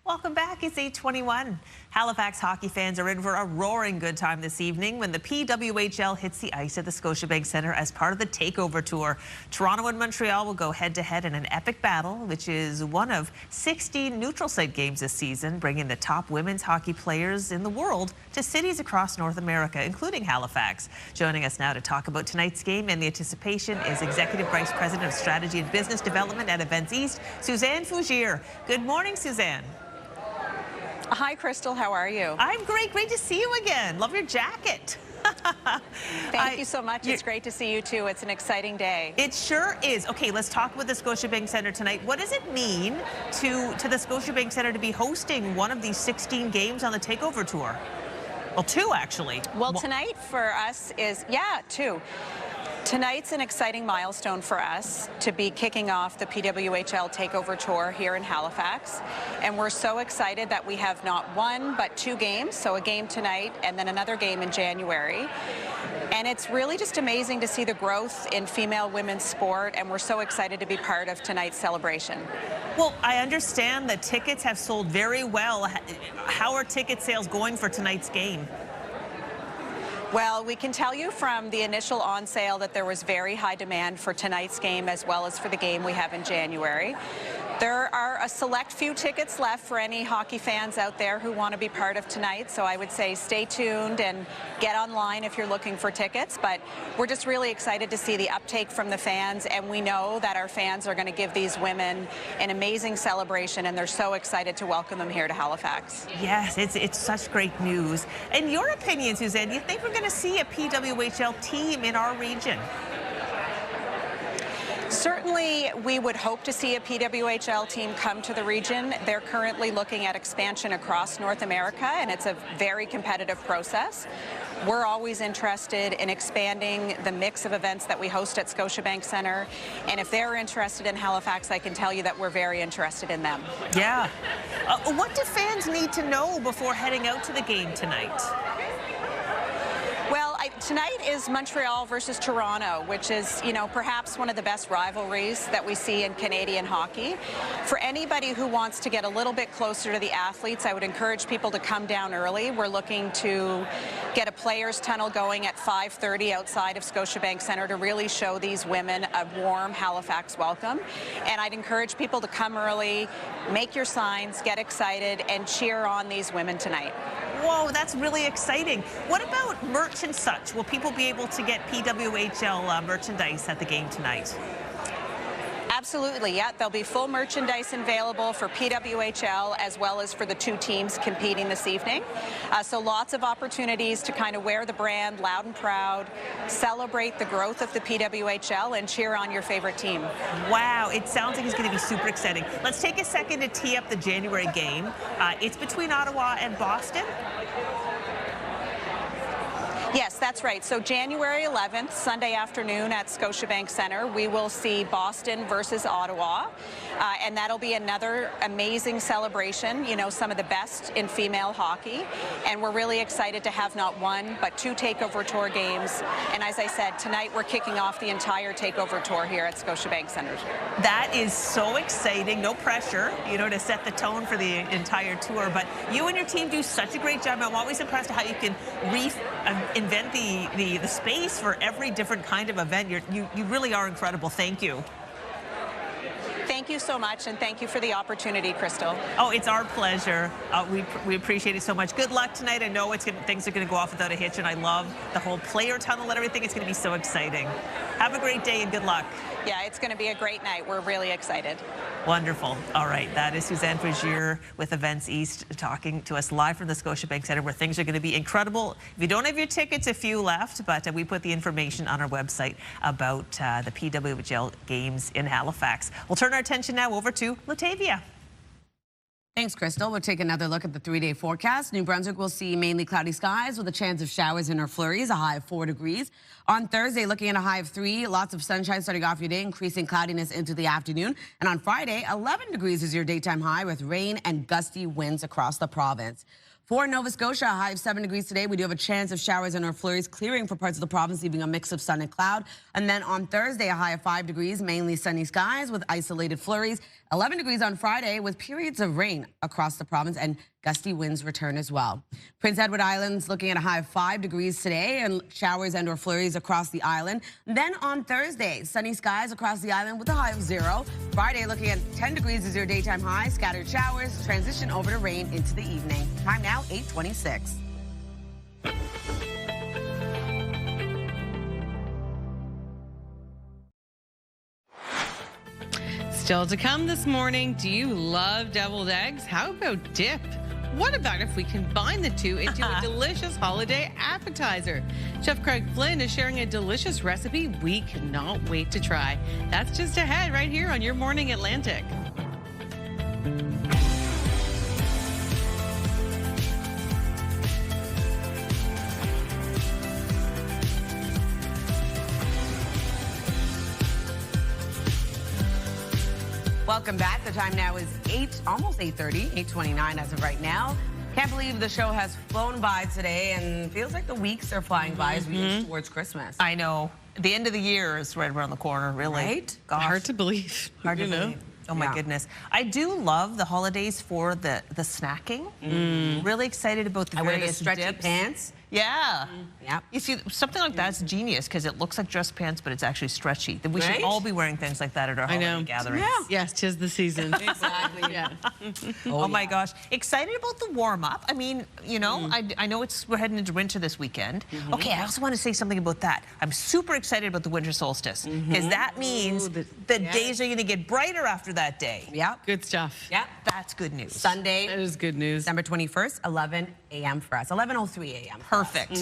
Welcome back. It's 8:21. Halifax hockey fans are in for a roaring good time this evening when the PWHL hits the ice at the Scotiabank Centre as part of the Takeover Tour. Toronto and Montreal will go head-to-head in an epic battle, which is one of 16 neutral site games this season, bringing the top women's hockey players in the world to cities across North America, including Halifax. Joining us now to talk about tonight's game and the anticipation is Executive Vice President of Strategy and Business Development at Events East, Suzanne Fougier. Good morning, Suzanne. Hi, Crystal. How are you? I'm great. Great to see you again. Love your jacket. Thank you so much. It's great to see you, too. It's an exciting day. It sure is. Okay, let's talk about the Scotiabank Centre tonight. What does it mean to the Scotiabank Centre to be hosting one of these 16 games on the Takeover Tour? Well, 2, actually. Well, tonight for us is, 2. Tonight's an exciting milestone for us to be kicking off the PWHL Takeover Tour here in Halifax. And we're so excited that we have not 1, but 2 games. So a game tonight and then another game in January. And it's really just amazing to see the growth in female women's sport. And we're so excited to be part of tonight's celebration. Well, I understand that tickets have sold very well. How are ticket sales going for tonight's game? Well, we can tell you from the initial on sale that there was very high demand for tonight's game as well as for the game we have in January. There are a select few tickets left for any hockey fans out there who want to be part of tonight. So I would say stay tuned and get online if you're looking for tickets. But we're just really excited to see the uptake from the fans. And we know that our fans are going to give these women an amazing celebration. And they're so excited to welcome them here to Halifax. Yes, it's such great news. In your opinion, Suzanne, do you think we're going to see a PWHL team in our region? Certainly, we would hope to see a PWHL team come to the region. They're currently looking at expansion across North America, and it's a very competitive process. We're always interested in expanding the mix of events that we host at Scotiabank Centre. And if they're interested in Halifax, I can tell you that we're very interested in them. Yeah. What do fans need to know before heading out to the game tonight? Well, tonight is Montreal versus Toronto, which is, perhaps one of the best rivalries that we see in Canadian hockey. For anybody who wants to get a little bit closer to the athletes, I would encourage people to come down early. We're looking to get a players' tunnel going at 5:30 outside of Scotiabank Centre to really show these women a warm Halifax welcome. And I'd encourage people to come early, make your signs, get excited, and cheer on these women tonight. Whoa, that's really exciting. What about merch and such? Will people be able to get PWHL merchandise at the game tonight? Absolutely, yeah. There'll be full merchandise available for PWHL as well as for the 2 teams competing this evening. So lots of opportunities to kind of wear the brand loud and proud, celebrate the growth of the PWHL, and cheer on your favorite team. Wow, it sounds like it's going to be super exciting. Let's take a second to tee up the January game. It's between Ottawa and Boston. Yes, that's right. So January 11th, Sunday afternoon at Scotiabank Centre, we will see Boston versus Ottawa. And that'll be another amazing celebration, some of the best in female hockey. And we're really excited to have not 1, but 2 Takeover Tour games. And as I said, tonight we're kicking off the entire Takeover Tour here at Scotiabank Centre. That is so exciting. No pressure, to set the tone for the entire tour. But you and your team do such a great job. I'm always impressed how you can invent the space for every different kind of event. You really are incredible. Thank you. Thank thank you so much, and thank you for the opportunity, Crystal. Oh, it's our pleasure. We appreciate it so much. Good luck tonight. I know things are going to go off without a hitch, and I love the whole player tunnel and everything. It's going to be so exciting. Have a great day and good luck. Yeah, it's going to be a great night. We're really excited. Wonderful. All right, that is Suzanne Frazier with Events East talking to us live from the Scotiabank Centre, where things are going to be incredible. If you don't have your tickets, a few left, but we put the information on our website about the PWHL games in Halifax. We'll turn our attention now over to Latavia. Thanks, Crystal. We'll take another look at the 3-day forecast. New Brunswick will see mainly cloudy skies with a chance of showers and or flurries, a high of 4 degrees. On Thursday, looking at a high of 3, lots of sunshine starting off your day, increasing cloudiness into the afternoon. And on Friday, 11 degrees is your daytime high with rain and gusty winds across the province. For Nova Scotia, a high of 7 degrees today. We do have a chance of showers and or flurries clearing for parts of the province, leaving a mix of sun and cloud. And then on Thursday, a high of 5 degrees, mainly sunny skies with isolated flurries. 11 degrees on Friday with periods of rain across the province, and gusty winds return as well. Prince Edward Island's looking at a high of 5 degrees today and showers and or flurries across the island. Then on Thursday, sunny skies across the island with a high of 0. Friday looking at 10 degrees is your daytime high, scattered showers, transition over to rain into the evening. Time now 8:26. Still to come this morning, do you love deviled eggs? How about dip? What about if we combine the two into a delicious holiday appetizer? Chef Craig Flynn is sharing a delicious recipe we cannot wait to try. That's just ahead right here on Your Morning Atlantic. Welcome back. The time now is almost 8:30, 8:29 as of right now. Can't believe the show has flown by today, and feels like the weeks are flying by as we inch towards Christmas. I know. The end of the year is right around the corner, really. Right? Gosh. Hard to believe. Hard to believe. Oh my goodness. I do love the holidays for the snacking. Really excited about the I wear the various stretchy dips. pants. Yeah. Yep. You see, something like that's genius because it looks like dress pants, but it's actually stretchy. We should all be wearing things like that at our holiday gatherings. Yeah. Yes, 'tis the season. Exactly. Yeah. Oh my gosh. Excited about the warm up. I mean, you know, I know we're heading into winter this weekend. Okay, I also want to say something about that. I'm super excited about the winter solstice because that means the days are going to get brighter after that day. Yep. Good stuff. Yep. That's good news. Sunday. That is good news. December 21st, 11 a.m. for us. 11:03 a.m. Perfect.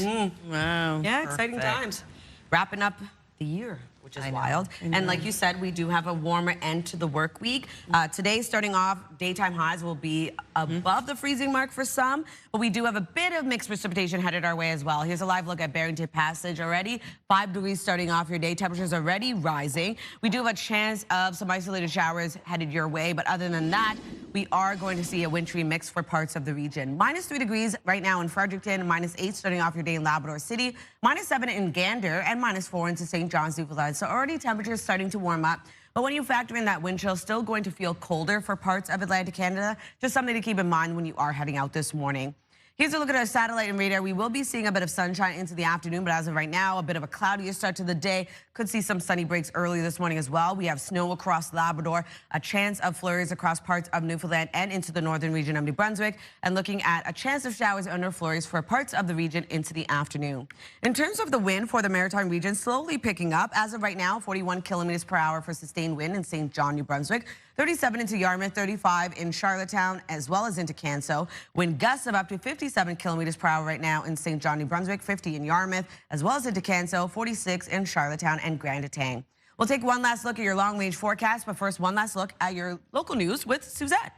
Wow. Yeah, exciting times. Wrapping up the year, which is wild. And like you said, we do have a warmer end to the work week. Today, starting off, daytime highs will be above the freezing mark for some, but we do have a bit of mixed precipitation headed our way as well. Here's a live look at Barrington Passage already. 5 degrees starting off your day. Temperatures already rising. We do have a chance of some isolated showers headed your way, but other than that, we are going to see a wintry mix for parts of the region. -3 degrees right now in Fredericton, -8 starting off your day in Labrador City, -7 in Gander, and -4 into St. John's, Newfoundland. So already temperatures starting to warm up. But when you factor in that wind chill, still going to feel colder for parts of Atlantic Canada. Just something to keep in mind when you are heading out this morning. Here's a look at our satellite and radar. We will be seeing a bit of sunshine into the afternoon, but as of right now, a bit of a cloudier start to the day. Could see some sunny breaks early this morning as well. We have snow across Labrador, a chance of flurries across parts of Newfoundland and into the northern region of New Brunswick, and looking at a chance of showers and or flurries for parts of the region into the afternoon. In terms of the wind for the maritime region, slowly picking up. As of right now, 41 kilometers per hour for sustained wind in St. John, New Brunswick. 37 into Yarmouth, 35 in Charlottetown, as well as into Canso. Wind gusts of up to 57 kilometers per hour right now in St. John, New Brunswick, 50 in Yarmouth, as well as into Canso, 46 in Charlottetown and Grand Etang. We'll take one last look at your long-range forecast, but first, one last look at your local news with Suzette.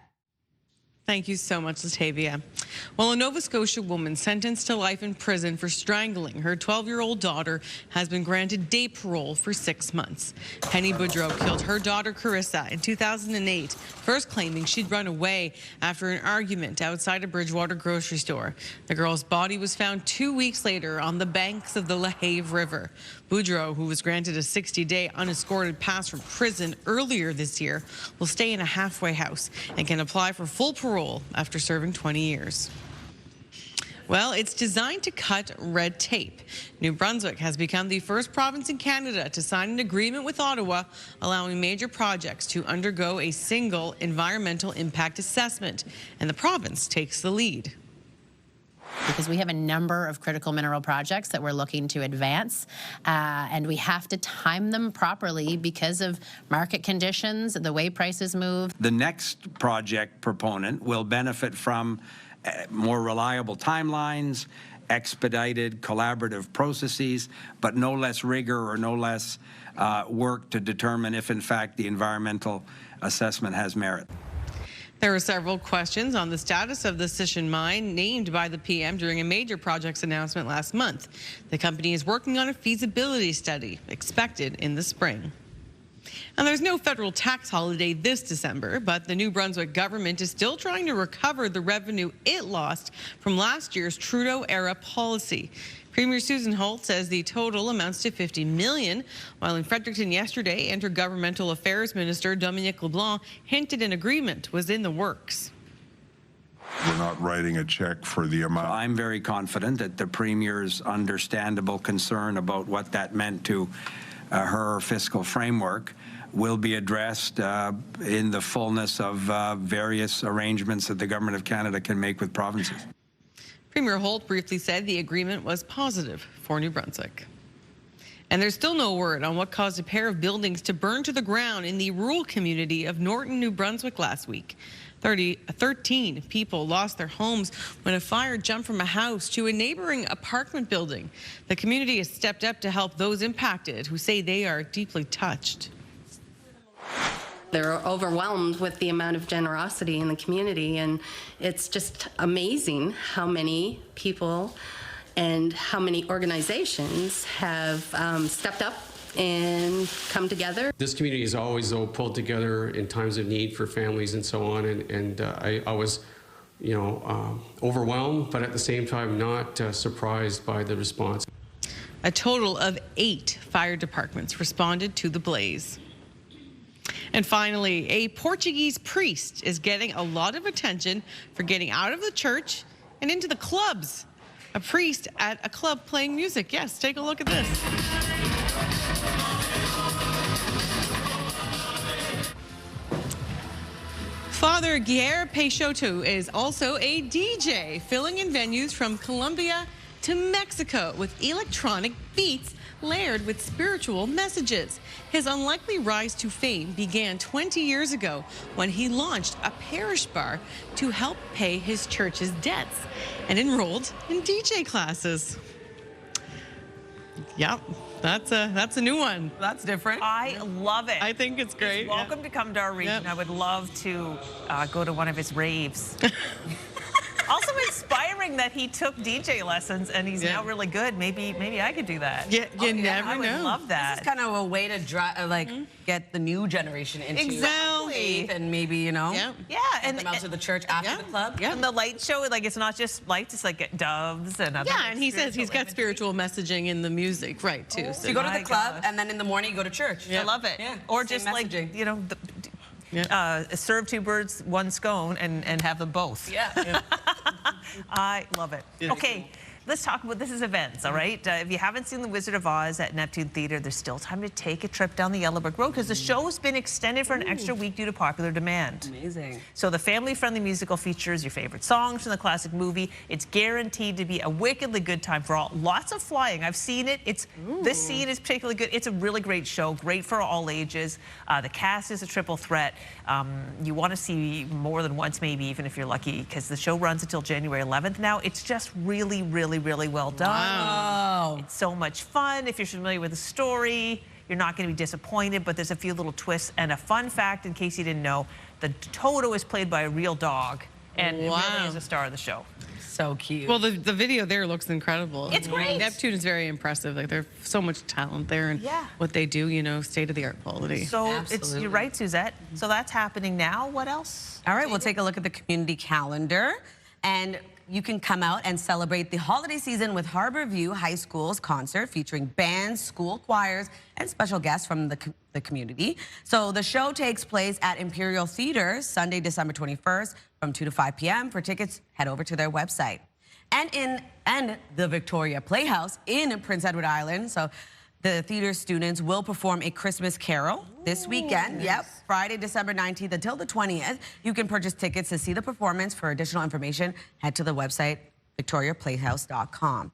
Thank you so much, Latavia. Well, a Nova Scotia woman sentenced to life in prison for strangling her 12-year-old daughter has been granted day parole for 6 months. Penny Boudreau killed her daughter, Carissa, in 2008, first claiming she'd run away after an argument outside a Bridgewater grocery store. The girl's body was found 2 weeks later on the banks of the LaHave River. Boudreau, who was granted a 60-day unescorted pass from prison earlier this year, will stay in a halfway house and can apply for full parole after serving 20 years. Well, it's designed to cut red tape. New Brunswick has become the first province in Canada to sign an agreement with Ottawa, allowing major projects to undergo a single environmental impact assessment, and the province takes the lead. Because we have a number of critical mineral projects that we're looking to advance, and we have to time them properly because of market conditions, the way prices move. The next project proponent will benefit from more reliable timelines, expedited collaborative processes, but no less rigor or no less work to determine if, in fact, the environmental assessment has merit. There were several questions on the status of the Sishan mine named by the PM during a major projects announcement last month. The company is working on a feasibility study expected in the spring. And there's no federal tax holiday this December, but the New Brunswick government is still trying to recover the revenue it lost from last year's Trudeau-era policy. Premier Susan Holt says the total amounts to $50 million, while in Fredericton yesterday, Intergovernmental Affairs Minister Dominique LeBlanc hinted an agreement was in the works. We're not writing a check for the amount. I'm very confident that the Premier's understandable concern about what that meant to her fiscal framework will be addressed in the fullness of various arrangements that the Government of Canada can make with provinces. Premier Holt briefly said the agreement was positive for New Brunswick. And there's still no word on what caused a pair of buildings to burn to the ground in the rural community of Norton, New Brunswick last week. 13 people lost their homes when a fire jumped from a house to a neighboring apartment building. The community has stepped up to help those impacted, who say they are deeply touched. They're overwhelmed with the amount of generosity in the community, and it's just amazing how many people and how many organizations have stepped up and come together. This community is always, though, pulled together in times of need for families and so on, and I was, overwhelmed, but at the same time not surprised by the response. A total of 8 fire departments responded to the blaze. And finally, a Portuguese priest is getting a lot of attention for getting out of the church and into the clubs. A priest at a club playing music. Yes, take a look at this. Father Guilherme Peixoto is also a DJ, filling in venues from Colombia to Mexico with electronic beats layered with spiritual messages. His unlikely rise to fame began 20 years ago when he launched a parish bar to help pay his church's debts and enrolled in DJ classes. Yep, that's a new one. That's different. I love it. I think it's great. He's welcome to come to our region. I would love to go to one of his raves. Also inspiring that he took DJ lessons and he's now really good. Maybe I could do that. Yeah, you never know. I would love that. This is kind of a way to get the new generation into faith and maybe, Yeah, and them out to the church after the club. Yeah. And the light show, it's not just lights, it's like doves and other. Yeah, and he says he's got spiritual messaging in the music, right, too. So you go to the club and then in the morning you go to church. I love it. Yeah. Or just messaging. Serve 2 birds, 1 scone, and have them both. Yeah. I love it. Okay, let's talk about this is events, all right? If you haven't seen The Wizard of Oz at Neptune Theatre, there's still time to take a trip down the Yellow Brick Road because the show has been extended for an extra week due to popular demand. Amazing. So the family-friendly musical features your favorite songs from the classic movie. It's guaranteed to be a wickedly good time for all. Lots of flying. I've seen it. This scene is particularly good. It's a really great show, great for all ages. The cast is a triple threat. You want to see more than once, maybe even if you're lucky, because the show runs until January 11th now. It's just really, really, really well done. Wow. It's so much fun. If you're familiar with the story, you're not going to be disappointed, but there's a few little twists. And a fun fact, in case you didn't know, the Toto is played by a real dog and really is a star of the show. So cute. Well, the video there looks incredible. It's great. Neptune is very impressive. There's so much talent there and what they do, state-of-the-art quality. So you're right, Suzette. So that's happening now. What else? All right, we'll take a look at the community calendar. And you can come out and celebrate the holiday season with Harborview High School's concert featuring bands, school choirs, and special guests from the community. So the show takes place at Imperial Theatre Sunday, December 21st from 2 to 5 p.m. For tickets, head over to their website. and the Victoria Playhouse in Prince Edward Island. So the theater students will perform a Christmas carol this weekend. Nice. Yep, Friday, December 19th until the 20th. You can purchase tickets to see the performance. For additional information, head to the website victoriaplayhouse.com.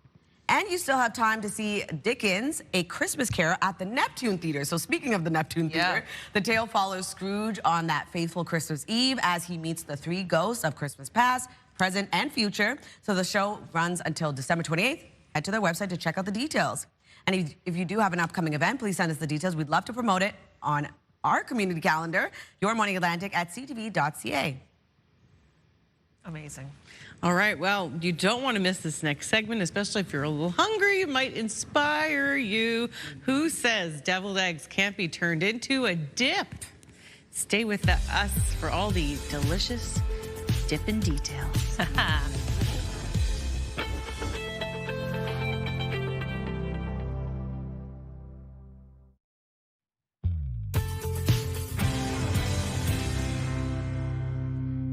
And you still have time to see Dickens, A Christmas Carol at the Neptune Theater. So speaking of the Neptune Theater, the tale follows Scrooge on that fateful Christmas Eve as he meets the three ghosts of Christmas past, present, and future. So the show runs until December 28th. Head to their website to check out the details. And if you do have an upcoming event, please send us the details. We'd love to promote it on our community calendar, Your Morning Atlantic at ctv.ca. Amazing. All right, well, you don't want to miss this next segment, especially if you're a little hungry. It might inspire you. Who says deviled eggs can't be turned into a dip? Stay with us for all the delicious dipping details.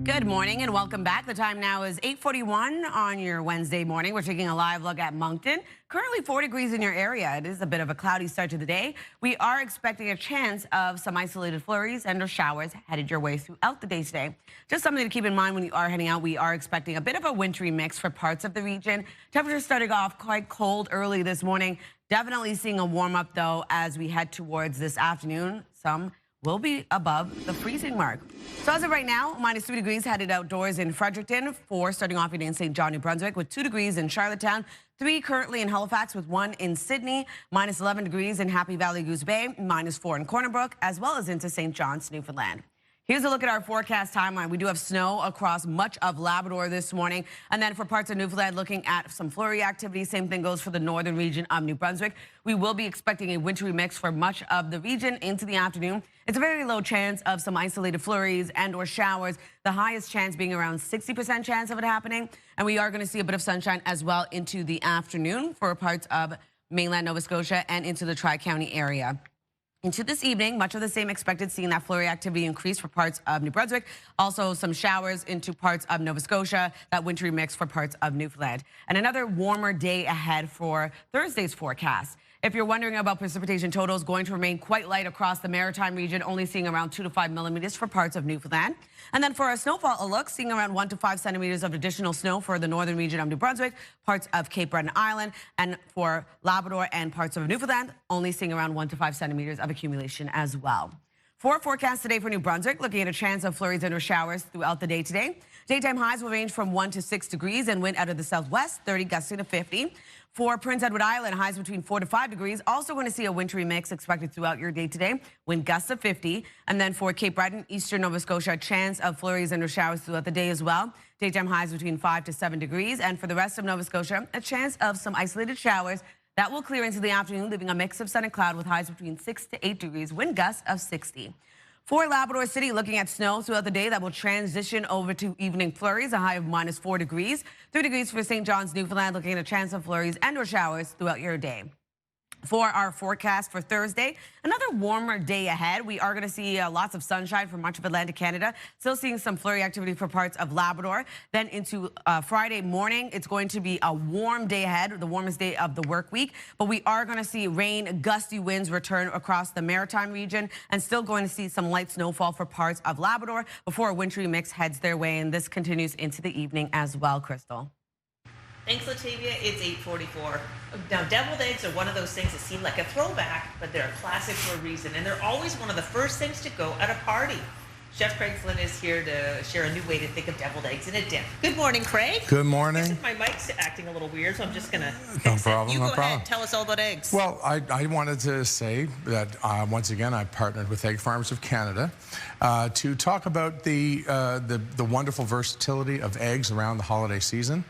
Good morning and welcome back. The time now is 8:41 on your Wednesday morning. We're taking a live look at Moncton. Currently 4 degrees in your area. It is a bit of a cloudy start to the day. We are expecting a chance of some isolated flurries and or showers headed your way throughout the day today. Just something to keep in mind when you are heading out. We are expecting a bit of a wintry mix for parts of the region. Temperatures starting off quite cold early this morning. Definitely seeing a warm up though as we head towards this afternoon. Some will be above the freezing mark. So as of right now, -3 degrees headed outdoors in Fredericton, 4 starting off in St. John, New Brunswick, with 2 degrees in Charlottetown, 3 currently in Halifax with 1 in Sydney, -11 degrees in Happy Valley Goose Bay, -4 in Corner Brook, as well as into St. John's, Newfoundland. Here's a look at our forecast timeline. We do have snow across much of Labrador this morning. And then for parts of Newfoundland, looking at some flurry activity. Same thing goes for the northern region of New Brunswick. We will be expecting a wintry mix for much of the region into the afternoon. It's a very low chance of some isolated flurries and or showers. The highest chance being around 60% chance of it happening. And we are going to see a bit of sunshine as well into the afternoon for parts of mainland Nova Scotia and into the Tri-County area. Into this evening, much of the same expected, seeing that flurry activity increase for parts of New Brunswick. Also some showers into parts of Nova Scotia, that wintry mix for parts of Newfoundland. And another warmer day ahead for Thursday's forecast. If you're wondering about precipitation totals, going to remain quite light across the maritime region, only seeing around 2 to 5 millimeters for parts of Newfoundland. And then for our snowfall look, seeing around 1 to 5 centimeters of additional snow for the northern region of New Brunswick, parts of Cape Breton Island, and for Labrador and parts of Newfoundland, only seeing around 1 to 5 centimeters of accumulation as well. For our forecast today for New Brunswick, looking at a chance of flurries and or showers throughout the day today. Daytime highs will range from 1 to 6 degrees and wind out of the southwest, 30 gusting to 50. For Prince Edward Island, highs between 4 to 5 degrees. Also going to see a wintry mix expected throughout your day today. Wind gusts of 50. And then for Cape Breton, eastern Nova Scotia, a chance of flurries and or showers throughout the day as well. Daytime highs between 5 to 7 degrees. And for the rest of Nova Scotia, a chance of some isolated showers. That will clear into the afternoon, leaving a mix of sun and cloud with highs between 6 to 8 degrees. Wind gusts of 60. For Labrador City, looking at snow throughout the day that will transition over to evening flurries, a high of -4 degrees. 3 degrees for St. John's, Newfoundland, looking at a chance of flurries and or showers throughout your day. For our forecast for Thursday, another warmer day ahead. We are going to see lots of sunshine for much of Atlantic Canada. Still seeing some flurry activity for parts of Labrador. Then into Friday morning, it's going to be a warm day ahead, the warmest day of the work week. But we are going to see rain, gusty winds return across the maritime region, and still going to see some light snowfall for parts of Labrador before a wintry mix heads their way. And this continues into the evening as well, Crystal. Thanks, Latavia. It's 8:44. Now, deviled eggs are one of those things that seem like a throwback, but they're a classic for a reason, and they're always one of the first things to go at a party. Chef Craig Flynn is here to share a new way to think of deviled eggs in a dip. Good morning, Craig. Good morning. My mic's acting a little weird, so I'm just going to No problem, You no go problem. ahead. Tell us all about eggs. Well, I wanted to say that once again, I partnered with Egg Farmers of Canada to talk about the wonderful versatility of eggs around the holiday season.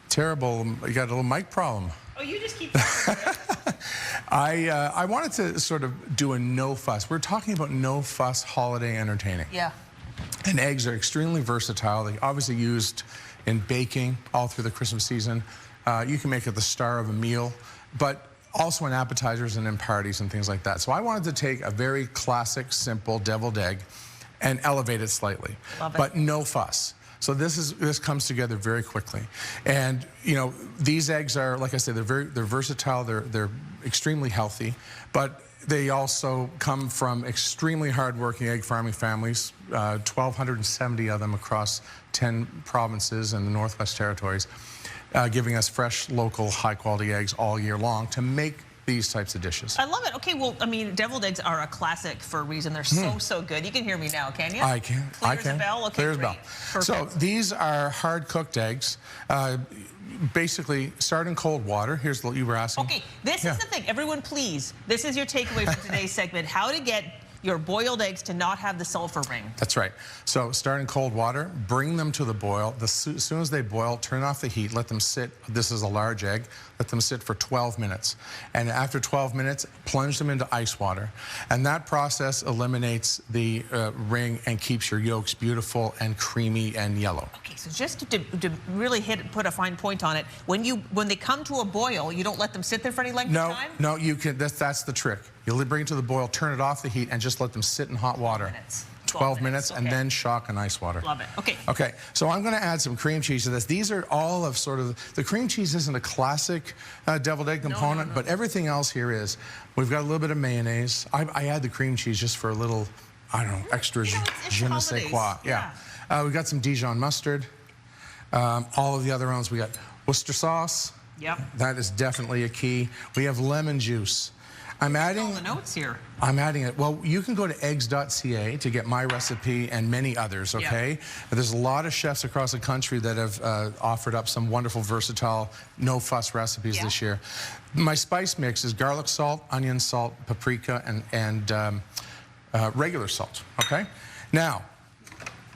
Terrible, you got a little mic problem. Oh, you just keep talking. I wanted to sort of do a no fuss. We're talking about no fuss holiday entertaining. Yeah. And eggs are extremely versatile. They're obviously used in baking all through the Christmas season. You can make it the star of a meal, but also in appetizers and in parties and things like that. So I wanted to take a very classic, simple deviled egg and elevate it slightly. Love it. But no fuss. So this comes together very quickly. And, you know, these eggs are, like I said, they're versatile, they're extremely healthy, but they also come from extremely hardworking egg farming families, 1,270 of them across 10 provinces in the Northwest Territories, giving us fresh, local, high-quality eggs all year long to make these types of dishes. I love it. Okay, well, I mean, deviled eggs are a classic for a reason. They're so good. You can hear me now, can you? I can. Clear as a bell? Okay, Clear as a great. bell. Perfect. So these are hard-cooked eggs. Basically, start in cold water. Here's what you were asking. Okay, this is the thing. Everyone, please, this is your takeaway from today's segment. How to get your boiled eggs to not have the sulfur ring. That's right. So start in cold water, bring them to the boil. As soon as they boil, turn off the heat, let them sit. This is a large egg. Let them sit for 12 minutes. And after 12 minutes, plunge them into ice water. And that process eliminates the ring and keeps your yolks beautiful and creamy and yellow. Okay, so just to really put a fine point on it, when they come to a boil, you don't let them sit there for any length of time? No, you can. That's the trick. You'll bring it to the boil, turn it off the heat, and just let them sit in hot water. 12 minutes, and then shock in ice water. Love it. Okay. Okay, so I'm going to add some cream cheese to this. These are all of sort of, the cream cheese isn't a classic deviled egg component, but everything else here is. We've got a little bit of mayonnaise. I add the cream cheese just for a little, I don't know, extra je ne sais quoi. Yeah. We've got some Dijon mustard. All of the other ones, we got Worcester sauce. Yep. That is definitely a key. We have lemon juice. I'm adding all the notes here. I'm adding it. Well, you can go to eggs.ca to get my recipe and many others, okay? Yeah. There's a lot of chefs across the country that have offered up some wonderful, versatile, no-fuss recipes this year. My spice mix is garlic salt, onion salt, paprika, and regular salt, okay? Now,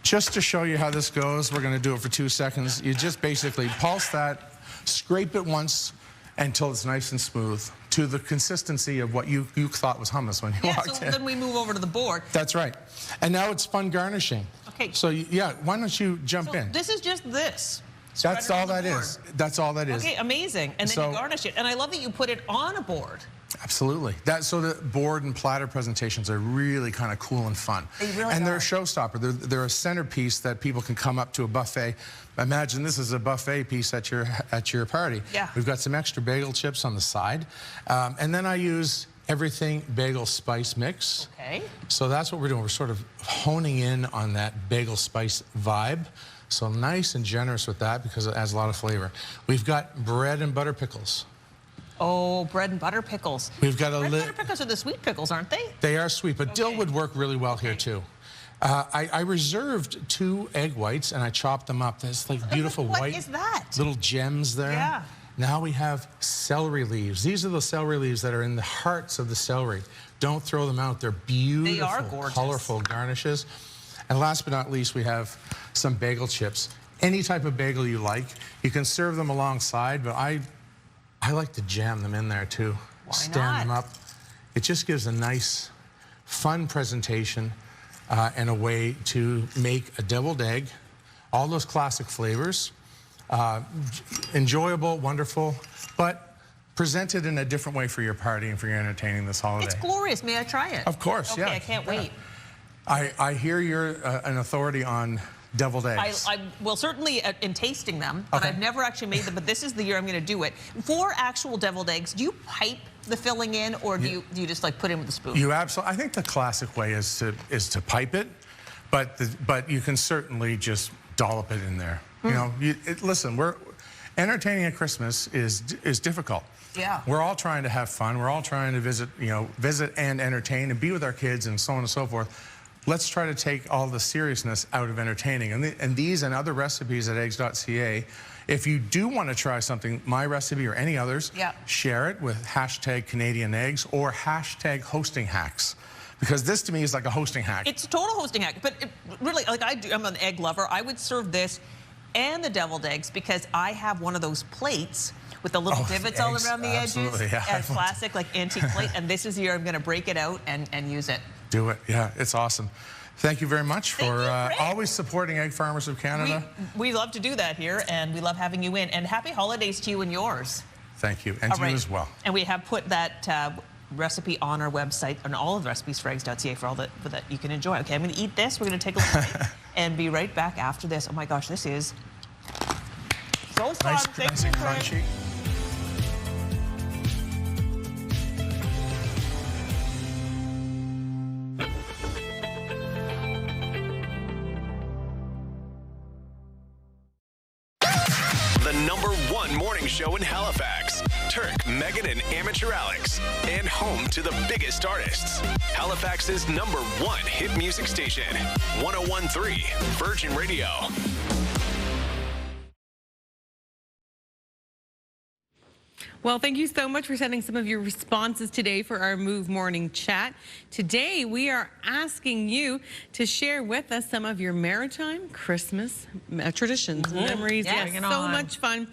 just to show you how this goes, we're going to do it for 2 seconds. You just basically pulse that, scrape it once until it's nice and smooth, to the consistency of what you thought was hummus when you walked in. So then we move over to the board. That's right. And now it's fun garnishing. Okay. So yeah, why don't you jump in? This is just this. That's all that is. That's all that is. Okay, amazing. And then you garnish it. And I love that you put it on a board. Absolutely. So the board and platter presentations are really kind of cool and fun. They really and they're are. a showstopper. They're a centerpiece that people can come up to a buffet. Imagine this is a buffet piece at your party. Yeah. We've got some extra bagel chips on the side. And then I use everything bagel spice mix. Okay. So that's what we're doing. We're sort of honing in on that bagel spice vibe. So nice and generous with that because it adds a lot of flavor. We've got bread and butter pickles. Oh, bread and butter pickles. We've got bread and butter pickles are the sweet pickles, aren't they? They are sweet, but dill would work really well here too. I reserved 2 egg whites and I chopped them up. There's like beautiful what is that? Little gems there. Yeah. Now we have celery leaves. These are the celery leaves that are in the hearts of the celery. Don't throw them out. They're beautiful, they are gorgeous. Colorful garnishes. And last but not least, we have some bagel chips. Any type of bagel you like. You can serve them alongside, but I like to jam them in there too. Why Stand them up. It just gives a nice, fun presentation and a way to make a deviled egg. All those classic flavors. Enjoyable, wonderful, but presented in a different way for your party and for your entertaining this holiday. It's glorious. May I try it? Of course, okay, yeah. Okay, I can't wait. I hear you're an authority on deviled eggs. Well, certainly in tasting them, but I've never actually made them, but this is the year I'm going to do it. For actual deviled eggs, do you pipe the filling in, or do you just like put it in with a spoon? You absolutely. I think the classic way is to pipe it, but you can certainly just dollop it in there. You know, listen, entertaining at Christmas is difficult. Yeah. We're all trying to have fun. We're all trying to visit and entertain and be with our kids and so on and so forth. Let's try to take all the seriousness out of entertaining. And these and other recipes at eggs.ca, if you do want to try something, my recipe or any others, share it with #CanadianEggs or #HostingHacks. Because this to me is like a hosting hack. It's a total hosting hack. But really, like I'm an egg lover. I would serve this and the deviled eggs because I have one of those plates with the little divots all around the edges. Yeah. A classic like antique plate. And this is the year I'm going to break it out and use it. Do it. Yeah, it's awesome. Thank you very much for always supporting Egg Farmers of Canada. We love to do that here, and we love having you in. And happy holidays to you and yours. Thank you, and to you as well. And we have put that recipe on our website and all of the recipes for eggs.ca for all that you can enjoy. Okay, I'm going to eat this. We're going to take a look and be right back after this. Oh my gosh, this is so fun. Nice and crunchy. The #1 morning show in Halifax. Turk, Megan, and Amateur Alex. And home to the biggest artists. Halifax's #1 hit music station. 101.3 Virgin Radio. Well, thank you so much for sending some of your responses today for our Move Morning Chat. Today, we are asking you to share with us some of your maritime Christmas traditions and memories. Yes. Yes, so much fun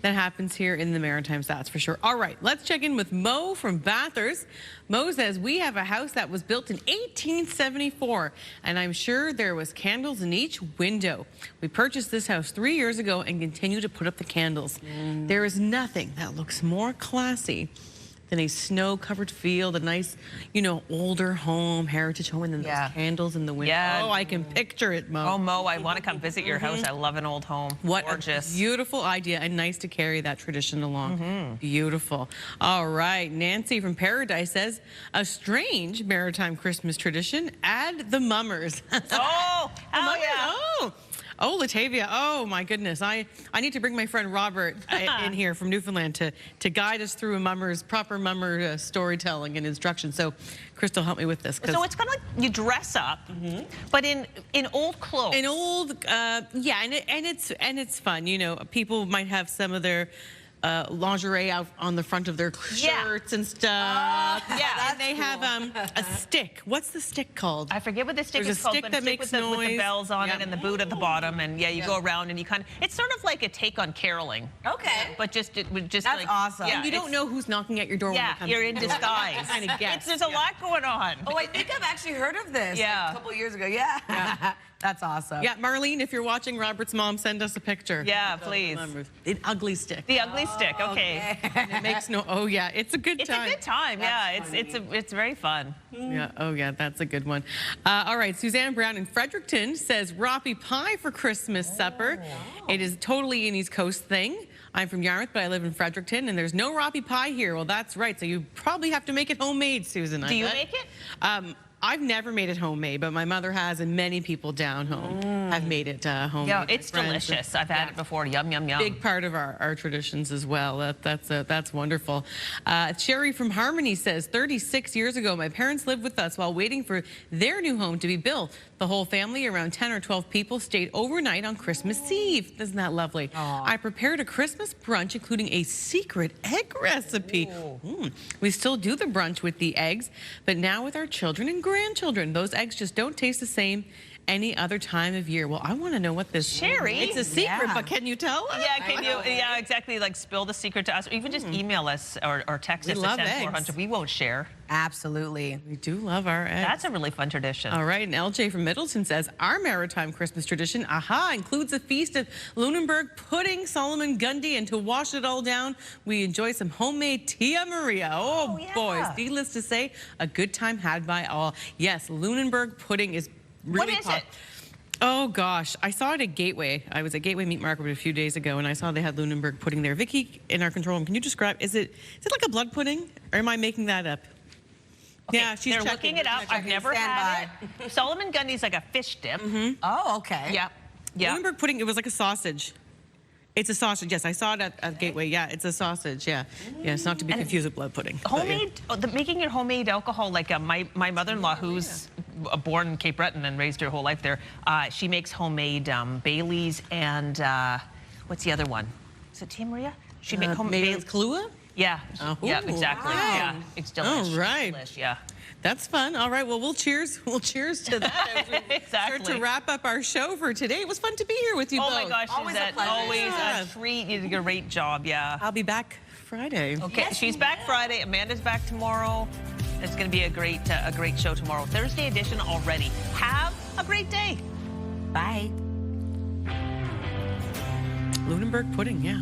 that happens here in the Maritimes, that's for sure. All right, let's check in with Mo from Bathurst. Mo says, we have a house that was built in 1874, and I'm sure there was candles in each window. We purchased this house 3 years ago and continue to put up the candles. There is nothing that looks more classy than a snow-covered field, a nice, you know, older home, heritage home, and then those candles in the window. Yeah. Oh, I can picture it, Mo. Oh, Mo, I want to come visit your house. I love an old home. What gorgeous. a beautiful idea, and nice to carry that tradition along. Beautiful. All right, Nancy from Paradise says, a strange maritime Christmas tradition, add the mummers. Oh, hell yeah. Oh, Latavia, oh my goodness. I need to bring my friend Robert in here from Newfoundland to guide us through a proper mummer storytelling and instruction. So Crystal, help me with this. So it's kind of like you dress up, but in old clothes. In old, yeah, and it's fun. You know, people might have some of their lingerie out on the front of their shirts and stuff. Yeah, and they have a stick. What's the stick called? I forget what the stick There's is a called, stick but that a stick makes with noise. with the bells on it and the boot at the bottom, and you go around and you kind of, it's sort of like a take on caroling. Okay. But just That's like, awesome. Yeah, And you don't know who's knocking at your door when you come you're to in the door. disguise. Kind of guess. There's a lot going on. Oh, I think I've actually heard of this like a couple years ago. Yeah. That's awesome. Yeah, Marlene, if you're watching, Robert's mom, send us a picture. Yeah, please. An ugly stick. The ugly stick, okay. And it makes no, oh yeah, it's a good time. It's a good time, it's very fun. Yeah, oh yeah, that's a good one. All right, Suzanne Brown in Fredericton says, Roppy pie for Christmas supper. It is totally an East Coast thing. I'm from Yarmouth, but I live in Fredericton, and there's no Roppy pie here. Well, that's right, so you probably have to make it homemade, Susan. Do you make it? I've never made it homemade, but my mother has, and many people down home have made it homemade. Yeah, it's delicious. I've had it before. Yum, yum, yum. Big part of our traditions as well. That's wonderful. Sherry from Harmony says, 36 years ago, my parents lived with us while waiting for their new home to be built. The whole family, around 10 or 12 people, stayed overnight on Christmas Eve. Isn't that lovely? I prepared a Christmas brunch, including a secret egg recipe. We still do the brunch with the eggs, but now with our children and grandchildren. Those eggs just don't taste the same any other time of year. Well, I want to know what this Sherry. It's a secret, but can you tell us? Yeah, can you? Yeah, exactly. Like spill the secret to us, or even just email us or text us at 10400. We won't share. Absolutely. We do love our eggs. That's a really fun tradition. All right, and LJ from Middleton says, our maritime Christmas tradition, includes a feast of Lunenburg pudding, Solomon Gundy, and to wash it all down, we enjoy some homemade Tia Maria. Oh boys, needless to say, a good time had by all. Yes, Lunenburg pudding is really What is it? Oh gosh, I saw it at Gateway. I was at Gateway Meat Market a few days ago, and I saw they had Lunenburg pudding there. Vicky, in our control room, can you describe? Is it like a blood pudding, or am I making that up? Okay, Yeah, she's they're checking. looking it up. I've never had it. Solomon Gundy's like a fish dip. Oh, okay. Yeah. Yeah. Lunenburg pudding, it was like a sausage. It's a sausage, yes. I saw it at Gateway. Yeah, it's a sausage, yeah. Yeah, it's not to be confused with blood pudding. Homemade, making your homemade alcohol, like my mother-in-law, who's born in Cape Breton and raised her whole life there, she makes homemade Baileys and what's the other one? Is it Tia Maria? She makes homemade Kahlua? Yeah, yeah, exactly. Wow. Yeah, it's delicious. All right. Delish, yeah. That's fun. All right, well, we'll cheers to that as we start to wrap up our show for today. It was fun to be here with you both. Oh my gosh, Always a pleasure. Always a treat. You did a great job, yeah. I'll be back Friday. Okay, she's back Friday. Amanda's back tomorrow. It's going to be a great show tomorrow. Thursday edition already. Have a great day. Bye. Lunenburg pudding, yeah.